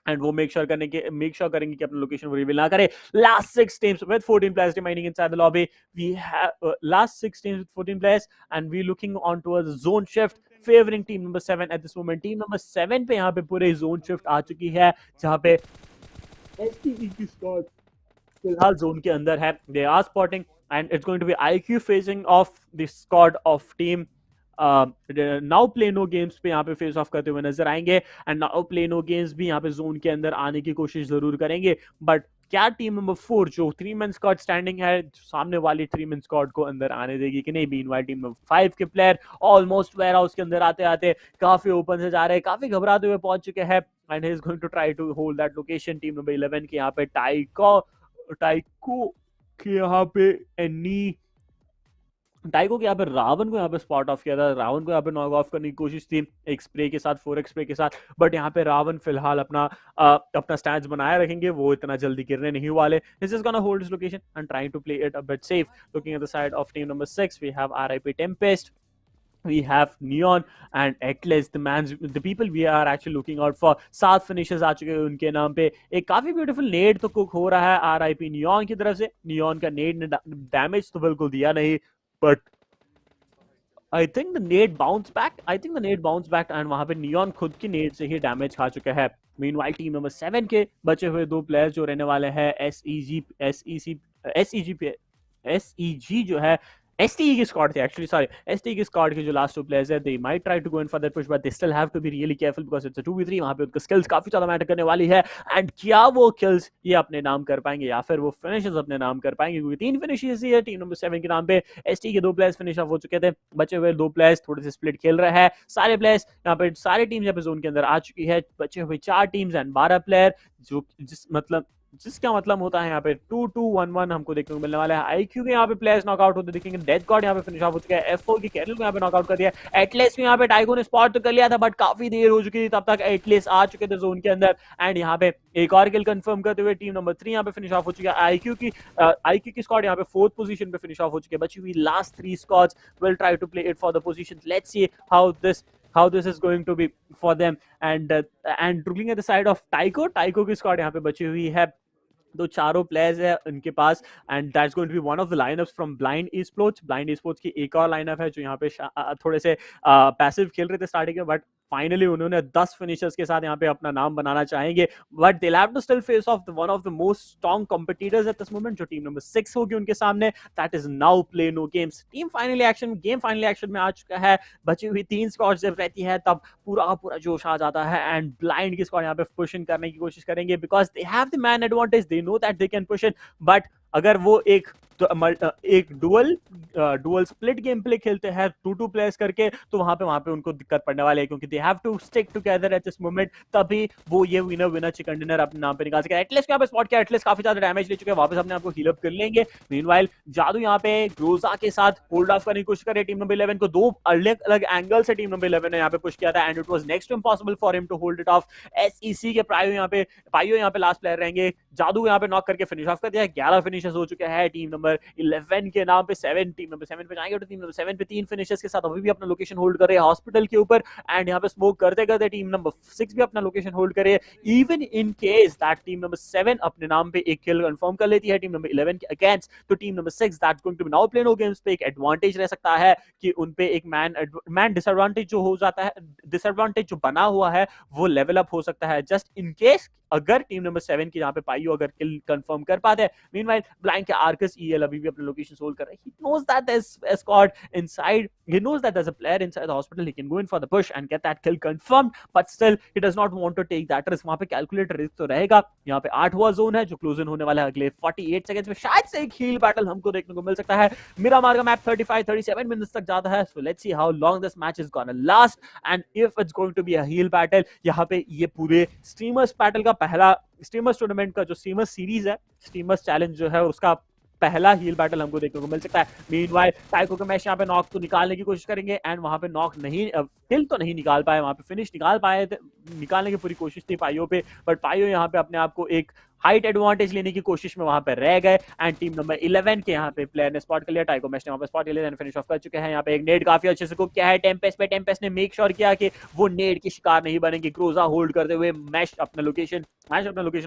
एंड वो मेक श्योर करेंगे कि अपनी लोकेशन वो रिवील ना करे। Last 6 teams with 14 players remaining inside the lobby. We have last 6 teams with 14 players and we looking on towards zone shift favoring team number 7 at this moment. Team number 7 पे यहाँ पे पूरे zone shift आ चुकी है, जहाँ पे STE की स्क्वाड फिलहाल जोन के अंदर है। They are spotting and it's going to be IQ facing off the squad of team now play no games पे यहाँ पे फेस ऑफ करते हुए नजर आएंगे, and now play no games भी यहाँ पे जोन के अंदर आने की कोशिश जरूर करेंगे। बट क्या टीम नंबर 4 जो 3 मैन स्क्वाड स्टैंडिंग है, सामने वाली 3 मैन स्क्वाड को अंदर आने देगी कि नहीं? बीनवाइल टीम नंबर 5 के प्लेयर ऑलमोस्ट वेयर हाउस के अंदर आते आते काफी ओपन से जा रहे हैं, काफी घबराते हुए पहुंच चुके हैं, and he is going to try to hold that location. Team number 11 के यहाँ पे टाइको के यहाँ पे एनी टाइको के यहाँ पे रावण को यहाँ पे स्पॉट ऑफ किया था, रावण को यहाँ पे नॉक ऑफ करने की कोशिश थी एक स्प्रे के साथ, 4x स्प्रे के साथ, बट यहाँ पे रावण फिलहाल अपना स्टैंड बनाए रखेंगे, वो इतना जल्दी गिरने नहीं वाले. He's just gonna hold his location and trying to play it a bit safe. Looking at the side of team number 6, we have RIP Tempest, we have Neon and Atlas, the people we are actually looking out for. 7 finishes आ चुके हैं उनके नाम पे. एक काफी ब्यूटीफुल नेड तो कुक हो रहा है आरआईपी नियॉन की तरफ से. नियॉन का नेड ने डैमेज तो बिल्कुल दिया नहीं, but I think the net bounce back, and वहां पे नियॉन खुद की नेट से ही डैमेज खा चुका है. मीनवाइल टीम नंबर 7 के बचे हुए 2 प्लेयर्स जो रहने वाले हैं एसईजी जो है एसटीई की स्क्वाड थी एक्चुअली, सॉरी, एसटीई की स्क्वाड के जो लास्ट 2 प्लेयर्स है, they might try to go in for that push, but they still have to be really careful because it's a 2v3. वहां पे उनकी स्किल्स काफी ज्यादा मैटर करने वाली है, एंड क्या वो किल्स ये अपने नाम कर पाएंगे या फिर वो फिनिशेस अपने नाम कर पाएंगे, क्योंकि 3 फिनिशेस ही है टीम नंबर 7 के नाम पे. एसटी के 2 प्लेयर्स फिनिश ऑफ हो चुके थे, बचे हुए 2 प्लेयर्स थोड़े से स्प्लिट खेल रहे हैं. सारे प्लेयर्स यहाँ पे, सारी टीम यहाँ पे जोन के अंदर आ चुकी है. बचे हुए 4 टीम्स एंड 12 प्लेयर, जो जिसका मतलब होता है यहाँ पे 2-2-1-1 हमको देखने को मिलने वाला है. आईक्यू के यहाँ पे प्लेयर्स नॉकआउट होते दिखेंगे. डेथ गॉड यहाँ पे फिनिश ऑफ हो चुका है. F4 की कैरल को यहाँ पे नॉकआउट कर दिया. एटलेस को यहाँ पे टाइगो ने स्पॉट तो कर लिया था, बट काफी देर हो चुकी थी तब तक एटलेस आ चुके थे जोन के अंदर, एंड यहाँ पे एक और किल कंफर्म करते हुए टीम नंबर 3 यहाँ पे फिनिश ऑफ हो चुका है. आईक्यू की स्क्वाड यहाँ पे 4th पोजीशन पे फिनिश ऑफ हो चुकी है. बची हुई last 3 squads will try to play it for the positions. Let's see how this is going to be for them. And looking at the side of टाइको की स्क्वाड यहाँ पे बची हुई है. तो चारों प्लेयर्स है उनके पास, and that's going to be one of the lineups from Blind esports की एक और लाइनअप है जो यहाँ पे थोड़े से पैसिव खेल रहे थे स्टार्टिंग में, बट फाइनली उन्होंने 10 फिनिशर्स के साथ यहाँ पे अपना नाम बनाना चाहेंगे, but they have to still face off one of the most strong competitors at this moment, जो टीम नंबर 6 होगी उनके सामने. That is now play no games. Game finally action में आ चुका है. बची हुई 3 स्क्वाड्स जब रहती है तब पूरा जोश आ जाता है, एंड ब्लाइंड की स्क्वाड यहाँ पे पुश इन करने की कोशिश करेंगे because they have the man advantage. They know that they can push in, but अगर वो एक डुअल स्प्लिट गेम प्ले खेलते हैं 2-2 प्लेयर्स करके, तो वहां पे उनको दिक्कत पड़ने वाली है, क्योंकि they have to stick together at this moment. तभी वो ये विनर चिकन डिनर अपने नाम पे निकाल सके. एटलेस को यहाँ पे स्पॉट किया. एटलेस काफी ज्यादा डैमेज ले चुके हैं, वापस अपने आपको हील अप कर लेंगे. मीनवाइल जादू यहाँ पे ग्रोजा के साथ होल्ड ऑफ करने की कोशिश करे टीम नंबर 11 को. 2 अलग अलग एंगल से टीम नंबर 11 ने यहाँ पे पुश किया था, and it was next to impossible for him to hold it off. SEC के पायो यहाँ पे लास्ट प्लेयर रहेंगे. जादू यहाँ पे नॉक करके फिनिश ऑफ कर दिया. 11 फिनिशेस हो चुके हैं टीम नंबर 11 के नाम पे. टीम नंबर 7 पे जाएंगे, तो टीम नंबर 7 पे 3 फिनिशेस के साथ अभी भी अपना लोकेशन होल्ड कर रहे हैं हॉस्पिटल के ऊपर, एंड यहाँ पे स्मोक करते करते टीम नंबर 6 भी अपना लोकेशन होल्ड कर रहे हैं. Even in case that team number 7 अपने नाम पे एक किल कंफर्म कर लेती है टीम नंबर 11 के अगेंस्ट, तो team number 6 that's going to be now play no games पे एक एडवांटेज रह सकता है कि उन पे एक मैन डिसएडवांटेज जो हो जाता है, डिसएडवांटेज जो बना हुआ है वो लेवल अप हो सकता है, जस्ट इन केस अगर टीम नंबर 7 की यहाँ पे पाइयो अगर किल कंफर्म कर पाते हैं. मीनवाइल ब्लाइंड के आर्कस ईएल अभी भी अपने लोकेशन होल्ड कर रहे हैं. He knows that there's a squad inside. He knows that there's a player inside the hospital. He can go in for the push and get that kill confirmed, but still he does not want to take that risk. वहां पे कैलकुलेटर रिस्क तो रहेगा. यहाँ पे 8वां जोन है जो क्लोज इन होने वाला है अगले 48 सेकंड्स में. शायद से एक हील बैटल हमको देखने को मिल सकता है. मिरामार का मैप 35-37 मिनट्स तक जाता है. So let's see how long this match is gonna last and if it's going to be a heal battle. यहाँ पे ये पूरे स्ट्रीमर्स बैटल का पहला स्ट्रीमर्स टूर्नामेंट का जो स्ट्रीमर्स सीरीज है, स्ट्रीमर्स चैलेंज जो है, उसका पहला हील बैटल हमको देखने को मिल सकता है. मीनवाइल टाइको का मैच यहाँ पे नॉक तो निकालने की कोशिश करेंगे, एंड वहां पे नॉक नहीं, किल तो नहीं निकाल पाए, वहां पे फिनिश निकालने की पूरी कोशिश थी पाइयो पे, बट पाइयो यहाँ पे अपने आप को एक हाइट एडवांटेज लेने की कोशिश में वहां पे रह गए, एंड टीम नंबर 11 के यहाँ पे प्लेयर ने स्पॉट कर लिया. टाइको मैच ने वहां पे स्पॉट कर लिया एंड फिनिश ऑफ कर चुके हैं. यहाँ पे एक नेड काफी अच्छे से कुक किया है टेम्पेस्ट ने मेक श्योर किया कि वो नेड की शिकार नहीं बनेंगे. क्रोजा होल्ड करते हुए मैच अपना लोकेशन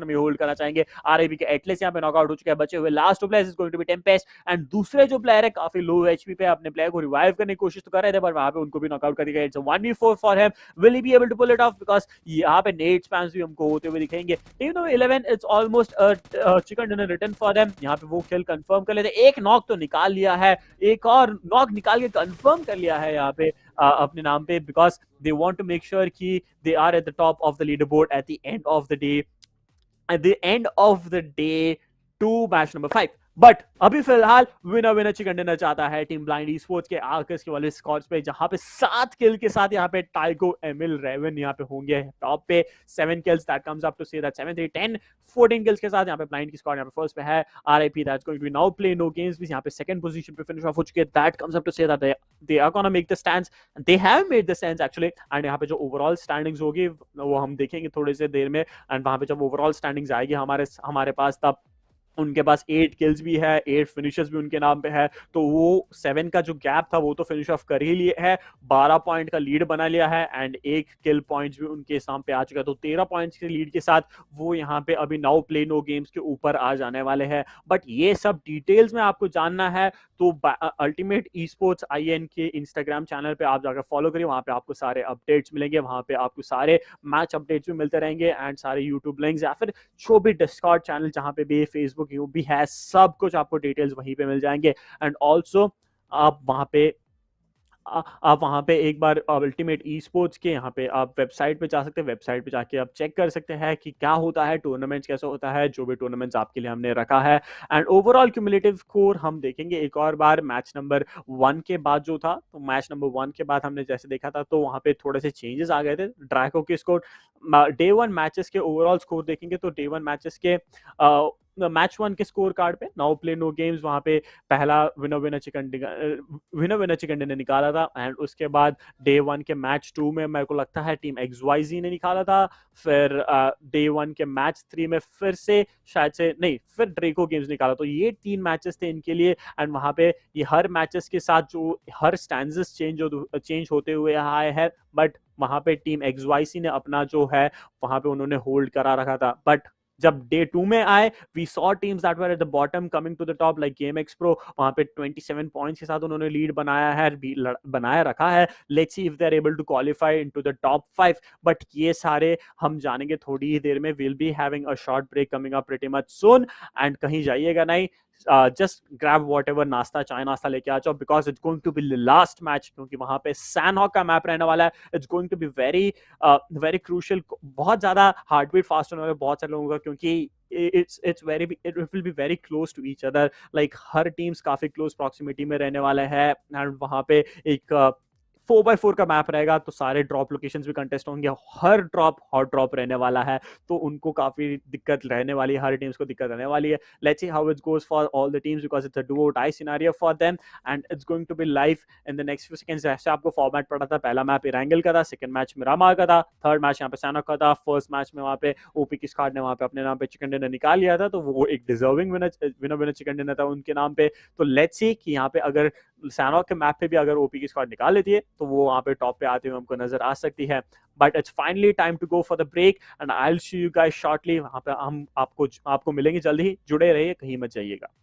में होल्ड करना चाहेंगे. आरआईबी के एटलेस यहाँ पे नॉकआउट हो चुका है. बचे हुए last 2 players is going to be tempest, and दूसरे जो प्लेयर है काफी लो एचपी पे अपने प्लेयर को रिवाइव करने की कोशिश तो कर रहे थे, पर वहां पे उनको भी नॉकआउट कर दिया. It's a 1v4 for him. Will he be able to pull it off, because यहाँ पे नेड स्पैम्स भी हमको होते हुए दिखेंगे. Team number 11 it's almost chicken dinner return for them. यहाँ पे वो किल कंफर्म कर लेते. एक नॉक तो निकाल लिया है, एक और नॉक निकाल के कंफर्म कर लिया है यहाँ पे अपने नाम पे, because they want to make sure कि they are at the top of the leaderboard at the end of the day to match number 5. But अभी फिलहाल विनर विनर चिकन डिनर चाहता है टीम ब्लाइंड ई-स्पोर्ट्स के आकर्ष के वाले स्कॉर्स पे, जहां पे 7 किल के साथ यहाँ पे टाइको एमिल रेवन यहाँ पे होंगे टॉप पे, 7 kills that comes up to say that 7 3 10 14 kills के साथ यहाँ पे ब्लाइंड की स्क्वाड यहाँ पे फर्स्ट पे है। RIP that's going to be now play no games भी यहाँ पे सेकंड पोजीशन पे फिनिश ऑफ हो चुके हैं। That comes up to say that they are gonna make the stands, they have made the stands actually. And यहाँ पे जो ओवरऑल स्टैंडिंग्स होगी वो हम देखेंगे थोड़ी सी देर में। एंड वहां पे जब ओवरऑल स्टैंडिंग्स आएगी हमारे पास, तब उनके पास 8 किल्स भी है, 8 फिनिशेस भी उनके नाम पे है। तो वो 7 का जो गैप था वो तो फिनिश ऑफ कर ही लिए है, 12 पॉइंट का लीड बना लिया है एंड 1 किल पॉइंट्स भी उनके नाम पे आ चुका है। तो 13 पॉइंट्स के लीड के साथ वो यहाँ पे अभी नाउ प्ले नो गेम्स के ऊपर आ जाने वाले हैं। बट ये सब डिटेल्स में आपको जानना है तो अल्टीमेट ई स्पोर्ट्स IN के इंस्टाग्राम चैनल पे आप जाकर फॉलो करिए, वहां पे आपको सारे अपडेट्स मिलेंगे, वहां पे आपको सारे मैच अपडेट्स भी मिलते रहेंगे एंड सारे यूट्यूब लिंक्स या फिर जो भी डिस्कॉर्ड चैनल जहां पे भी फेसबुक भी है, सब कुछ आपको डिटेल्स वहीं पे मिल जाएंगे। एंड ऑल्सो आप वहां पे एक बार अल्टीमेट ई स्पोर्ट्स के यहाँ पे आप वेबसाइट पे जा सकते हैं, वेबसाइट पे जाके आप चेक कर सकते हैं कि क्या होता है, टूर्नामेंट्स कैसे होता है, जो भी टूर्नामेंट्स आपके लिए हमने रखा है। एंड ओवरऑल क्यूमुलेटिव स्कोर हम देखेंगे एक और बार मैच नंबर 1 के बाद जो था, तो मैच नंबर 1 के बाद हमने जैसे देखा था तो वहां पे थोड़े से चेंजेस आ गए थे। ड्रैको के स्कोर डे 1 मैचेस के ओवरऑल स्कोर देखेंगे तो डे 1 मैचेस के मैच 1 के स्कोर कार्ड पे नाउ प्ले नो गेम्स वहां पे पहला विनर विनर चिकन डिनर निकाला था। एंड उसके बाद डे 1 के मैच 2 में मेरे को लगता है टीम XYZ ने निकाला था। फिर डे 1 के मैच 3 में फिर से शायद से नहीं, फिर ड्रेको गेम्स निकाला। तो ये 3 मैचेस थे इनके लिए। एंड वहां पे ये हर मैचेस के साथ जो हर स्टैंडर्स चेंज होते हुए आए हैं, बट वहां पे टीम XYZ ने अपना जो है वहां पे उन्होंने होल्ड करा रखा था। बट जब डे 2 में आए, we saw teams that were at the bottom coming to the top like game x pro, वहां पे 27 पॉइंट्स के साथ उन्होंने लीड बनाया है, बनाया रखा है। Let's see if they are able to qualify into the top 5। But ये सारे हम जानेंगे थोड़ी ही देर में। Will be having a short break coming up pretty much soon. And कहीं जाइएगा नहीं, जस्ट ग्रैब वॉट एवर नाश्ता, चाय नाश्ता लेके आ जाओ, because it's going to be last match, क्योंकि वहां पे सैनहॉक का मैप रहने वाला है। It's going to be very crucial, बहुत ज्यादा हार्ट बीट फास्ट होने वाले बहुत सारे लोगों का, क्योंकि it will be very close to each other, like her teams काफी क्लोज प्रॉक्सिमिटी में रहने वाले हैं। एंड वहां पे एक 4x4 का मैप रहेगा, तो सारे ड्रॉप लोकेशंस भी कंटेस्ट होंगे, हर ड्रॉप हॉट ड्रॉप रहने वाला है, तो उनको काफी दिक्कत रहने वाली है, हर टीम्स को दिक्कत रहने वाली है। Let's see how it goes for all the teams, because it's a do or die scenario for them and it's going to be live in the next few seconds. जैसे आपको फॉर्मेट पड़ा था, पहला मैप इरांगल का था, सेकंड मैच मिरामार का था, थर्ड मैच यहाँ पे सैनहॉक का था। फर्स्ट मैच में वहाँ पे ओपी की स्क्वाड ने वहाँ पे अपने नाम पे चिकन डिनर निकाल लिया था, तो वो एक डिजर्विंग विनर चिकन डिनर था उनके नाम पे। तो लेट्स सी कि यहाँ पे अगर सैनहॉक के मैप पे भी अगर ओपी की स्क्वाड निकाल लेती है तो वो वहां पे टॉप पे आते हुए हमको नजर आ सकती है। But it's finally time to go for the break and I will see you guys shortly. वहां पे हम आपको मिलेंगे जल्दी ही, जुड़े रहिए, कहीं मत जाइएगा।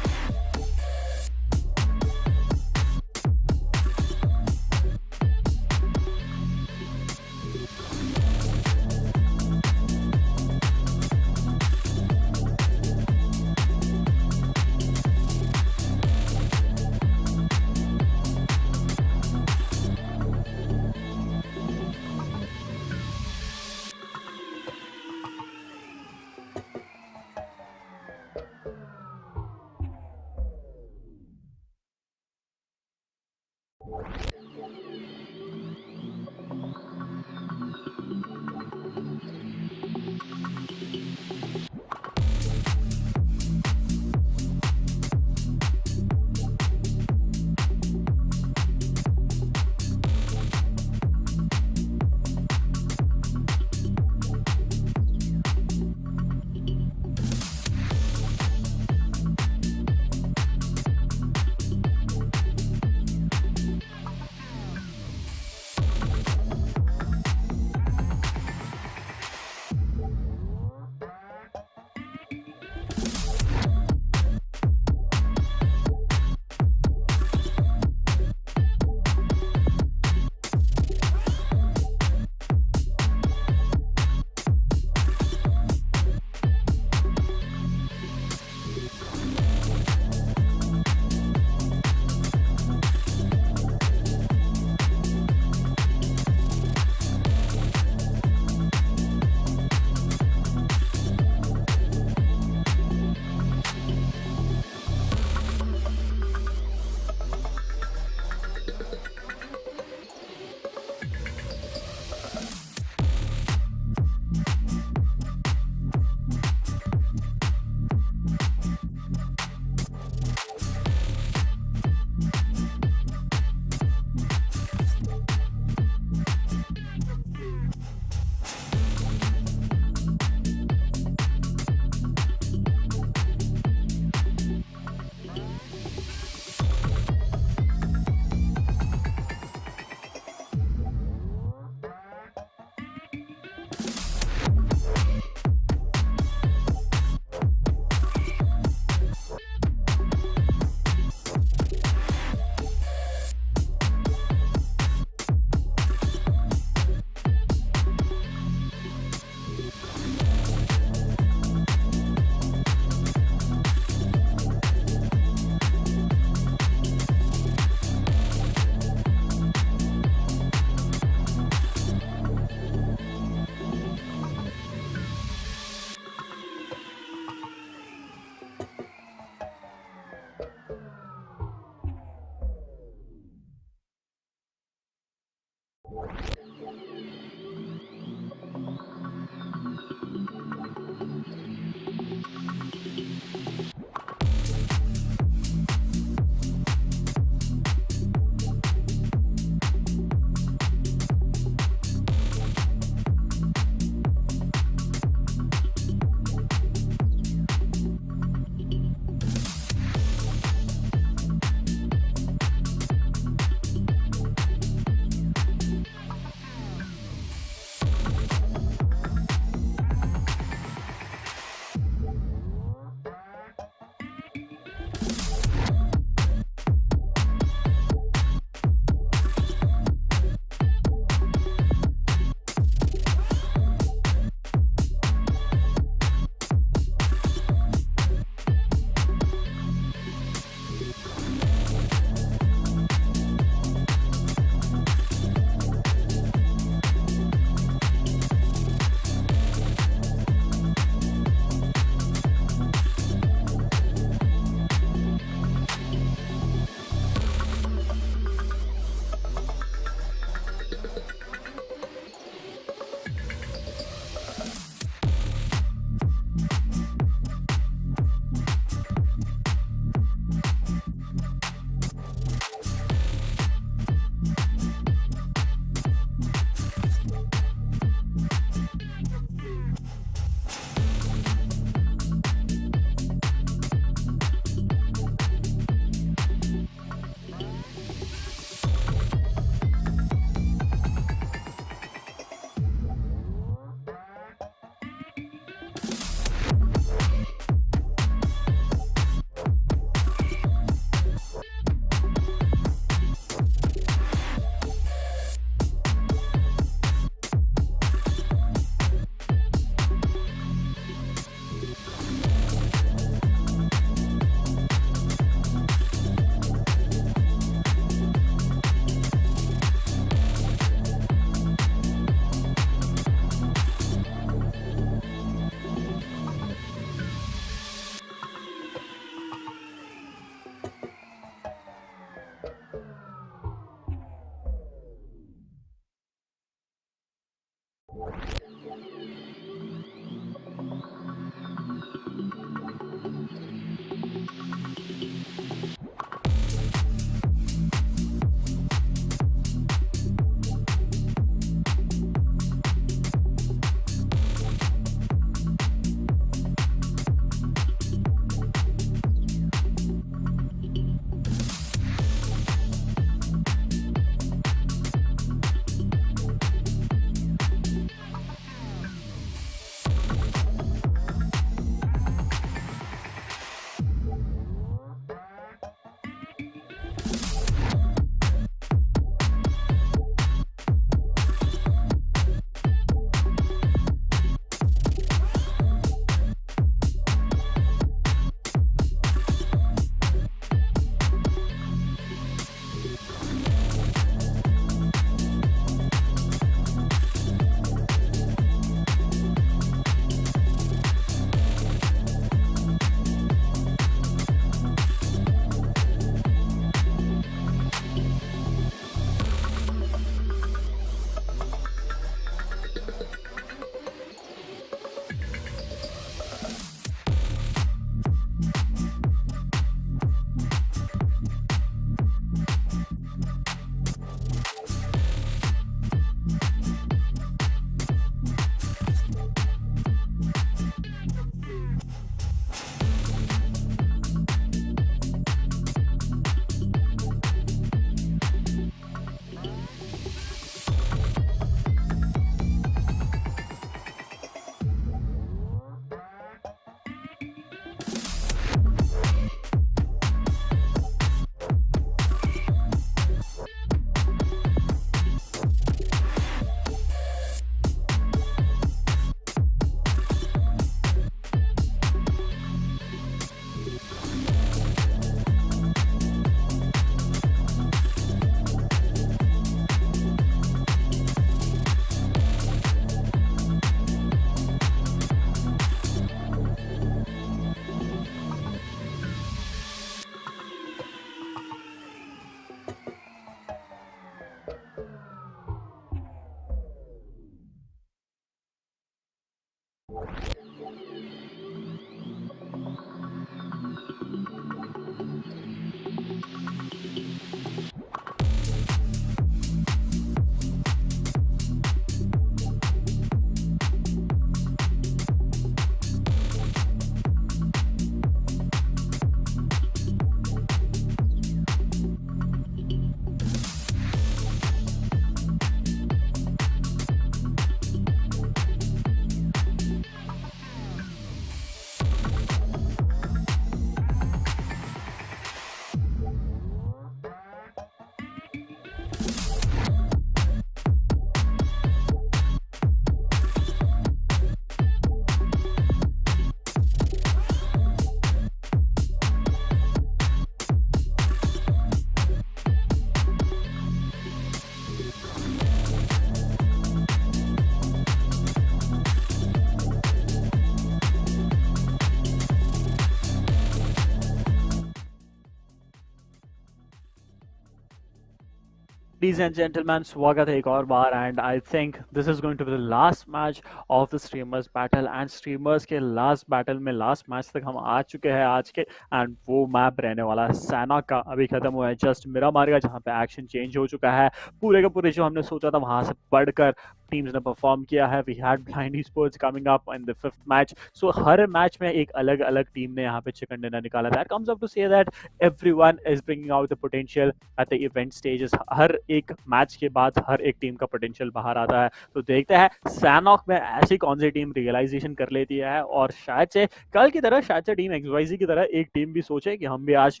Ladies and gentlemen, स्वागत है एक और बार and I think this is going to be the last match of the streamers battle and streamers के लास्ट बैटल में लास्ट मैच तक हम आ चुके हैं आज के एंड वो मैप रहने वाला है सैना का अभी खत्म हुआ है जस्ट मेरा मारेगा जहाँ पे एक्शन चेंज हो चुका है पूरे का पूरे जो हमने सोचा था वहां से बढ़कर टीम्स ने परफॉर्म किया है we had Blind sports coming up in the fifth match so हर मैच में एक अलग अलग टीम ने यहाँ पे चिकन डिनर निकाला that comes up to say that everyone is bringing out the potential at the event stages हर एक मैच के बाद हर एक टीम का पोटेंशियल बाहर आता है तो देखते हैं सैनॉक में ऐसी कौन सी टीम रियलाइजेशन कर लेती है और शायद से कल की तरह शायद से टीम एक्सवाईजी की तरह एक टीम भी सोचे कि हम भी आज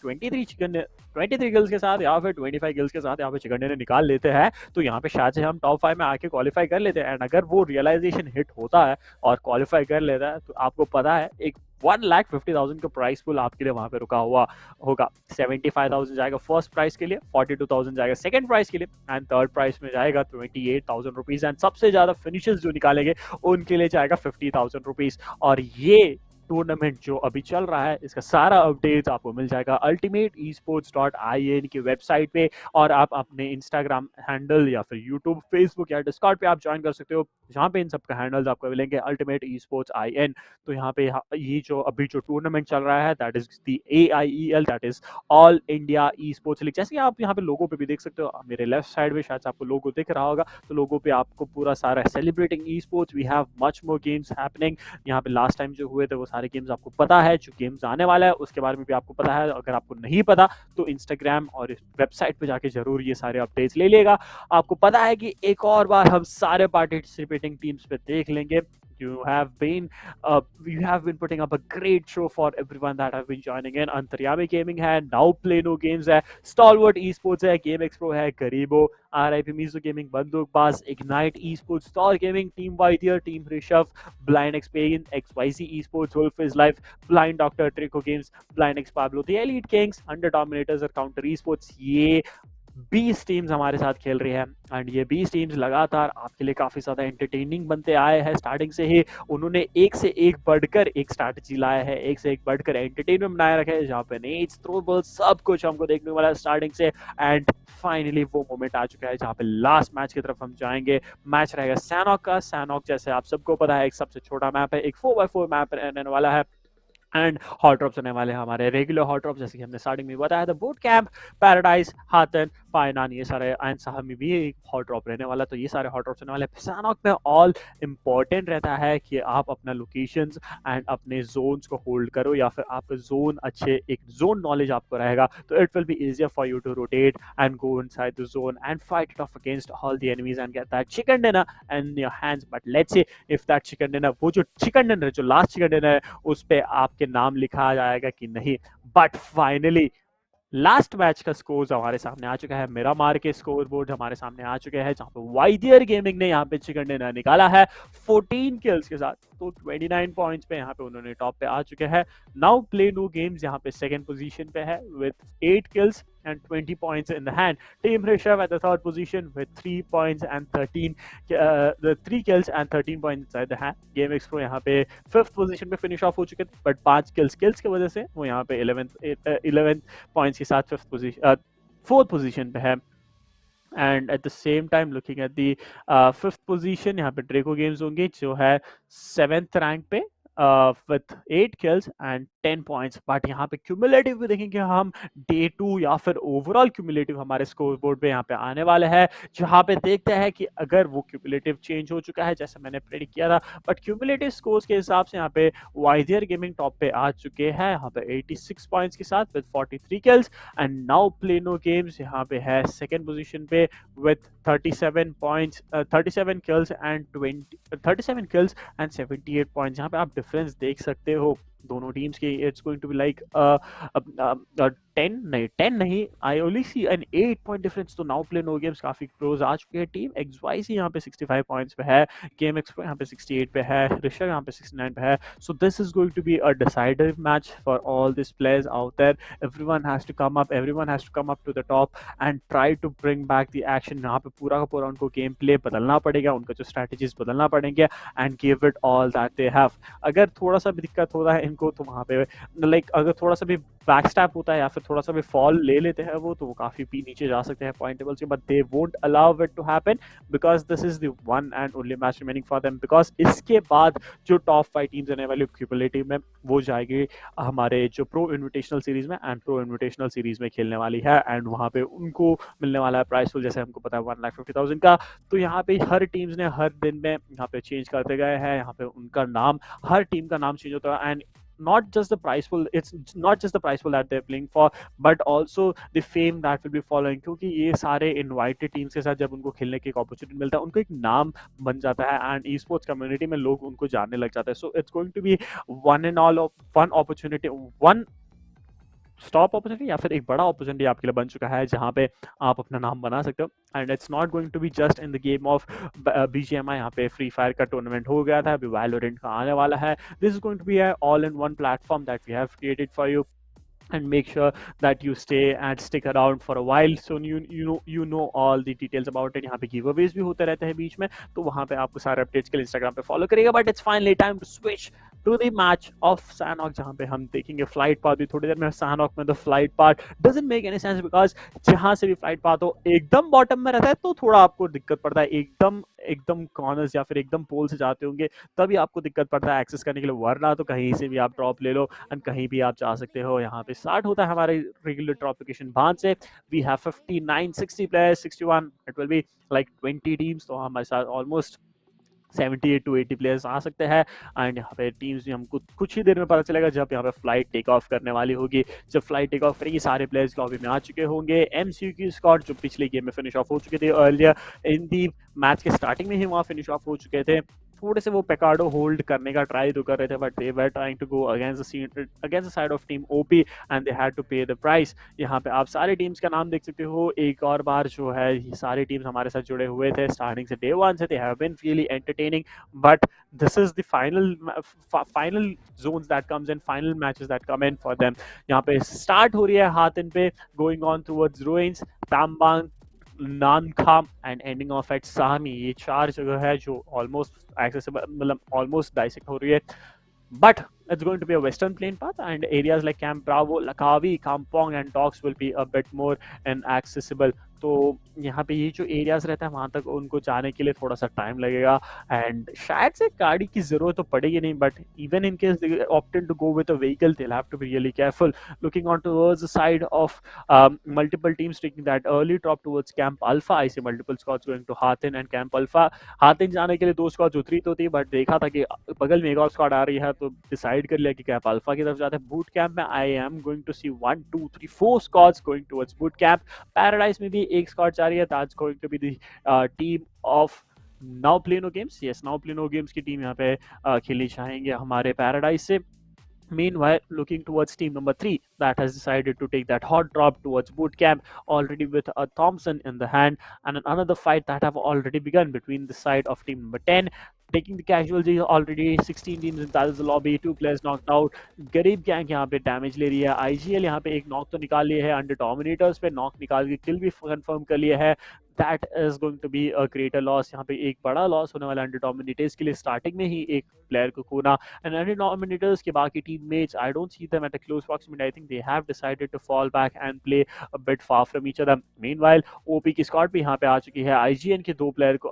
23 गिल्स के साथ या फिर 25 गिल्स के साथ यहाँ पे चिकन डिनर निकाल लेते हैं तो यहाँ पे शायद से हम टॉप 5 में आके क्वालिफाई कर लेते हैं एंड अगर वो रियलाइजेशन हिट होता है और क्वालिफाई कर लेता है तो आपको पता है एक 1,50,000 का प्राइस पुल आपके लिए वहां पे रुका हुआ होगा 75,000 जाएगा फर्स्ट प्राइस के लिए 42,000 जाएगा सेकंड प्राइस के लिए एंड थर्ड प्राइस में जाएगा 28,000 रुपीज एंड सबसे ज्यादा फिनिशर्स जो निकालेंगे उनके लिए जाएगा 50,000 रुपीज और ये टूर्नामेंट जो अभी चल रहा है इसका सारा अपडेट आपको मिल जाएगा ultimateesports.in की वेबसाइट पे और आप अपने इंस्टाग्राम हैंडल या फिर यूट्यूब फेसबुक या डिस्कॉर्ड पे आप ज्वाइन कर सकते हो जहाँ पे इन सब का हैंडल्स आपको मिलेंगे अल्टीमेट ई स्पोर्ट्स IN तो यहाँ पे ये जो अभी जो टूर्नामेंट चल रहा है that is the AIEL that is all India esports league जैसे कि आप यहाँ पे लोगों पे भी देख सकते हो मेरे लेफ्ट साइड में शायद आपको लोगो दिख रहा होगा तो लोगों पे आपको पूरा सारा celebrating esports we have much more games happening यहाँ पे लास्ट टाइम जो हुए थे वो सारे गेम्स आपको पता है जो गेम्स आने वाला है उसके बारे में भी आपको पता है अगर आपको नहीं पता तो इंस्टाग्राम और वेबसाइट पे जाके जरूर ये सारे अपडेट्स ले लेगा आपको पता है कि एक और बार हम सारे पार्टिसिपेटिंग टीम्स पे देख लेंगे you have been you have been putting up a great show for everyone that have been joining in Antaryami gaming है नाउ प्ले नो गेम्स है स्टॉलवर्ट ई स्पोर्ट्स है गेम एक्सप्रो है Gareebo RIP meso gaming Bandookbaaz ignite esports star gaming team वाइडियर team Rishabh blind experience XYZ esports wolf is life blind doctor Trico games blind X Pablo the elite kings Under Dominators और काउंटर ई स्पोर्ट्स ये 20 टीम्स हमारे साथ खेल रही है एंड ये 20 टीम्स लगातार आपके लिए काफी ज्यादा एंटरटेनिंग बनते आए हैं स्टार्टिंग से ही उन्होंने एक से एक बढ़कर एक स्ट्रैटेजी लाया है एक से एक बढ़कर एंटरटेनमेंट बनाए रखे हैं जहाँ पे नेट्स थ्रोबॉल सब कुछ हमको देखने वाला है स्टार्टिंग से एंड फाइनली वो मोमेंट आ चुका है जहाँ पे लास्ट मैच की तरफ हम जाएंगे मैच रहेगा सैनॉक का सैनॉक जैसे आप सबको पता है एक सबसे छोटा मैप है एक 4x4 मैप रहने वाला है एंड हॉट ड्रॉप्स होने वाले हैं हमारे रेगुलर हॉट ड्रॉप जैसे कि हमने स्टार्टिंग में बताया था बूट कैंप पैराडाइज हाथन फाइनान ये सारे एंड साहब में भी एक हॉट ड्रॉप रहने वाला तो ये सारे हॉट ड्रॉप्स होने वाले सैनॉक में ऑल इम्पॉर्टेंट रहता है कि आप अपना लोकेशंस एंड अपने जोन्स को होल्ड करो या फिर आपका जोन अच्छे एक जोन नॉलेज आपको रहेगा तो it will be easier for you to rotate and go inside the zone and fight it off against all the enemies and get that chicken dinner in your hands but let's see if that chicken dinner वो जो चिकन डिनर जो लास्ट चिकन डिनर है उस पे आपके नाम लिखा जाएगा कि नहीं बट फाइनली लास्ट मैच का स्कोर हमारे सामने आ चुका है मेरा मार के स्कोर बोर्ड हमारे सामने आ चुके हैं जहां पे वाइडियर गेमिंग ने यहाँ पे चिकन डिनर निकाला है 14 किल्स के साथ तो 29 पॉइंट्स पे यहाँ पे उन्होंने टॉप पे आ चुके हैं नाउ प्ले नो गेम्स यहाँ पे सेकंड पोजीशन पे है with 8 kills and 20 points in the hand. Team HRISHAV at the third position with 3 points and 13 the 3 kills and 13 points inside the hand. Game Expo यहाँ पे 5th position पे finish off हो चुके थे but 5 kills की वजह से वो यहाँ पे 11 points के साथ 4th position पे है and at the same time looking at the 5th position यहाँ पे ड्रेको गेम्स होंगे जो है 7th रैंक पे with 8 kills and 10 points. But यहाँ पे क्यूमुलेटिव भी देखेंगे हम, डे 2 या फिर ओवरऑल क्यूमुलेटिव हमारे स्कोर बोर्ड पे यहाँ पे आने वाले हैं, जहाँ पे देखते हैं कि अगर वो क्यूमुलेटिव चेंज हो चुका है जैसे मैंने प्रेडिक्ट किया था। बट क्यूमुलेटिव स्कोर्स के हिसाब से यहाँ पे वाइजियर गेमिंग टॉप पे आ चुके हैं यहाँ पे 86 पॉइंट्स के साथ with 43 kills, and now play no games यहाँ पे है सेकंड पोजीशन पे with 37 points, 37 kills and 37 kills and 78 points. यहाँ पे आप डिफरेंस देख सकते हो दोनों टीम्स की। It's going to be like 10 नहीं, I only see an 8 point difference. तो नाउ प्ले नो गेम्स काफी क्लोज आ चुके हैं। टीम XYZ यहाँ पे 65 पॉइंट्स पे है, गेम एक्सप्रो यहाँ पे 68 पे है, ऋषभ यहाँ पे 69 पे है। So this is going to be a decisive match for all this players out there. Everyone has to come up, everyone has to come up to the top and try to bring back the action. यहाँ पे पूरा का पूरा उनको गेम प्ले बदलना पड़ेगा, उनका जो स्ट्रैटेजीज बदलना पड़ेंगे and give it all that they have. अगर थोड़ा सा भी दिक्कत हो रहा है इनको तो वहाँ पे लाइक अगर थोड़ा सा भी बैकस्टैप होता है या फिर थोड़ा सा भी फॉल ले लेते हैं वो, तो वो काफी भी नीचे जा सकते हैं पॉइंट टेबल से। But they won't allow it to happen because this is the one and only match remaining for them. Because इसके बाद जो टॉप 5 टीम्स रहने वाली क्यूमुलेटिव में वो जाएगी हमारे जो प्रो इन्विटेशनल सीरीज में, एंड प्रो इन्विटेशनल सीरीज में खेलने वाली है एंड वहाँ पे उनको मिलने वाला है प्राइस फुल, जैसे हमको पता है 1,50,000 का। तो यहाँ पे हर टीम्स ने हर दिन में यहाँ पे चेंज करते गए हैं, यहाँ पे उनका नाम, हर टीम का नाम चेंज होता है। And not just the prize pool, it's not just the prize pool that they're playing for, but also the fame that will be following। क्योंकि ये सारे इनवाइटेड टीम्स के साथ जब उनको खेलने की एक अपॉर्चुनिटी मिलता है, उनको एक नाम बन जाता है एंड ई स्पोर्ट्स कम्युनिटी में लोग उनको जानने लग जाते हैं। So it's going to be one and all one opportunity, one stop opportunity या फिर एक बड़ा अपॉर्चुनिटी आपके लिए बन चुका है जहां पे आप अपना नाम बना सकते हो। And it's not going to be just in the game of BGMI। यहाँ पे फ्री फायर का टूर्नामेंट हो गया था, अभी वैलोरेंट का आने वाला है। This is going to be all in one platform that we have created for you, and make sure that you stay and stick around for a while, so you know all the details about it। यहाँ पे giveaways भी होते रहते हैं बीच में, तो वहाँ पे आपको सारे अपडेट्स के लिए इंस्टाग्राम पे फॉलो करिएगा। But it's finally time to switch to the match of Sanhok, जहाँ पे हम देखेंगे फ्लाइट पाथ भी थोड़ी देर में। सैनॉक में the flight path doesn't make any sense because जहाँ से भी फ्लाइट पाथ हो एकदम बॉटम में रहता है, तो थोड़ा आपको दिक्कत पड़ता है। एकदम एकदम कॉर्नर्स या फिर एकदम पोल से जाते होंगे तभी आपको दिक्कत पड़ता है एक्सेस करने के लिए, वरना तो कहीं से भी आप ड्रॉप ले लो एंड कहीं भी आप जा सकते हो। यहाँ पे स्टार्ट होता है हमारे रेगुलर ड्रॉप लोकेशन भान से। We have 59 60 players, 61 it will be like 20 teams, तो हमारे साथ ऑलमोस्ट 78 to 80 प्लेयर्स आ सकते हैं। एंड यहाँ पे टीम्स भी हमको कुछ ही देर में पता चलेगा जब यहाँ पे फ्लाइट टेक ऑफ करने वाली होगी। जब फ्लाइट टेक ऑफ करेगी सारे प्लेयर्स लॉबी में आ चुके होंगे। MCU की स्क्वाड जो पिछले गेम में फिनिश ऑफ हो चुके थे अर्लियर इन दी मैच के स्टार्टिंग में ही वहाँ फिनिश ऑफ हो चुके थे। थोड़े से वो पेकार्डो होल्ड करने का ट्राई तो कर रहे थे, but they were trying to go against the side of team OP and they had to pay the price. यहाँ पे आप सारे टीम्स का नाम देख सकते हो। एक और बार जो है ये सारे टीम्स हमारे साथ जुड़े हुए थे स्टार्टिंग से, डे 1 से। They have been really entertaining, but this is the final zones that comes in, final matches that come in for them। यहाँ पे स्टार्ट हो रही है हाथिन पे, going on towards ruins, Tambang, Nankham and ending off at Sahmee. ये 4 जगह है जो ऑलमोस्ट एक्सेसिबल, मतलब ऑलमोस्ट डाइसेक्ट हो रही है। But it's going to be a western plain path, and areas like Camp Bravo, Lakavi, Kampong and Docks will be a bit more inaccessible। तो यहाँ पे ये जो एरियाज रहता है वहाँ तक उनको जाने के लिए थोड़ा सा टाइम लगेगा एंड शायद से गाड़ी की जरूरत तो पड़ेगी नहीं, but even in case they opted to go with a vehicle they have to be really careful looking on towards the side of multiple teams taking that early drop towards Camp Alpha. I see multiple squads going to Hatin and Camp Alpha. Hatin जाने के लिए 2 स्क्वाड्स उतरी तो थी, बट देखा था कि बगल में एक और स्क्वाड आ रही है तो डिसाइड कर लिया कि कैंप अल्फा की तरफ जाते हैं। बूट कैंप में I am going to see 1 2 3 4 squads going towards boot camp. Paradise में भी एक स्क्वाड जा रही है, that's going to be the team of now play no games. Yes, now play no games की टीम यहाँ पे खेलनी चाहेंगे हमारे पैराडाइज से। Meanwhile, looking towards team number 3 that has decided to take that hot drop towards boot camp, already with a Thompson in the hand, and another fight that have already begun between the side of team number 10 taking the casualties already। 16 teams in that is the lobby, 2 players knocked out। गरीब गैंग यहाँ पे डैमेज ले रही है। IGL यहाँ पे एक नॉक तो निकाल लिया है, अंडर डोमिनेटर्स पे नॉक निकाल के किल भी कंफर्म कर लिया है। That is going to be a greater loss. यहाँ पे एक बड़ा लॉस होने वाला अंडर डोमिनेटर्स के लिए, स्टार्टिंग में ही एक प्लेयर को खोना। एंड अंडर डोमिनेटर्स के बाकी teammates I don't see them at a close proximity. I think they have decided to fall back and play a bit far from each other. Meanwhile, OP की स्क्वाड भी यहाँ पे आ चुकी है, आईजीएन के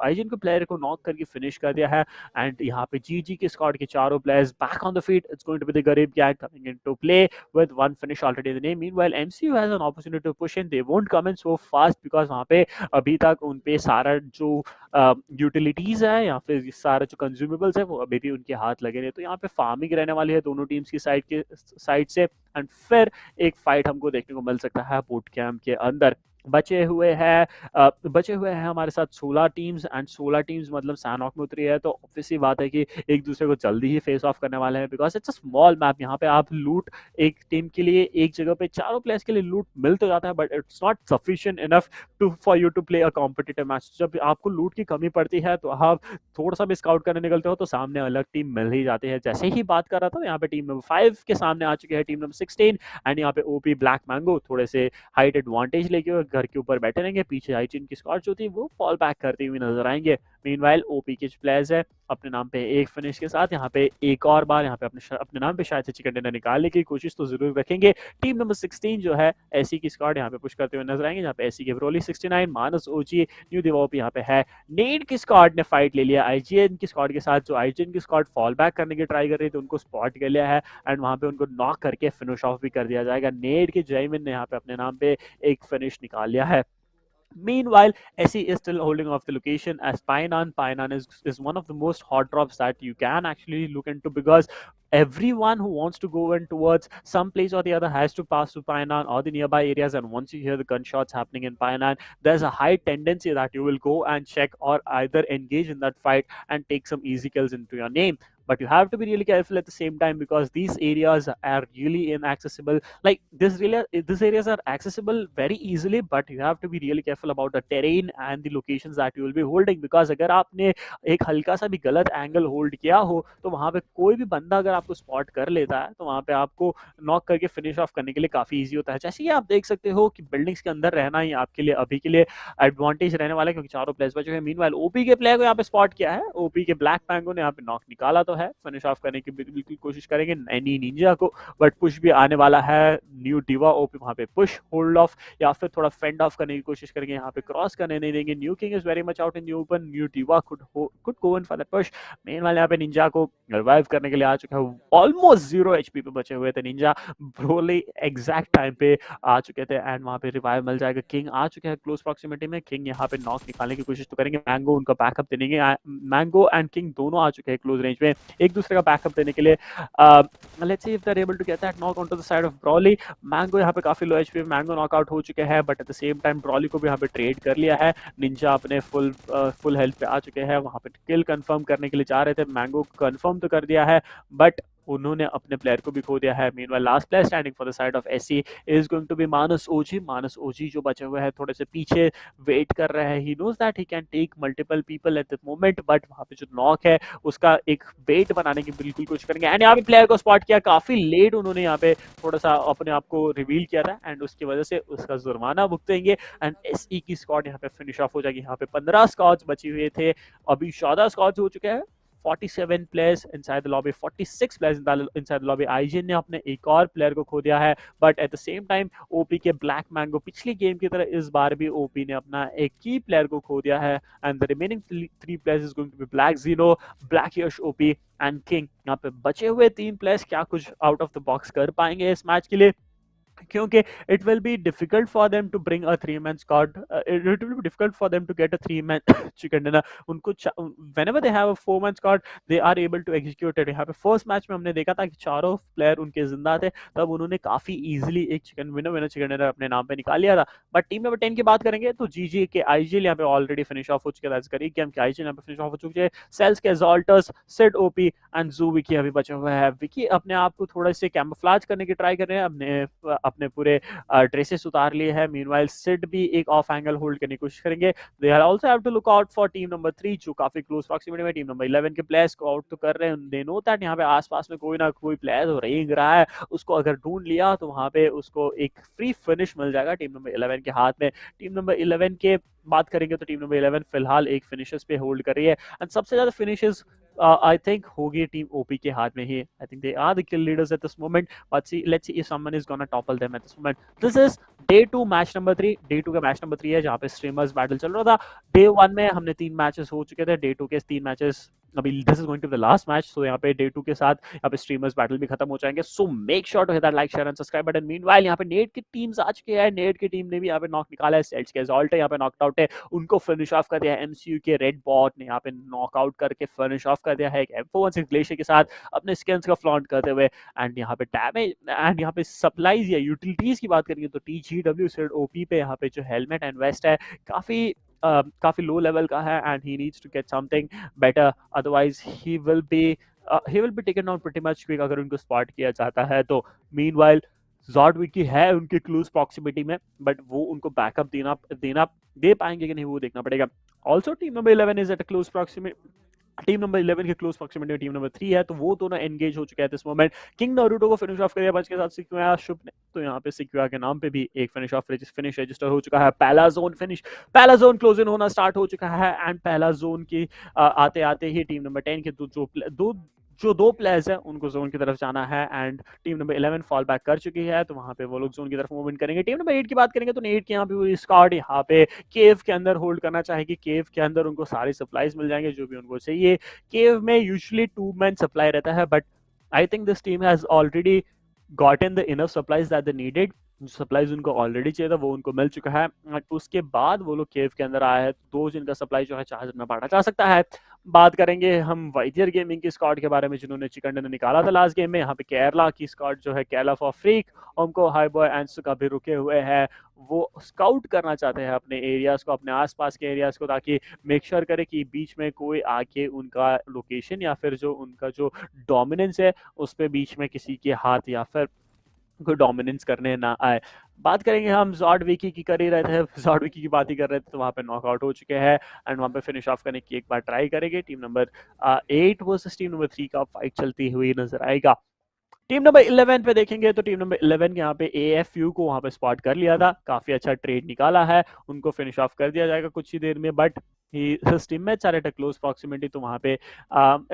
आईजीएन के प्लेयर को नॉक करके फिनिश कर दिया है। एंड यहाँ पे जीजी के स्क्वाड के चारों players back on the feet. It's going to be the Gareeb gang coming into play with one finish already in the name. Meanwhile, MCU has an opportunity to push in. They won't come in so fast because वहाँ पे अभी तक उन पे सारा जो यूटिलिटीज है या फिर सारा जो कंज्यूमेबल्स है वो अभी भी उनके हाथ लगे रहे. तो यहाँ पे फार्मिंग रहने वाली है दोनों टीम्स की साइड से. एंड फिर एक फाइट हमको देखने को मिल सकता है बूट कैंप के अंदर. बचे हुए हैं हमारे साथ 16 टीम्स एंड 16 टीम्स मतलब सैनॉक में उतरी है. तो ऑब्वियसली बात है कि एक दूसरे को जल्दी ही फेस ऑफ करने वाले हैं because it's a small map. यहाँ पे आप लूट एक टीम के लिए एक जगह पे चारों प्लेयर्स के लिए लूट मिल तो जाता है but it's not sufficient enough for you to play a competitive match. जब आपको लूट की कमी पड़ती है तो आप थोड़ा सा भी स्काउट करने निकलते हो तो सामने अलग टीम मिल ही जाती है. जैसे ही बात कर रहा था यहाँ पे टीम नंबर 5 के सामने आ चुकी है टीम नंबर 16 एंड यहाँ पे ओपी ब्लैक मैंगो थोड़े से हाइट एडवांटेज लेके घर के ऊपर बैठे रहेंगे. पीछे आईजीएन की स्क्वाड जो थी वो फॉल बैक करती हुई नजर आएंगे. मीनवाइल ओपी के प्लेयर्स है अपने नाम पे एक फिनिश के साथ यहाँ पे एक और बार यहाँ पे अपने नाम पे शायद से चिकन डिनर निकालने की कोशिश तो जरूर रखेंगे. टीम नंबर 16 जो है एसी की स्क्वाड यहाँ पे पुश करते हुए नजर आएंगे जहाँ पे एसी के ब्रोली 69 मानस ओजी न्यू दिवाओप यहाँ पे है. नेड की स्क्वाड ने फाइट ले लिया आईजीएन की स्क्वाड के साथ. जो आईजीएन की स्क्वाड फॉल बैक करने की ट्राई कर रही थी उनको स्पॉट कर लिया है एंड वहां पे उनको नॉक करके फिनिश ऑफ भी कर दिया जाएगा. नेड के जयमिन ने यहाँ पे अपने नाम पे एक फिनिश निकाल लिया है. Meanwhile, SE is still holding off the location as Painan. Painan is one of the most hot drops that you can actually look into because everyone who wants to go in towards some place or the other has to pass through Painan or the nearby areas. And once you hear the gunshots happening in Painan, there's a high tendency that you will go and check or either engage in that fight and take some easy kills into your name. But you have to be really careful at the same time because these areas are really inaccessible. Like these areas are accessible very easily, but you have to be really careful about the terrain and the locations that you will be holding. Because अगर आपने एक हल्का सा भी गलत एंगल होल्ड किया हो तो वहां पे कोई भी बंदा अगर आपको स्पॉट कर लेता है तो वहां पे आपको नॉक करके फिनिश ऑफ करने के लिए काफी इजी होता है. जैसे कि आप देख सकते हो कि बिल्डिंग्स के अंदर रहना ही आपके लिए अभी के लिए एडवांटेज रहने वाला है क्योंकि चारों प्लेयर्स बचे हुए हैं. मीनवाइल ओपी के प्लेयर को यहाँ पे स्पॉट किया है. ओपी के ब्लैक पैंगो ने यहाँ पे नॉक निकाला तो है. फिनिश ऑफ करने की बिल्कुल कोशिश करेंगे एनी निंजा को बट पुश भी आने वाला है. न्यू डिवा ओपी वहां पे पुश होल्ड ऑफ या फिर थोड़ा फेंड ऑफ करने की कोशिश करेंगे. यहाँ पे क्रॉस करने नहीं देंगे. New king is very much out in the open. New diva could go in for that push. Meanwhile यहाँ पे निंजा को रिवाइव करने के लिए आ चुका है. ऑलमोस्ट 0 एचपी पे बचे हुए थे निंजा. ब्रोली एग्जैक्ट टाइम पे आ चुके थे एंड वहां पे रिवाइव मिल जाएगा. किंग आ चुके हैं क्लोज प्रॉक्सिमिटी में. किंग यहाँ पे नॉक निकालने की कोशिश तो करेंगे. मैंगो उनका बैकअप देंगे. मैंगो एंड किंग दोनों आ चुके हैं क्लोज रेंज में एक दूसरे का बैकअप देने के लिए. Let's see if they are able to get that knock on to the side of brolly. Mango यहाँ पे काफी लो एचपी. मैंगो नॉकआउट हो चुके हैं but at the same time Broly को भी यहाँ पे ट्रेड कर लिया है. निंजा अपने फुल हेल्थ पे आ चुके हैं. वहां पे किल कंफर्म करने के लिए जा रहे थे. मैंगो कंफर्म तो कर दिया है बट उन्होंने अपने प्लेयर को भी खो दिया है. Meanwhile last player standing for the side of SC is going to be Manas OG. Manas OG जो बचे हुए हैं थोड़े से पीछे वेट कर रहे हैं. He knows that he can take multiple people at the moment but वहां पे जो नॉक है उसका एक वेट बनाने की बिल्कुल कोशिश करेंगे. एंड यहाँ पे प्लेयर को स्पॉट किया. काफी लेट उन्होंने यहाँ पे थोड़ा सा अपने आप को रिवील किया था एंड उसकी वजह से उसका जुर्माना भुगतेंगे एंड एसई की स्क्वाड यहाँ पे फिनिश ऑफ हो जाएगी. यहाँ पे 15 स्क्वाड्स बची हुए थे. अभी 14 स्क्वाड्स हो चुके हैं. 47 players inside the lobby, 46 players inside the lobby. IGN ने अपने एक और प्लेयर को खो दिया है but at the same time OP के ब्लैक मैंगो पिछली गेम की तरह इस बार भी ओपी ने अपना एक की प्लेयर को खो दिया है and the remaining 3 players is going to be black Gino, black Yash OP and king. यहाँ पे बचे हुए 3 प्लेयर्स क्या कुछ आउट ऑफ द बॉक्स कर पाएंगे इस मैच के लिए क्योंकि it will be difficult for them to bring a 3-man squad. It will be difficult for them to get a 3-man chicken dinner. उनको whenever they have a 4-man squad they are able to execute it. यहाँ पे फर्स्ट मैच में हमने देखा था कि चारों प्लेयर उनके जिंदा थे तब उन्होंने काफी इजीली एक विनर चिकन डिनर अपने नाम पे निकाल लिया था. बट टीम नंबर 10 की बात करेंगे तो जीजी के आईजीएल यहाँ पे ऑलरेडी फिनिश ऑफ हो चुके हैं. करी गेम के आईजीएल यहाँ पे फिनिश ऑफ हो चुके हैं. सेल्स के एग्जॉल्टर्स, सिड ओपी एंड जू विकी अभी बचे हुए हैं. विकी अपने आप को थोड़ा से कैमोफ्लेज करने की ट्राई कर रहे हैं. अपने पूरे ड्रेसेस उतार लिए हैं. मीनवाइल सिड भी एक ऑफ एंगल होल्ड करने की कोशिश करेंगे. They are also have to look out for team number 3 जो काफी क्लोज प्रॉक्सिमिटी में टीम नंबर 11 के प्लेयर्स को आउट तो कर रहे हैं. दे नो दैट यहाँ पे आसपास में कोई ना कोई प्लेयर हो रेंग रहा है. उसको अगर ढूंढ लिया तो वहां पे उसको एक फ्री फिनिश मिल जाएगा टीम नंबर 11 के हाथ में. टीम नंबर 11 के बात करेंगे तो टीम नंबर 11 फिलहाल एक फिनिशेस पे होल्ड कर रही है एंड सबसे ज्यादा फिनिशेस आई थिंक होगी टीम ओपी के हाथ में ही. I think they are the kill leaders at this moment. But see let's see if someone is gonna topple them at this moment. This is day 2 match number 3. Day 2 का मैच नंबर 3 है जहाँ पे स्ट्रीमर्स बैटल चल रहा था. डे 1 में हमने 3 मैचेस हो चुके थे. डे 2 के 3 मैचेस अभी this is going to the last match. So यहाँ पे डे 2 के साथ यहाँ पे स्ट्रीमर्स बैटल भी खत्म हो जाएंगे. So make sure to hit that like share and subscribe button. Meanwhile यहाँ पे नेट की टीम्स आ चुकी है. नेट की टीम ने भी यहाँ पे नॉक निकाला है. सेल्ट्स के एजॉल्ट है यहाँ पे नॉकआउट आउट है. उनको फिनिश ऑफ कर दिया है. एमसीयू के रेड बॉट ने यहाँ पे नॉकआउट करके फिनिश ऑफ कर दिया है एक M416 ग्लेशियर के साथ अपने स्किन्स का फ्लॉन्ट करते हुए. एंड यहाँ पे डैमेज एंड यहाँ पे सप्लाईज या यूटिलिटीज की बात करेंगे तो TGW से ओपी पे यहाँ पे जो हेलमेट एंड वेस्ट है काफी लो लेवल का है. And he needs to get something better. Otherwise he will be taken down pretty much quick अगर उनको स्पॉट किया जाता है तो. मीनवाइल जॉर्ड विकी है उनके क्लोज प्रॉक्सिमिटी में, बट वो उनको बैकअप देना दे पाएंगे कि नहीं वो देखना पड़ेगा. Also team number 11 is eight close proximity. Team number 11 के क्लोज प्रॉक्सिमिटी में टीम नंबर 3 है, तो वो दोनों एंगेज हो चुके हैं दिस मोमेंट. किंग नारुतो को फिनिश ऑफ कर दिया बच के साथ सिक्युआ शुभ ने. तो यहाँ पे सिक्युआ के नाम पे भी एक फिनिश रजिस्टर हो चुका है. पहला जोन क्लोज इन होना स्टार्ट हो चुका है. एंड पहला जोन की आते आते ही टीम नंबर 10 के दो प्लेयर्स हैं उनको जोन की तरफ जाना है. And team number 11 fall back कर चुकी है, तो वहां पे वो लोग जोन की तरफ मूवमेंट करेंगे. टीम नंबर 8 की बात करेंगे तो 8 के यहाँ पे स्क्वाड यहाँ पे केव के अंदर होल्ड करना चाहेगी. केव के अंदर उनको सारे सप्लाईज मिल जाएंगे जो भी उनको चाहिए. केव में यूजुअली 2 मैन सप्लाई रहता है, but I think this team has already gotten the enough supplies that they needed. जो सप्लाईज उनको ऑलरेडी चाहिए था वो उनको मिल चुका है. उसके बाद वो लोग केव के अंदर आए हैं, तो जिनका सप्लाई जो है चार्ज में बांटा जा सकता है. बात करेंगे हम वाइटियर गेमिंग की स्क्वाड के बारे में जिन्होंने चिकन डिनर निकाला था लास्ट गेम में. यहाँ पे केरला की स्क्वाड जो है केरला फॉर फ्रीक, उनको हाई बॉय एंड का भी रुके हुए हैं. वो स्काउट करना चाहते हैं अपने एरियाज को, अपने आसपास के एरियाज को, ताकि मेक श्योर करे कि बीच में कोई आके उनका लोकेशन या फिर जो उनका जो डोमिनेंस है उस पर बीच में किसी के हाथ या फिर कोई डोमिनेंस करने ना आए. बात करेंगे हम जॉर्ड विकी की कर ही रहे थे, जॉर्ड विकी की बात ही कर रहे थे, तो वहाँ पे नॉकआउट हो चुके हैं. एंड वहाँ पे फिनिश ऑफ करने की एक बार ट्राई करेंगे. Team number 8 versus team number 3 का फाइट चलती हुई नजर आएगा. टीम नंबर 11 पे देखेंगे तो टीम नंबर 11 के यहाँ पे AFU को वहाँ पे स्पॉट कर लिया था. काफी अच्छा ट्रेड निकाला है. उनको फिनिश ऑफ कर दिया जाएगा कुछ ही देर में, but his teammates are at a close proximity, तो वहाँ पे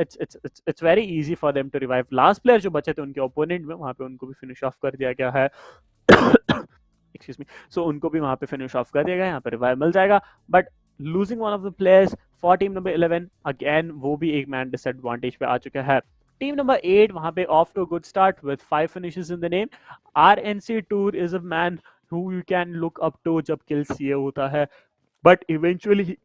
it's very easy for them to revive. Last player जो बचे थे उनके ओपोनेंट में, वहाँ पे उनको भी फिनिश ऑफ कर दिया गया है. Excuse me. सो उनको भी वहाँ पे फिनिश ऑफ कर दिया गया. यहाँ पे रिवाइव मिल जाएगा, but losing one of the players for team number 11 again, वो भी एक मैन डिसएडवांटेज पे आ चुका है. टीम नंबर 8 वहाँ पे off to good start with 5 finishes in the name. RNC tour is a man who you can look up to जब kills ये होता है, but eventually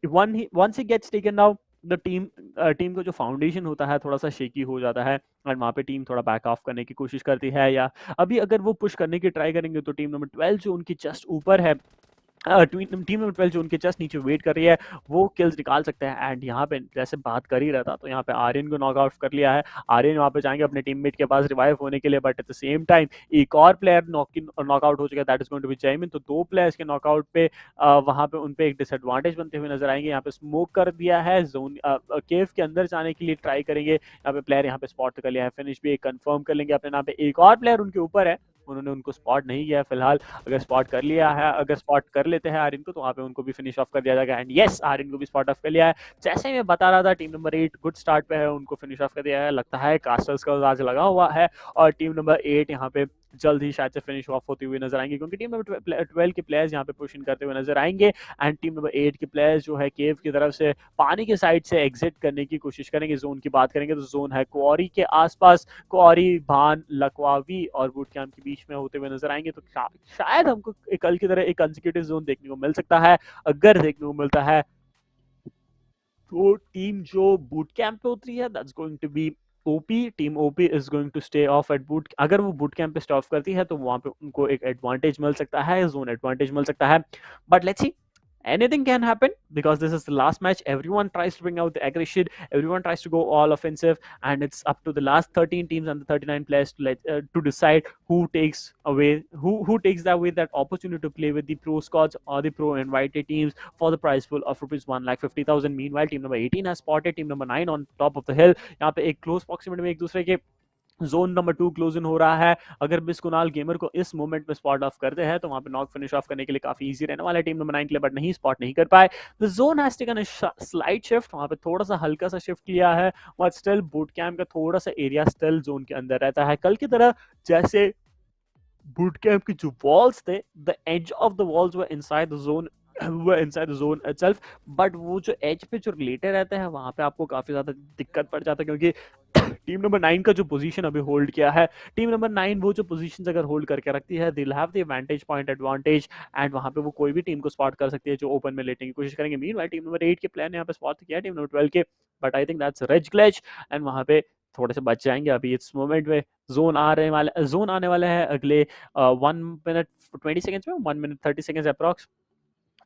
once he gets taken down, the team का जो फाउंडेशन होता है थोड़ा सा शेकी हो जाता है. एंड वहाँ पे टीम थोड़ा बैक ऑफ करने की कोशिश करती है, या अभी अगर वो पुश करने की ट्राई करेंगे तो टीम नंबर 12 जो उनकी जस्ट ऊपर है, टीम नंबर 12 जो उनके जस्ट नीचे वेट कर रही है, वो किल्स निकाल सकते हैं. एंड यहाँ पे जैसे बात कर ही रहा था, तो यहाँ पे आर्यन को नॉकआउट कर लिया है. आर्यन वहाँ पे जाएंगे अपने टीममेट के पास रिवाइव होने के लिए, but at the same time एक और प्लेयर नॉकआउट हो चुका है, that is going to be Jaimin. तो 2 प्लेयर्स के नॉकआउट पे वहाँ पे उन पे एक डिसएडवांटेज बनते हुए नजर आएंगे. यहाँ पे स्मोक कर दिया है, जोन केव के अंदर जाने के लिए ट्राई करेंगे. यहाँ पे प्लेयर यहाँ पे स्पॉट कर लिया है, फिनिश भी एक कंफर्म कर लेंगे अपने नाम पे. एक और प्लेयर उनके ऊपर है, उन्होंने उनको स्पॉट नहीं किया फिलहाल. अगर स्पॉट कर लिया है, अगर स्पॉट कर लेते हैं आर्यन को, तो वहाँ पे उनको भी फिनिश ऑफ कर दिया जाएगा. एंड यस, आर्यन को भी स्पॉट ऑफ कर लिया है. जैसे मैं बता रहा था, टीम नंबर 8 गुड स्टार्ट पे है, उनको फिनिश ऑफ कर दिया है. लगता है कास्टर्स का आज लगा हुआ है, और टीम नंबर 8 यहाँ पे जल्द ही शायद से फिनिश ऑफ होती हुई नजर आएंगे, क्योंकि टीम नंबर 12 के प्लेयर्स यहाँ पे पुशिंग करते हुए नजर आएंगे. एंड टीम नंबर 8 के प्लेयर्स जो है केव की तरफ से पानी के साइड से एग्जिट करने की कोशिश करेंगे. जोन की बात करेंगे तो जोन है क्वारी के आसपास, क्वारी, भान, लकवावी और बूट कैंप के बीच में होते हुए नजर आएंगे. तो शायद हमको कल की तरह एक कंसेक्यूटिव जोन देखने को मिल सकता है. अगर देखने को मिलता है तो टीम जो बूट कैंप पे उतरी है, that's going to be OP. Team OP is going to stay off at boot. अगर वो बूट कैंप पे स्टॉप करती है तो वहां पे उनको एक एडवांटेज मिल सकता है, जोन एडवांटेज मिल सकता है. But let's C, anything can happen because this is the last match. Everyone tries to bring out the aggression, everyone tries to go all offensive, and it's up to the last 13 teams and the 39 players to decide who takes away that opportunity to play with the pro squads or the pro invited teams for the prize pool of rupees 1,50,000. Meanwhile, team number 18 has spotted team number 9 on top of the hill. यहाँ पे एक close proximity में एक दूसरे के जोन नंबर 2 क्लोज इन हो रहा है। अगर मिस कुणाल गेमर को इस मोमेंट में स्पॉट ऑफ करते हैं तो वहां पे नॉक फिनिश ऑफ करने के लिए काफी इजी रहने वाला है टीम नंबर 9 के लिए, बट नहीं, स्पॉट नहीं कर पाए। The zone has taken a slight shift, वहां पे थोड़ा सा हल्का सा शिफ्ट लिया है, बट स्टिल बूट कैंप का थोड़ा सा एरिया स्टिल जोन के अंदर रहता है। कल की तरह जैसे बूट कैंप की जो वॉल्स थे, the edge of the walls were inside the zone, वो inside the zone itself, but वो जो एज पे जो रिलेटेड रहते हैं वहां पे आपको काफी ज्यादा दिक्कत पड़ जाता है, क्योंकि टीम नंबर 9 का जो पोजीशन अभी होल्ड किया है, टीम नंबर 9 वो जो पोजीशन अगर होल्ड करके रखती है, they will have the advantage point advantage, and वहां पे वो कोई भी टीम को स्पॉट कर सकती है जो ओपन में लेटने की कोशिश करेंगे। मीनवाइल टीम नंबर 8 के प्लेयर ने यहाँ पे स्पॉट किया टीम नंबर 12 के, but I think that's rage glitch, and वहां पे थोड़े से बच जाएंगे अभी इस मोमेंट में। जोन आने वाले हैं अगले 1 मिनट 20 सेकेंड्स में, 1 minute 30 seconds approx,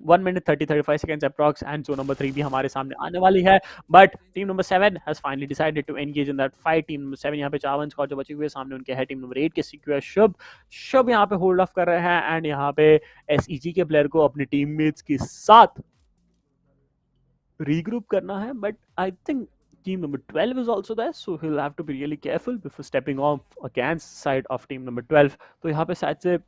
1 minute 30-35 seconds approx, and zone number 3 भी हमारे सामने आने वाली है। But team number 7 has finally decided to engage in that fight. Team number 7 यहाँ पे 4 स्कॉट जो बचे हुए सामने उनके है टीम नंबर 8 के सिक्योर शुभ, शुभ यहाँ पे होल्ड ऑफ कर रहे हैं, एंड यहाँ पे एसईजी के प्लेयर को अपने टीममेट्स के साथ regroup करना है, but I think team number 12 is also there, so he'll have to be really careful before stepping off against side of team number 12। तो यहाँ पे शायद से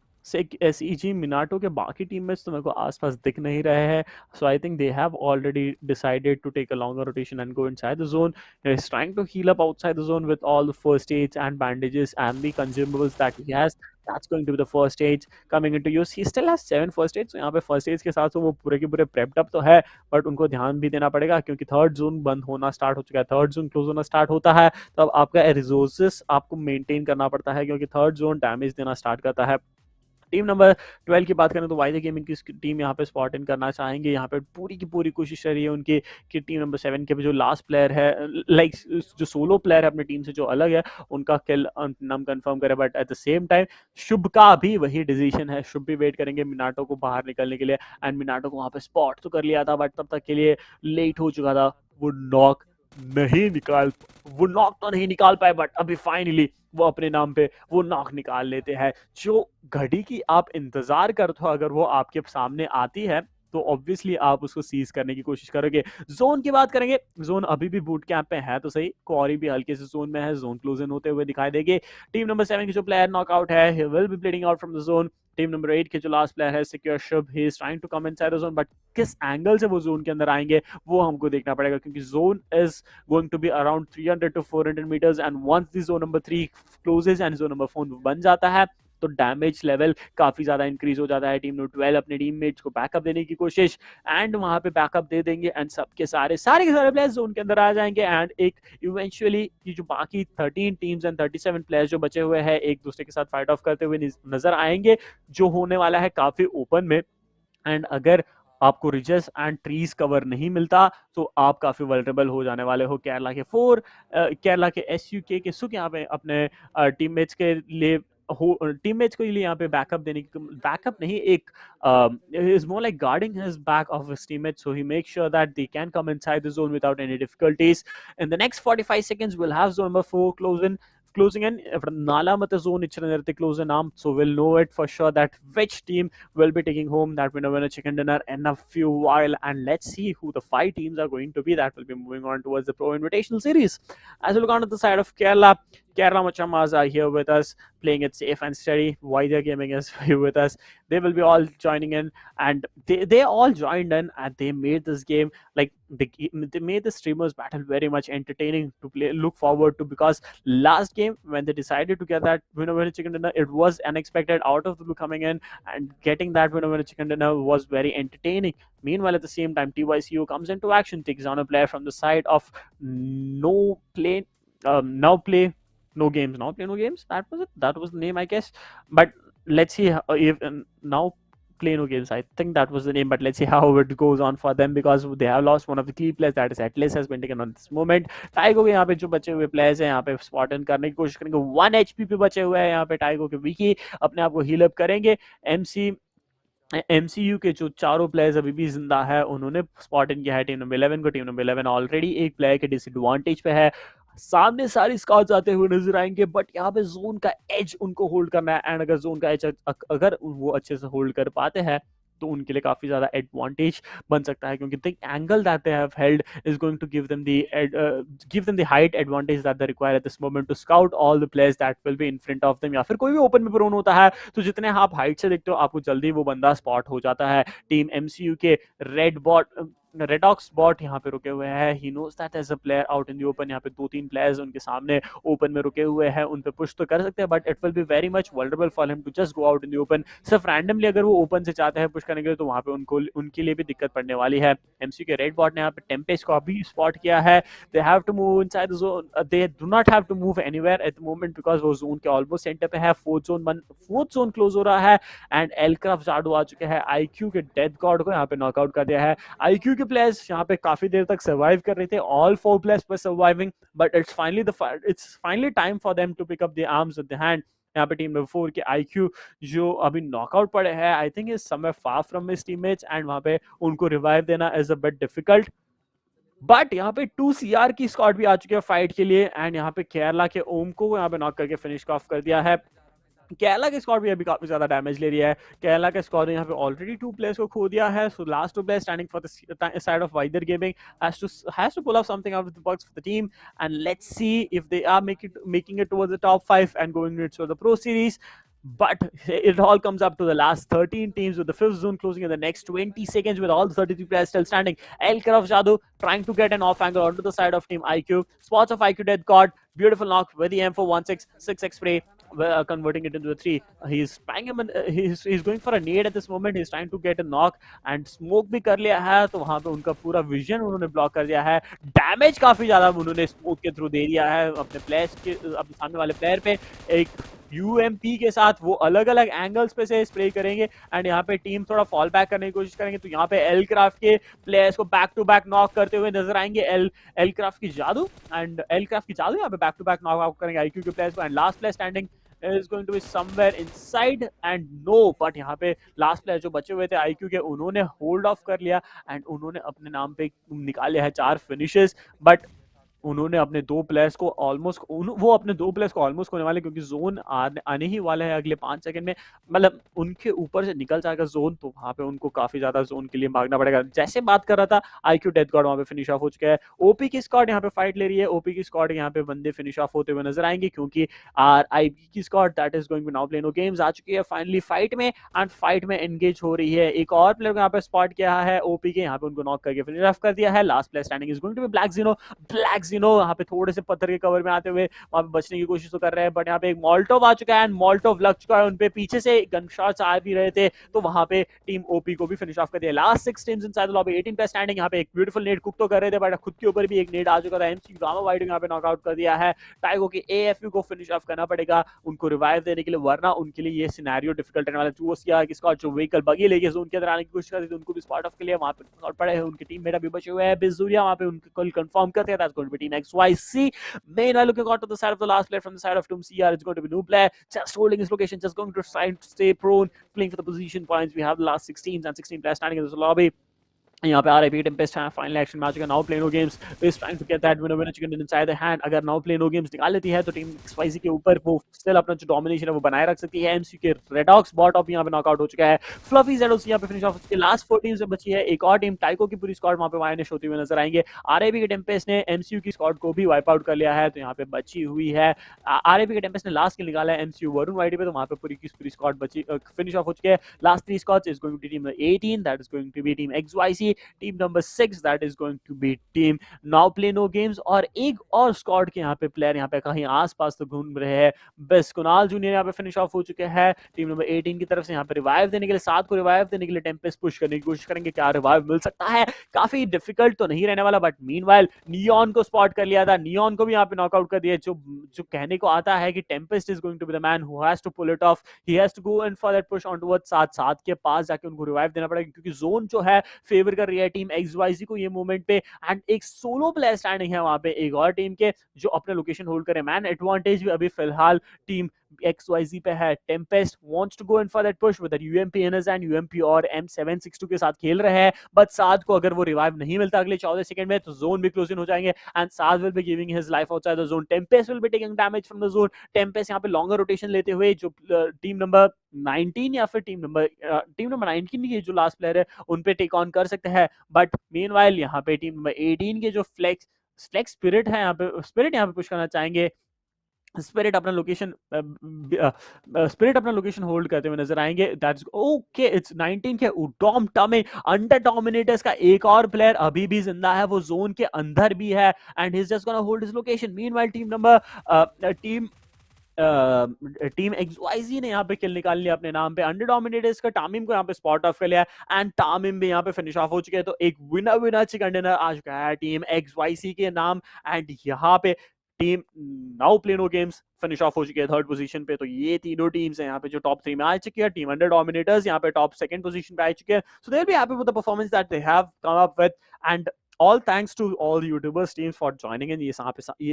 एसईजी मिनाटो के बाकी टीममेट्स तो मेरे को आसपास दिख नहीं रहे हैं, so I think they have already decided to take a longer rotation and go inside the zone। He's trying to heal up outside the zone with all the first aids and bandages and the consumables that he has। That's going to be the first aid coming into use। He still has 7 first aids, so यहाँ पे first aids के साथ तो वो पूरे के पूरे prepped up तो है, बट उनको ध्यान भी देना पड़ेगा क्योंकि थर्ड जोन बंद होना स्टार्ट हो चुका है, थर्ड जोन क्लोज होना स्टार्ट होता है, तब आपका रिसोर्सेस आपको मेंटेन करना पड़ता है क्योंकि थर्ड जोन डैमेज देना स्टार्ट करता है। टीम नंबर 12 की बात करें तो वाईजे गेमिंग की टीम यहाँ पे स्पॉट इन करना चाहेंगे, यहाँ पे पूरी की पूरी कोशिश रही है उनकी कि टीम नंबर 7 के जो लास्ट प्लेयर है, लाइक जो सोलो प्लेयर है अपनी टीम से जो अलग है, उनका किल नाम कंफर्म करे, but at the same time Shubh का भी वही डिसीजन है। शुभ भी वेट करेंगे मिनाटो को बाहर निकलने के लिए, एंड मिनाटो को वहां पे स्पॉट तो कर लिया था, बट तब तक के लिए लेट हो चुका था। वो नॉक नहीं निकाल वो नॉक तो नहीं निकाल पाए, बट अभी फाइनली वो अपने नाम पे वो नॉक निकाल लेते हैं। जो घड़ी की आप इंतजार करते हो, अगर वो आपके सामने आती है तो ऑब्वियसली आप उसको सीज करने की कोशिश करोगे। जोन की बात करेंगे, जोन अभी भी बूट कैंप पे है तो सही, क्वारी भी हल्के से जोन में है, जोन क्लोज इन होते हुए दिखाई देगी। टीम नंबर 7 की जो प्लेयर नॉकआउट है, he will be bleeding out from the zone. Team number 8 के जो लास्ट प्लेयर है secure Shubh, he is trying to come inside the zone, but किस एंगल से वो जोन के अंदर आएंगे वो हमको देखना पड़ेगा, क्योंकि zone is going to be around 300 to 400 meters, and once the zone number 3 closes and zone number 4 बन जाता है तो डैमेज लेवल काफी ज्यादा इंक्रीज हो जाता है। टीम नंबर 12 अपने टीममेट्स को बैकअप देने की कोशिश, एंड वहां पे बैकअप दे देंगे, एंड सबके सारे के सारे प्लेयर्स जोन के अंदर आ जाएंगे, एंड एक इवेंचुअली ये जो बाकी 13 टीम्स एंड 37 प्लेयर्स जो बचे हुए हैं एक दूसरे के साथ फाइट ऑफ करते हुए नजर आएंगे, जो होने वाला है काफी ओपन में। एंड अगर आपको रिजेस एंड ट्रीज कवर नहीं मिलता तो आप काफी वल्नरेबल हो जाने वाले हो। केरला के एसयूके के सुख यहाँ पे अपने टीममेट्स के लिए टीममेट्स को लिए यहाँ पे बैकअप देने की, बैकअप नहीं, एक is more like guarding his back of his teammates, so he makes sure that they can come inside the zone without any difficulties। In the next 45 seconds we'll have zone number 4 closing in. If Nala Mata zone closing arm, so we'll know it for sure that which team will be taking home that winner chicken dinner in a few while, and let's see who the 5 teams are going to be that will be moving on towards the Pro Invitational Series. As we look on to the side of Kerala Machamas are here with us, playing it safe and steady. YJ Gaming is here with us. They will be all joining in, and they all joined in, and they made this game, like they made the streamers battle very much entertaining to look forward to, because last game when they decided to get that winner chicken dinner, it was unexpected, out of the blue coming in, and getting that winner chicken dinner was very entertaining. Meanwhile, at the same time, TYCU comes into action, takes on a player from the side of no play now play no games that was it, that was the name, I guess. But let's see if now play no games, I think that was the name, but let's see how it goes on for them, because they have lost one of the key players, that is Atlas has been taken on this moment। टाइगो के यहाँ पे जो बचे हुए प्लेयर्स हैं यहाँ पे स्पॉट इन करने की कोशिश करेंगे। 1 HP पे बचे हुए हैं यहाँ पे टाइगो के विकी अपने आप को हील अप करेंगे। एमसीयू के जो चारों प्लेयर्स अभी भी जिंदा है, उन्होंने स्पॉट इन किया है टीम नंबर 11 को। टीम नंबर 11 ऑलरेडी एक प्लेयर के डिसएडवांटेज पे है, सामने सारी स्कॉट्स आते हुए नजर आएंगे, बट यहाँ पे जोन का एज उनको होल्ड करना है, एंड अगर जोन का एज अगर वो अच्छे से होल्ड कर पाते हैं तो उनके लिए काफ़ी ज़्यादा एडवांटेज बन सकता है, क्योंकि the angle that they have held is going to give them the height advantage that they require at this moment to scout all the players that will be in front of them. या फिर कोई भी ओपन में प्रोन होता है तो जितने आप हाइट से देखते हो आपको जल्दी वो बंदा स्पॉट हो जाता है। टीम एमसीयू के रेडॉक्स बॉट यहाँ पे रुके हुए हैं, he knows that as a player out in the open. यहाँ पे 2-3 प्लेयर्स उनके सामने ओपन में रुके हुए हैं, उन पे पुश तो कर सकते हैं but it will be very much vulnerable for him to just go out in the open. सिर्फ रैंडमली अगर वो ओपन से चाहते हैं पुश करने के लिए तो वहाँ पे उनको उनके लिए भी दिक्कत पड़ने वाली है। एमसीयू के रेड बॉट ने यहाँ पे टेम्पेस्ट को अभी स्पॉट किया है। They have to move inside the zone, they do not have to move anywhere at the moment because वो जोन के ऑलमोस्ट सेंटर पे है। फोर्थ जोन क्लोज हो रहा है एंड एलक्राफ्ट जाडू आ चुके हैं। आईक्यू के डेथ गॉड को यहाँ पे नॉकआउट कर दिया है। आईक्यू के प्लेयर्स यहाँ पे काफी देर तक सर्वाइव कर रहे थे, all 4 players were surviving but it's finally time for them to pick up the arms with the hand. यहाँ पे टीम नंबर 4 के आईक्यू जो अभी नॉकआउट पड़े हैं, आई think is somewhere far from his teammates and वहां पे उनको रिवाइव देना is a bit difficult. But यहाँ पे 2 CR की स्क्वाड भी आ चुकी है फाइट के लिए एंड यहाँ पे केरला के ओम को यहाँ पे नॉक करके फिनिश ऑफ कर दिया है। केरला के स्क्वाड भी अभी काफी ज्यादा डैमेज ले रही है। केरला के स्क्वाड ने यहाँ पे ऑलरेडी 2 प्लेयर्स को खो दिया है, so last 2 players standing for the side of wider gaming has to pull off something out of the box for the team and let's see if they are making it towards the top 5 and going into the pro series. But it all comes up to the last 13 teams with the 5th zone closing in the next 20 seconds with all the 33 players still standing. El Karaf Jadu trying to get an off angle onto the side of team IQ. Spots of IQ dead caught. Beautiful knock with the M416 6x spray. Converting it into a 3. He's trying him. He's going for a nade at this moment. He's trying to get a knock and smoke भी कर लिया है, तो वहां पे उनका पूरा विजन उन्होंने ब्लॉक कर दिया है। डैमेज काफी ज्यादा उन्होंने स्मोक के थ्रू दे दिया है अपने प्लेयर्स के, अपने सामने वाले प्लेयर पे। एक यूएमपी के साथ वो अलग अलग एंगल्स पे से स्प्रे करेंगे एंड यहाँ पे टीम थोड़ा फॉल बैक करने की कोशिश करेंगे, तो यहाँ पे एल क्राफ्ट के प्लेयर्स को बैक टू बैक नॉक करते हुए नजर आएंगे एल क्राफ्ट की जादू यहाँ पे back to back knock out करेंगे आईक्यू के प्लेयर्स को। And last player standing is going to be somewhere inside and no, but यहाँ पे लास्ट प्लेयर जो बचे हुए थे आईक्यू के उन्होंने होल्ड ऑफ कर लिया एंड उन्होंने अपने नाम पे निकाले हैं 4 फिनिशेस। बट उन्होंने अपने 2 प्लेयर्स को ऑलमोस्ट होने वाले, क्योंकि जोन आने ही वाला है अगले 5 सेकंड में। मतलब उनके ऊपर से निकल जाएगा जोन, तो वहां पे उनको काफी ज्यादा जोन के लिए भागना पड़ेगा। जैसे बात कर रहा था आईक्यू डेथ गॉड वहां पे फिनिश ऑफ हो चुका है। ओपी की स्क्वाड यहाँ पे फाइट ले रही है। ओपी की स्क्वाड यहाँ पे बंदे फिनिश ऑफ होते हुए नजर आएंगे, क्योंकि आरआईबी की squad that is going to now play no games आ चुकी है फाइनली फाइट में एंड फाइट में एंगेज हो रही है। एक और प्लेयर को यहाँ पे स्पॉट किया है ओपी के, यहाँ पे उनको नॉक करके फिनिश ऑफ कर दिया है। Last player standing is going to be black Gino यहाँ पे थोड़े से पत्थर के कवर में आते हुए वहां पे बचने की कोशिश तो कर रहे हैं, बट यहाँ पे एक मॉल्टोव आ चुका है एंड मॉल्टोव लग चुका है उनपे, पीछे से गन शॉट्स आ भी रहे थे, तो वहां पे टीम ओपी को भी फिनिश ऑफ कर दिया। Last 6 teams inside the lobby 18 पे स्टैंडिंग। यहाँ पे एक ब्यूटीफुल नेड कुक तो कर रहे थे बट खुद के ऊपर भी एक नेड आ चुका था। एमसी गामा वाइड यहाँ पे नॉकआउट कर दिया है। टाइगो की एएफयू को फिनिश ऑफ करना पड़ेगा उनको रिवाइव देने के लिए, वरना उनके लिए ये सिनेरियो डिफिकल्ट रहने वाला है। टूओसिया की स्क्वाड जो व्हीकल बगी लेके जोन के अंदर आने की कोशिश कर रही थी उनको भी स्पॉट ऑफ के लिए वहां पे नॉट पड़े हैं। उनके टीममेट अभी बचे हुए हैं। बिजुरिया वहां पे उनको कल कंफर्म करते हैं that's going to be team XYC। Meanwhile, looking out to the side of the last player from the side of Team CR, it's going to be new player, just holding his location, just going to try to stay prone, playing for the position points. We have the last 16 and 16 players standing in this lobby. यहाँ पे RIP टेम्पेस्ट है फाइनल एक्शन मैच का। Now play no games is trying to get that winner chicken inside the hand. अगर नाउ प्ले नो गेम्स निकाल लेती है तो टीम XYZ के ऊपर वो स्टिल अपना जो डोमिनेशन है वो बनाए रख सकती है। एमसी के रेडॉक्स बॉट ऑफ यहाँ पे नॉकआउट हो चुका है। फ्लफी ज़ेडोसी यहाँ पे फिनिश ऑफ के लास्ट 4 टीम से बची है। एक और टीम टाइको की पूरी स्क्वाड वहाँ पे वायनिश होती हुई नजर आएंगे। RIP के टेम्पेस्ट ने एमसीयू की स्क्वाड को भी वाइप आउट कर लिया है, तो यहाँ पे बची हुई है RIP के टेम्पेस्ट ने लास्ट किल निकाला है एमसीयू वरुण वाइडी पे, तो वहाँ पे पूरी की पूरी स्क्वाड बची फिनिश ऑफ हो चुकी है। Last 3 squads is going to team 18 that is going to be team XYZ, team number 6 that is going to be team now play no games। और एक और स्क्वाड के यहाँ पे प्लेयर यहाँ पे कहीं आसपास तो घूम रहे हैं। बस कुणाल जूनियर यहाँ पे फिनिश ऑफ हो चुके हैं टीम नंबर 18 की तरफ से। यहाँ पे रिवाइव देने के लिए 7 को रिवाइव देने के लिए टेम्पेस्ट पुश करने की कोशिश करेंगे, क्या रिवाइव मिल सकता है? काफी डिफिकल्ट तो नहीं रहने वाला, बट मीनवाइल नियॉन को स्पॉट कर लिया था, नियॉन को भी यहाँ पे नॉकआउट कर दिया। जो कहने को आता है कि Tempest is going to be the man who has to pull it off, he has to go in for that push on towards 7 के पास जाके उनको रिवाइव देना पड़ेगा, क्योंकि जोन जो है फेवर कर रही है टीम XYZ को ये मोमेंट पे। एंड एक सोलो प्लेयर स्टैंडिंग है वहां पे एक और टीम के जो अपने लोकेशन होल्ड करे। मैन एडवांटेज भी अभी फिलहाल टीम XYZ पे है, Tempest wants to go in for that push with UMP in his hand, UMP और M762 के साथ खेल रहे हैं, बट साद को अगर वो रिवाइव नहीं मिलता अगले 14 सेकंड में तो जोन भी क्लोज इन हो जाएंगे and Saad will be giving his life outside the zone. Tempest will be taking damage from the zone. Tempest यहाँ पे लॉन्गर रोटेशन लेते हुए जो टीम नंबर 19 या फिर टीम नंबर 19 की जो लास्ट प्लेयर है उन पे टेक ऑन कर सकते हैं, बट मीनवाइल यहाँ पे टीम नंबर 18 के जो फ्लेक्स स्पिरिट है यहाँ पे पुश करना चाहेंगे। स्पिरिट अपना लोकेशन होल्ड करते हुए नजर आएंगे। दैट्स ओके, इट्स 19 के उडॉम टमे अंडर डोमिनेटर्स का एक और प्लेयर अभी भी जिंदा है, वो जोन के अंदर भी है and he is just gonna hold his location. Meanwhile team XYZ ने यहाँ पे किल निकाल लिया अपने नाम पे। अंडर डोमिनेटर्स का टामिम को यहाँ पे स्पॉट ऑफ कर लिया एंड टामिम भी यहाँ पे फिनिश ऑफ हो चुके हैं। तो एक विनर चिकन डिनर आ चुका है टीम XYZ के नाम एंड यहाँ पे team now play no games finish off हो चुकी है थर्ड पोजीशन पे। तो ये तीनों टीम्स हैं यहाँ पे जो टॉप 3 में आ चुकी है। टीम अंडर डोमिनेटर्स यहाँ पे टॉप सेकंड पोजीशन पे आ चुके हैं। So they will be happy with the performance that they have come up with and all thanks to all YouTubers teams for joining in. ये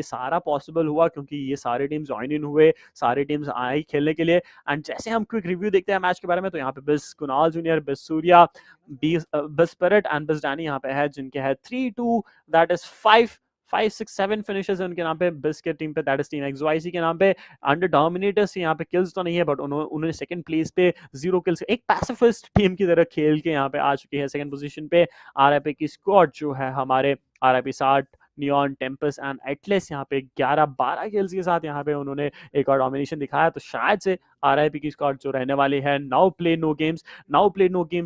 सारा पॉसिबल हुआ क्योंकि ये सारे टीम्स ज्वाइन इन हुए, सारे टीम्स आए खेलने के लिए। एंड जैसे हम क्विक रिव्यू देखते हैं मैच के बारे में, तो यहाँ पे बिस कुणाल जूनियर, बिस सूर्या, बिस स्पिरिट एंड बिस डैनी यहाँ पे है जिनके है 3-2 दैट इज 5-6-7 फिनिशेस उनके नाम पे। बिस के टीम पे दैट इज टीम XYZ के नाम पे। अंडर डोमिनेटर्स यहाँ पे किल्स तो नहीं है बट उन्होंने सेकंड प्लेस पे 0 किल्स, एक पैसिफिस्ट टीम की तरह खेल के यहाँ पे आ चुकी है सेकंड पोजीशन पे। RIP की स्क्वाड जो है हमारे RIP 60, Neon, Tempest and Atlas यहाँ पे 11-12 किल्स के साथ यहाँ पे उन्होंने एक और डोमिनेशन दिखाया। तो शायद से RIP की स्क्वाड जो रहने वाली है नाउ प्ले नो गेम्स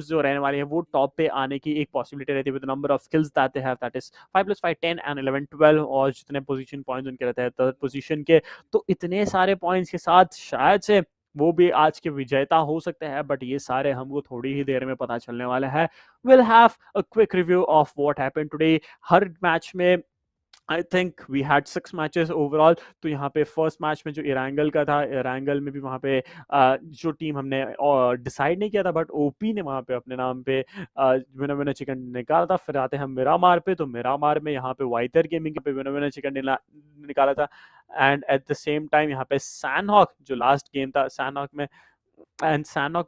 जो रहने वाली है वो टॉप पे आने की एक पॉसिबिलिटी रहती है with number of skills that they have, that is 5+5 10 and 11 12 और जितने पोजीशन पॉइंट्स उनके रहते हैं थर्ड पोजीशन के। तो इतने सारे पॉइंट्स के साथ शायद से वो भी आज के विजेता हो सकते हैं, बट ये सारे हमको थोड़ी ही देर में पता चलने वाला है। Will have a quick review of what happened today. हर मैच में I think we had 6 matches overall. तो यहाँ पे फर्स्ट मैच में जो इरांगल का था, इरांगल में भी वहाँ पे जो टीम हमने डिसाइड नहीं किया था बट ओपी ने वहाँ पे अपने नाम पे विनर चिकन निकाला था। फिर आते हैं मिरामार पे, तो मिरामार में यहाँ पे वाइटर गेमिंग पे विनर चिकन निकाला था। And at the same time यहाँ पे सैनहॉक जो लास्ट गेम था सैनहॉक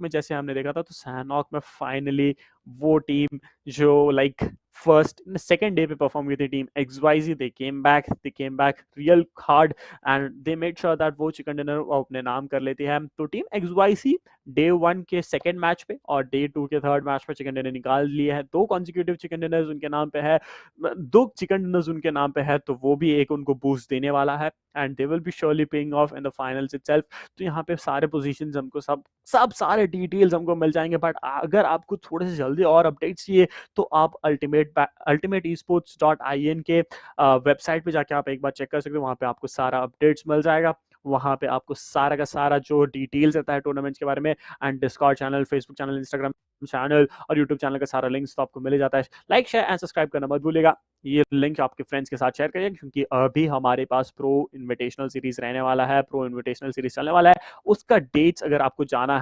में जैसे हमने देखा था, तो सैनहॉक में फाइनली वो टीम जो लाइक फर्स्ट सेकेंड डे पे परफॉर्म हुई थी, team XYZ, they came back real hard and they made sure that वो चिकन डिनर अपने नाम कर लेती है। तो टीम XYZ डे 1 के सेकेंड मैच पे और डे 2 के थर्ड मैच पे चिकन डिनर निकाल लिए है। 2 कॉन्जिक्यूटिव चिकन डिनर्स उनके नाम पे है, 2 चिकन डिनर्स उनके नाम पे है, तो वो भी एक उनको बूस्ट देने वाला है and they will be surely paying off in the finals itself. तो यहाँ पे सारे पोजीशंस हमको सब सारे डिटेल्स हमको मिल जाएंगे। बट अगर आपको थोड़े से जल्दी और अपडेट्स चाहिए तो आप ultimateesports.in के वेबसाइट पे जाके आप एक बार चेक कर सकते हो। वहाँ पे आपको सारा अपडेट्स मिल जाएगा, वहाँ पे आपको सारा का सारा जो डिटेल्स रहता है टूर्नामेंट्स के बारे में and Discord channel, Facebook channel, Instagram channel और यूट्यूब चैनल का सारा लिंक्स तो आपको मिल जाता है। लाइक, शेयर एंड सब्सक्राइब करना मत भूलिएगा। ये लिंक आपके फ्रेंड्स के साथ शेयर करिए क्योंकि अभी हमारे पास प्रो इन्विटेशनल सीरीज रहने वाला है, प्रो इन्विटेशनल सीरीज चलने वाला है। उसका डेट्स अगर आपको जानना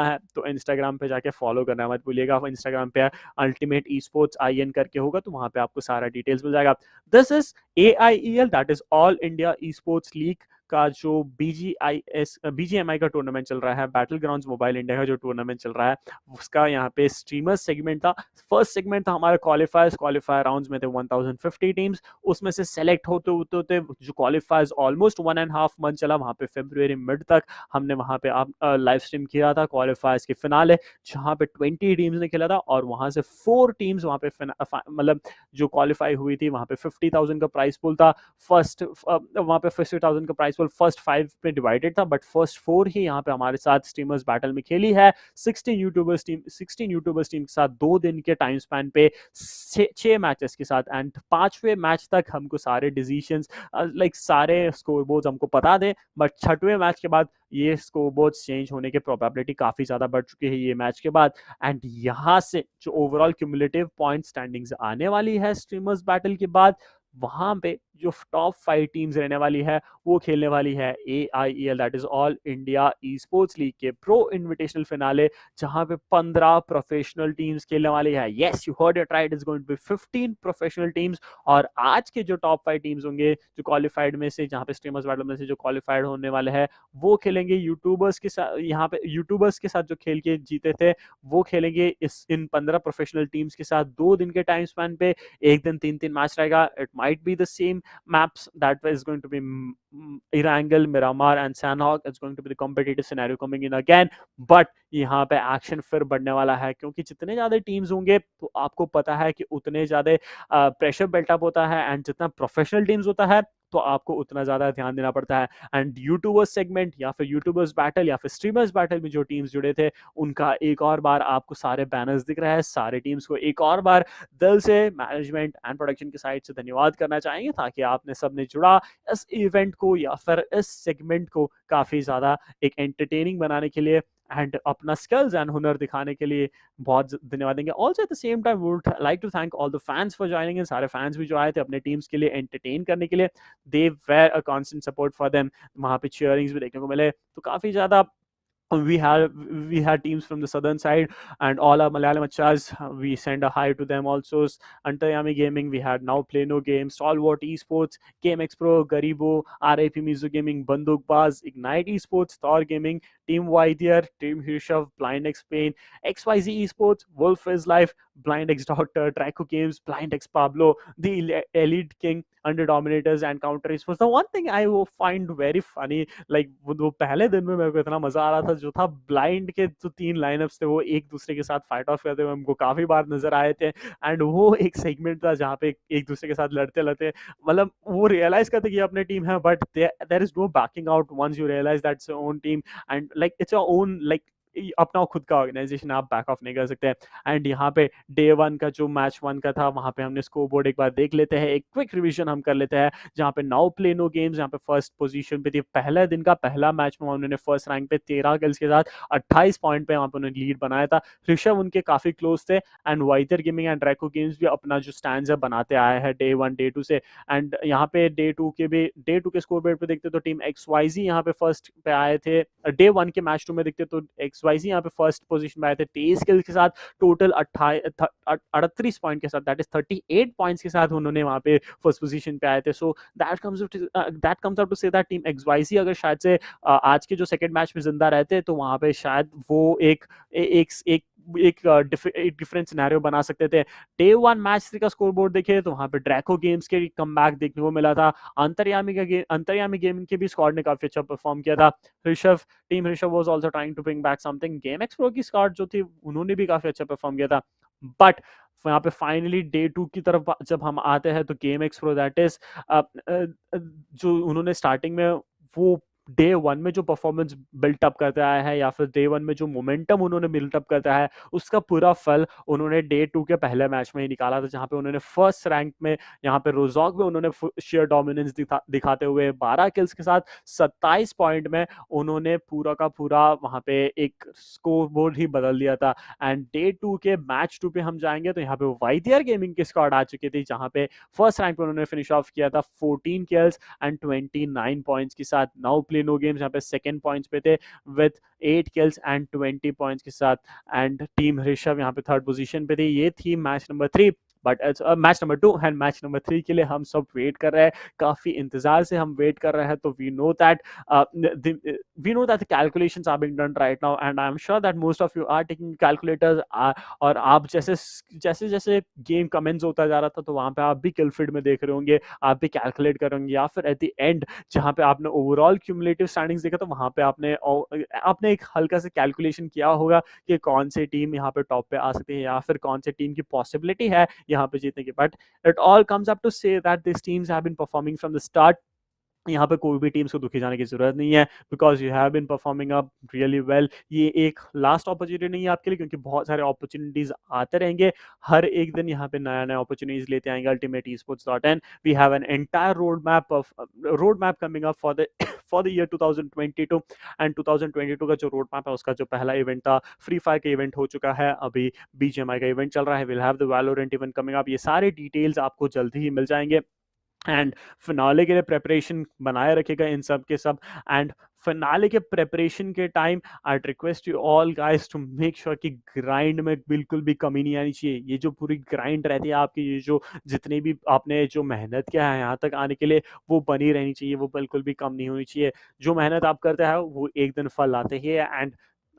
है तो इंस्टाग्राम पे जाके फॉलो करना मत भूलिएगा। इंस्टाग्राम पे अल्टीमेट esports IN करके होगा तो वहाँ पे आपको सारा डिटेल्स मिल जाएगा। This is AIEL, that is all India esports league का जो BGMI का टूर्नामेंट चल रहा है, बैटल ग्राउंड्स मोबाइल इंडिया का जो टूर्नामेंट चल रहा है, उसका यहाँ पे स्ट्रीमर्स सेगमेंट था। फर्स्ट सेगमेंट था हमारे क्वालिफायर राउंड्स में थे 1050 टीम्स, उसमें से सेलेक्ट होते जो क्वालिफायर्स ऑलमोस्ट 1.5 मंथ चला, वहाँ पे फरवरी मिड तक हमने वहाँ पे लाइव स्ट्रीम किया था क्वालिफायर्स के फिनाले, जहाँ पे 20 टीम्स ने खेला था और वहाँ से 4 टीम्स वहाँ पे मतलब जो क्वालिफाई हुई थी वहाँ पे 50,000 का प्राइस पूल था। वहाँ पे 50,000 का प्राइस पूल फर्स्ट 5 पे डिवाइडेड था, बट फर्स्ट 4 ही यहाँ पे हमारे साथ स्ट्रीमर्स बैटल में खेली है। 16 यूट्यूबर्स टीम के साथ 2 दिन के टाइम स्पैन पे 6 मैचेस के साथ एंड 5वें मैच तक हमको सारे डिसीजंस लाइक सारे स्कोर बोर्ड्स हमको पता दे, बट 6वें मैच के बाद ये स्कोर बोर्ड्स चेंज होने की प्रोबेबिलिटी काफी ज्यादा बढ़ चुकी है ये मैच के बाद। एंड यहाँ से जो ओवरऑल क्यूमुलेटिव पॉइंट स्टैंडिंग्स आने वाली है स्ट्रीमर्स बैटल के बाद, वहां पे जो टॉप 5 टीम्स रहने वाली है वो खेलने वाली है AIEL, that is all India esports league के प्रो इन्विटेशनल फिनाले, जहां पे 15 प्रोफेशनल टीम्स खेलने वाली है। Yes, you heard it right, is going to be 15 professional teams. और आज के जो टॉप 5 टीम्स होंगे जो क्वालिफाइड में से, जहां पे स्ट्रीमर्स बैटल में से जो क्वालिफाइड होने वाले हैं, वो खेलेंगे यूट्यूबर्स के साथ। यहाँ पे यूट्यूबर्स के साथ जो खेल के जीते थे वो खेलेंगे इन 15 प्रोफेशनल टीम्स के साथ 2 दिन के टाइम स्पैन पे। एक दिन 3-3 मैच रहेगा। It might be the same maps that is going to be Erangel, Miramar and Sandhog. It's going to be the competitive scenario coming in again. But यहाँ पे एक्शन फिर बढ़ने वाला है, क्योंकि जितने ज्यादा टीम्स होंगे तो आपको पता है कि उतने ज्यादा प्रेशर बिल्टअप होता है, एंड जितना प्रोफेशनल टीम्स होता है तो आपको उतना ज्यादा ध्यान देना पड़ता है। एंड यूट्यूबर्स सेगमेंट या फिर यूट्यूबर्स बैटल या फिर स्ट्रीमर्स बैटल में जो टीम्स जुड़े थे उनका एक और बार आपको सारे बैनर्स दिख रहे हैं। सारे टीम्स को एक और बार दिल से मैनेजमेंट एंड प्रोडक्शन की साइड से धन्यवाद करना चाहेंगे, ताकि आपने सबने जुड़ा इस इवेंट को या फिर इस सेगमेंट को काफी ज्यादा एक एंटरटेनिंग बनाने के लिए एंड अपना स्किल्स एंड हुनर दिखाने के लिए बहुत धन्यवाद देंगे। Also at the same time would like to thank all the fans for joining in. सारे फैंस भी जो आए थे अपने टीम्स के लिए एंटरटेन करने के लिए, they were a constant support for them. वहां पे चीयरिंग्स भी देखने को मिले, तो काफी ज्यादा we had teams from the southern side, and all our Malayalam achas, we send a hi to them also. Antayami Gaming, we had Now Play No Games, Stalwart Esports, GameX Pro, Garibo, RIP Mizo Gaming, Banduk Baz, Ignite Esports, Thor Gaming, Team Waitier, Team HRISHAV, Blind X Pain, XYZ Esports, Wolf is Life, Blind X Doctor, Draco Games, Blind X Pablo, the Elite King, Under Dominators and Counter Esports. The one thing I find very funny, like वो पहले दिन में मेरे को इतना मजा आ रहा था, जो था ब्लाइंड के जो 3 लाइनअप्स थे वो एक दूसरे के साथ फाइट ऑफ करते हुए हमको काफी बार नजर आए थे। एंड वो एक सेगमेंट था जहाँ पे एक दूसरे के साथ लड़ते लड़ते मतलब वो रियलाइज करते कि अपने टीम है, but there is no backing out once you realise that's your own team, and like it's your own, like अपना खुद का ऑर्गेनाइजेशन, आप बैक ऑफ नहीं कर सकते। एंड यहाँ पे डे 1 का जो मैच 1 का था वहां पे हमने स्कोर बोर्ड एक बार देख लेते हैं, एक क्विक रिवीजन हम कर लेते हैं। जहाँ पे नाउ प्ले नो गेम्स यहाँ पे फर्स्ट पोजीशन पे थी। पहले दिन का पहला मैच में उन्होंने फर्स्ट रैंक पे 13 किल्स के साथ 28 पॉइंट पे वहां पे उन्होंने लीड बनाया था। ऋषभ उनके काफी क्लोज थे, एंड वाइटर गेमिंग एंड ड्रैको गेम्स भी अपना जो स्टैंड है बनाते आए हैं डे 1 डे 2 से। एंड यहाँ पे डे 2 के स्कोर बोर्ड पे देखते तो टीम XYZ यहाँ पे फर्स्ट पे आए थे। डे 1 के मैच 2 में देखते तो XYZ यहाँ पे फर्स्ट पोजीशन में आए थे 23 किल्स के साथ, टोटल 38 पॉइंट के साथ, दैट इज 38 पॉइंट्स के साथ उन्होंने वहां पे फर्स्ट पोजीशन पे आए थे। So that comes out to say that team XYZ अगर शायद से आज के जो सेकंड मैच में जिंदा रहते तो वहां पे शायद वो एक डिफरेंट सिनेरियो बना सकते थे। डे 1 मैच 3 का स्कोर बोर्ड देखे तो वहां पे ड्रैको गेम्स के कमबैक देखने को मिला था। अंतर्यामी गेमिंग के भी स्क्वाड ने काफी अच्छा परफॉर्म किया था। Team Rishabh was also trying to bring back something. GameX pro की स्क्वाड जो थी उन्होंने भी काफी अच्छा परफॉर्म किया था। बट यहाँ पे फाइनली डे 2 की तरफ जब हम आते हैं तो गेमएक्स प्रो दैट इज जो उन्होंने स्टार्टिंग में वो डे 1 में जो परफॉर्मेंस बिल्टअप करता है या फिर डे 1 में जो मोमेंटम उन्होंने बिल्टअप करता है उसका पूरा फल उन्होंने डे 2 के पहले मैच में ही निकाला था, जहां पे उन्होंने फर्स्ट रैंक में यहाँ पे रोजॉक में उन्होंने शेयर डोमिनेंस दिखाते हुए 12 किल्स के साथ 27 पॉइंट में उन्होंने पूरा का पूरा वहां पे एक स्कोर बोर्ड ही बदल दिया था। एंड डे 2 के मैच 2 पे हम जाएंगे तो यहाँ पे वाइटियर गेमिंग की स्क्वाड आ चुकी थी, जहां पे फर्स्ट रैंक पे उन्होंने फिनिश ऑफ किया था 14 किल्स एंड 29 पॉइंट्स के साथ। नाउ प्ले नो गेम्स यहाँ पे सेकंड पॉइंट्स पे थे विद 8 किल्स एंड 20 पॉइंट्स के साथ। एंड टीम ऋषभ यहाँ पे थर्ड पोजीशन पे थी। ये थी match number 3, but match number 2 and match number 3 के लिए हम सब वेट कर रहे हैं, काफी इंतजार से हम वेट कर रहे हैं। तो we know that the calculations are being done right now, and I am sure that most of you are taking calculators. और आप जैसे जैसे गेम कमेंस होता जा रहा था तो वहां पे आप भी किल फीड में देख रहे होंगे, आप भी कैलकुलेट करेंगे, या फिर एट द एंड जहां पे आपने ओवरऑल क्यूमुलेटिव स्टैंडिंग्स देखा तो वहां पे आपने एक हल्का से कैलकुलेशन किया होगा कि कौन सी टीम यहाँ पे टॉप पे आ सकती है या फिर कौन सी टीम की पॉसिबिलिटी है यहाँ पे जीतने की। But it all comes up to say that this teams have been performing from the start. यहाँ पे कोई भी टीम्स को दुखी जाने की जरूरत नहीं है, because you have been performing up really well. ये एक लास्ट अपॉर्चुनिटी नहीं है आपके लिए, क्योंकि बहुत सारे अपॉर्चुनिटीज आते रहेंगे। हर एक दिन यहाँ पे नया नया अपॉर्चुनिटीज लेते आएंगे ultimateesports.in। We have an entire road map coming up for the for the year 2022। And 2022 का जो रोड मैप है उसका जो पहला इवेंट था फ्री फायर का इवेंट हो चुका है, अभी BGMI का इवेंट चल रहा है, will have the Valorant event coming up. ये सारे डिटेल्स आपको जल्दी ही मिल जाएंगे। एंड फिनाले के लिए प्रेपरेशन बनाए रखेगा इन सब के सब। एंड फिनाले के प्रेपरेशन के time I request you all guys to make sure कि ग्राइंड में बिल्कुल भी कमी नहीं आनी चाहिए। ये जो पूरी ग्राइंड रहती है आपकी, ये जो जितनी भी आपने जो मेहनत किया है यहाँ तक आने के लिए, वो बनी रहनी चाहिए, वो बिल्कुल भी कम नहीं होनी चाहिए। जो मेहनत आप करते हैं वो एक दिन फल आते ही है।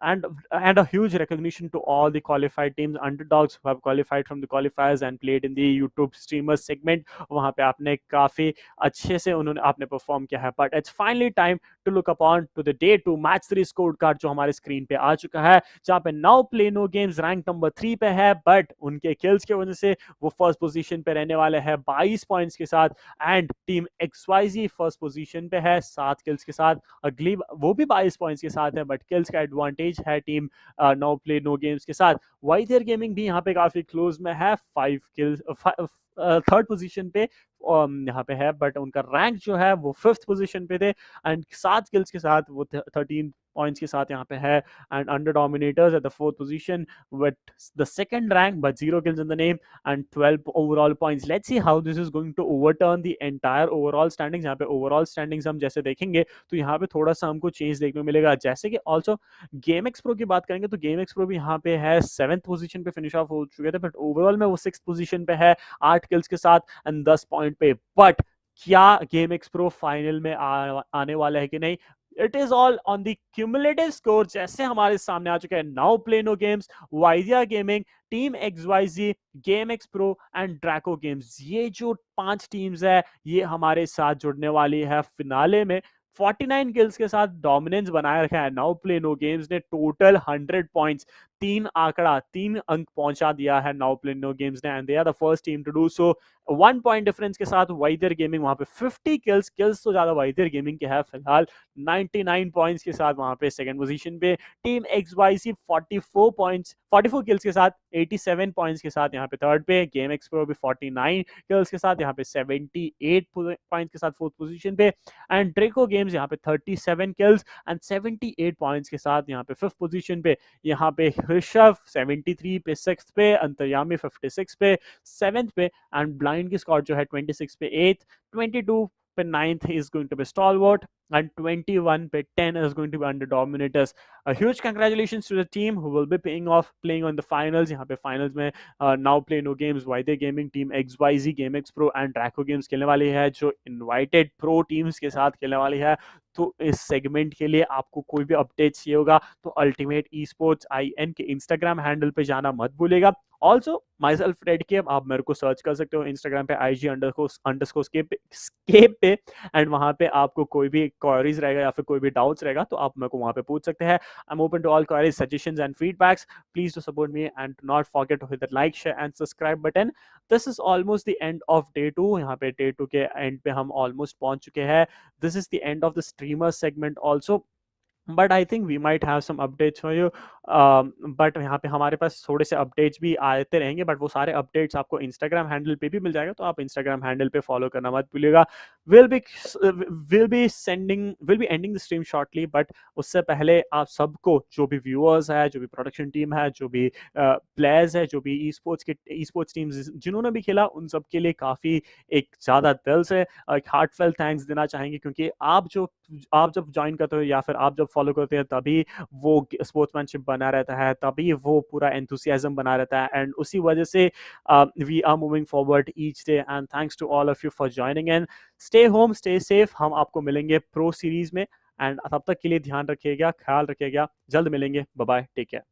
and and a huge recognition to all the qualified teams, underdogs who have qualified from the qualifiers and played in the YouTube streamers segment। वहां पे आपने काफी अच्छे से उन्होंने आपने परफॉर्म किया है। But it's finally time to look upon to the day two match 3 score card जो हमारे स्क्रीन पे आ चुका है, जहां पे now play no games rank number 3 पे है। बट उनके किल्स की वजह से वो फर्स्ट पोजीशन पे रहने वाले हैं 22 पॉइंट्स के साथ। And team XYZ first position पे है 7 किल्स के साथ। अगली वो भी 22 पॉइंट्स के साथ है, बट किल्स का एडवांटेज है team no play no games के साथ। वाइथियर गेमिंग भी यहाँ पे काफी क्लोज में है, 5 किल्स, थर्ड पोजीशन पे यहाँ पे है। बट उनका रैंक जो है वो फिफ्थ पोजीशन पे थे, एंड 7 किल्स के साथ वो 13 पॉइंट्स के साथ यहाँ पे है। And Under Dominators at the fourth position with the second rank but 0 kills in the name and 12 overall points. Let's see how this is going to overturn the entire overall standings. यहाँ पे ओवरऑल स्टैंडिंग्स हम जैसे देखेंगे तो यहाँ पे थोड़ा सा हमको चेंज देखने को मिलेगा। जैसे कि ऑल्सो गेम एक्स प्रो की बात करेंगे तो गेम एक्स प्रो भी यहाँ पे है 7th पोजीशन पे फिनिश ऑफ हो चुके थे, बट ओवरऑल में वो 6th पोजीशन पे है 8 किल्स के साथ एंड 10 पॉइंट पे। बट क्या गेम एक्स प्रो फाइनल में आने वाला है कि नहीं, it is all on the cumulative score जैसे हमारे सामने आ चुके हैं। नाउ प्ले नो गेम्स, वाइजिया gaming, team XYZ, game x pro and Draco games, ये जो 5 टीम्स है ये हमारे साथ जुड़ने वाली है फिनाले में। 49 किल्स के साथ डोमिनेंस बनाए रखा है नाउ प्ले नो गेम्स ने। टोटल 100 पॉइंट्स, 3 अंक पहुंचा दिया है नाउ प्ले नो गेम्स ने, and they are the first team to do so. 1 point difference के साथ वाइदर गेमिंग वहां पे 50 किल्स तो ज्यादा वाइदर गेमिंग के है फिलहाल, 99 पॉइंट्स के साथ वहां पे सेकंड पोजीशन पे। टीम XYZ 44 पॉइंट्स, 44 किल्स के साथ 87 पॉइंट्स के साथ यहाँ पे थर्ड पे। गेम एक्स प्रो भी 49 किल्स के साथ यहाँ पे 78 पॉइंट्स के साथ फोर्थ पोजीशन पे। एंड ड्रेको गेम्स यहाँ पे 37 किल्स एंड 78 पॉइंट्स के साथ यहाँ पे फिफ्थ पोजीशन पे। यहाँ पे ऋषभ 73 पे सिक्स पे, अंतर्यामी 56 पे सेवेंथ पे, एंड ब्लाइंड की स्कॉर जो है 26 पे एथ, 22 पे ninth is going to be stalwart, and 21 पे 10 is going to be under dominators। A huge congratulations to the team who will be playing on the finals। यहाँ पे finals में now play no games, वाइदे gaming, team XYZ, game x pro and Draco games खेलने वाली है, जो इनवाइटेड प्रो टीम्स के साथ खेलने वाली है। तो इस सेगमेंट के लिए आपको कोई भी अपडेट चाहिए होगा तो अल्टीमेट ई स्पोर्ट्स IN के इंस्टाग्राम हैंडल पे जाना मत भूलेगा। ऑल्सो माई सेल्फ रेड के आप मेरे को सर्च कर सकते हो इंस्टाग्राम पे IG__स्केप पे, एंड वहां पे आपको कोई भी क्वेरीज रहेगा या फिर कोई भी डाउट्स रहेगा तो आप मेरे को वहां पे पूछ सकते हैं। I am open to all queries, suggestions and feedbacks. Please to support me and not forget to hit the like, share and subscribe button. This is almost the end of day 2। यहाँ पे डे 2 के एंड पे हम ऑलमोस्ट पहुंच चुके हैं। This is the end of the streamer segment also, but I think we might have some updates for you. But यहाँ पे हमारे पास थोड़े से अपडेट्स भी आते रहेंगे, बट वो सारे अपडेट्स आपको इंस्टाग्राम हैंडल पे भी मिल जाएगा, तो आप इंस्टाग्राम हैंडल पे फॉलो करना मत भूलिएगा। Will be will be ending the stream shortly, but उससे पहले आप सबको, जो भी व्यूअर्स है, जो भी प्रोडक्शन टीम है, जो भी प्लेयर्स है, जो भी ई स्पोर्ट्स टीम्स जिन्होंने भी खेला, उन सब के लिए काफ़ी एक ज़्यादा दिल से एक हार्टफेल थैंक्स देना चाहेंगे, क्योंकि आप जब ज्वाइन करते हो या फिर आप जब फॉलो करते हैं तभी वो स्पोर्ट्समैनशिप बना रहता है, तभी वो पूरा एंथुसियाज्म बना रहता है, एंड उसी वजह से we are moving forward each day. And thanks to all of you for joining in. Stay home, stay safe. हम आपको मिलेंगे प्रो सीरीज में, एंड तब तक के लिए ध्यान रखिएगा, ख्याल रखिएगा। जल्द मिलेंगे, बाय बाय, टेक केयर।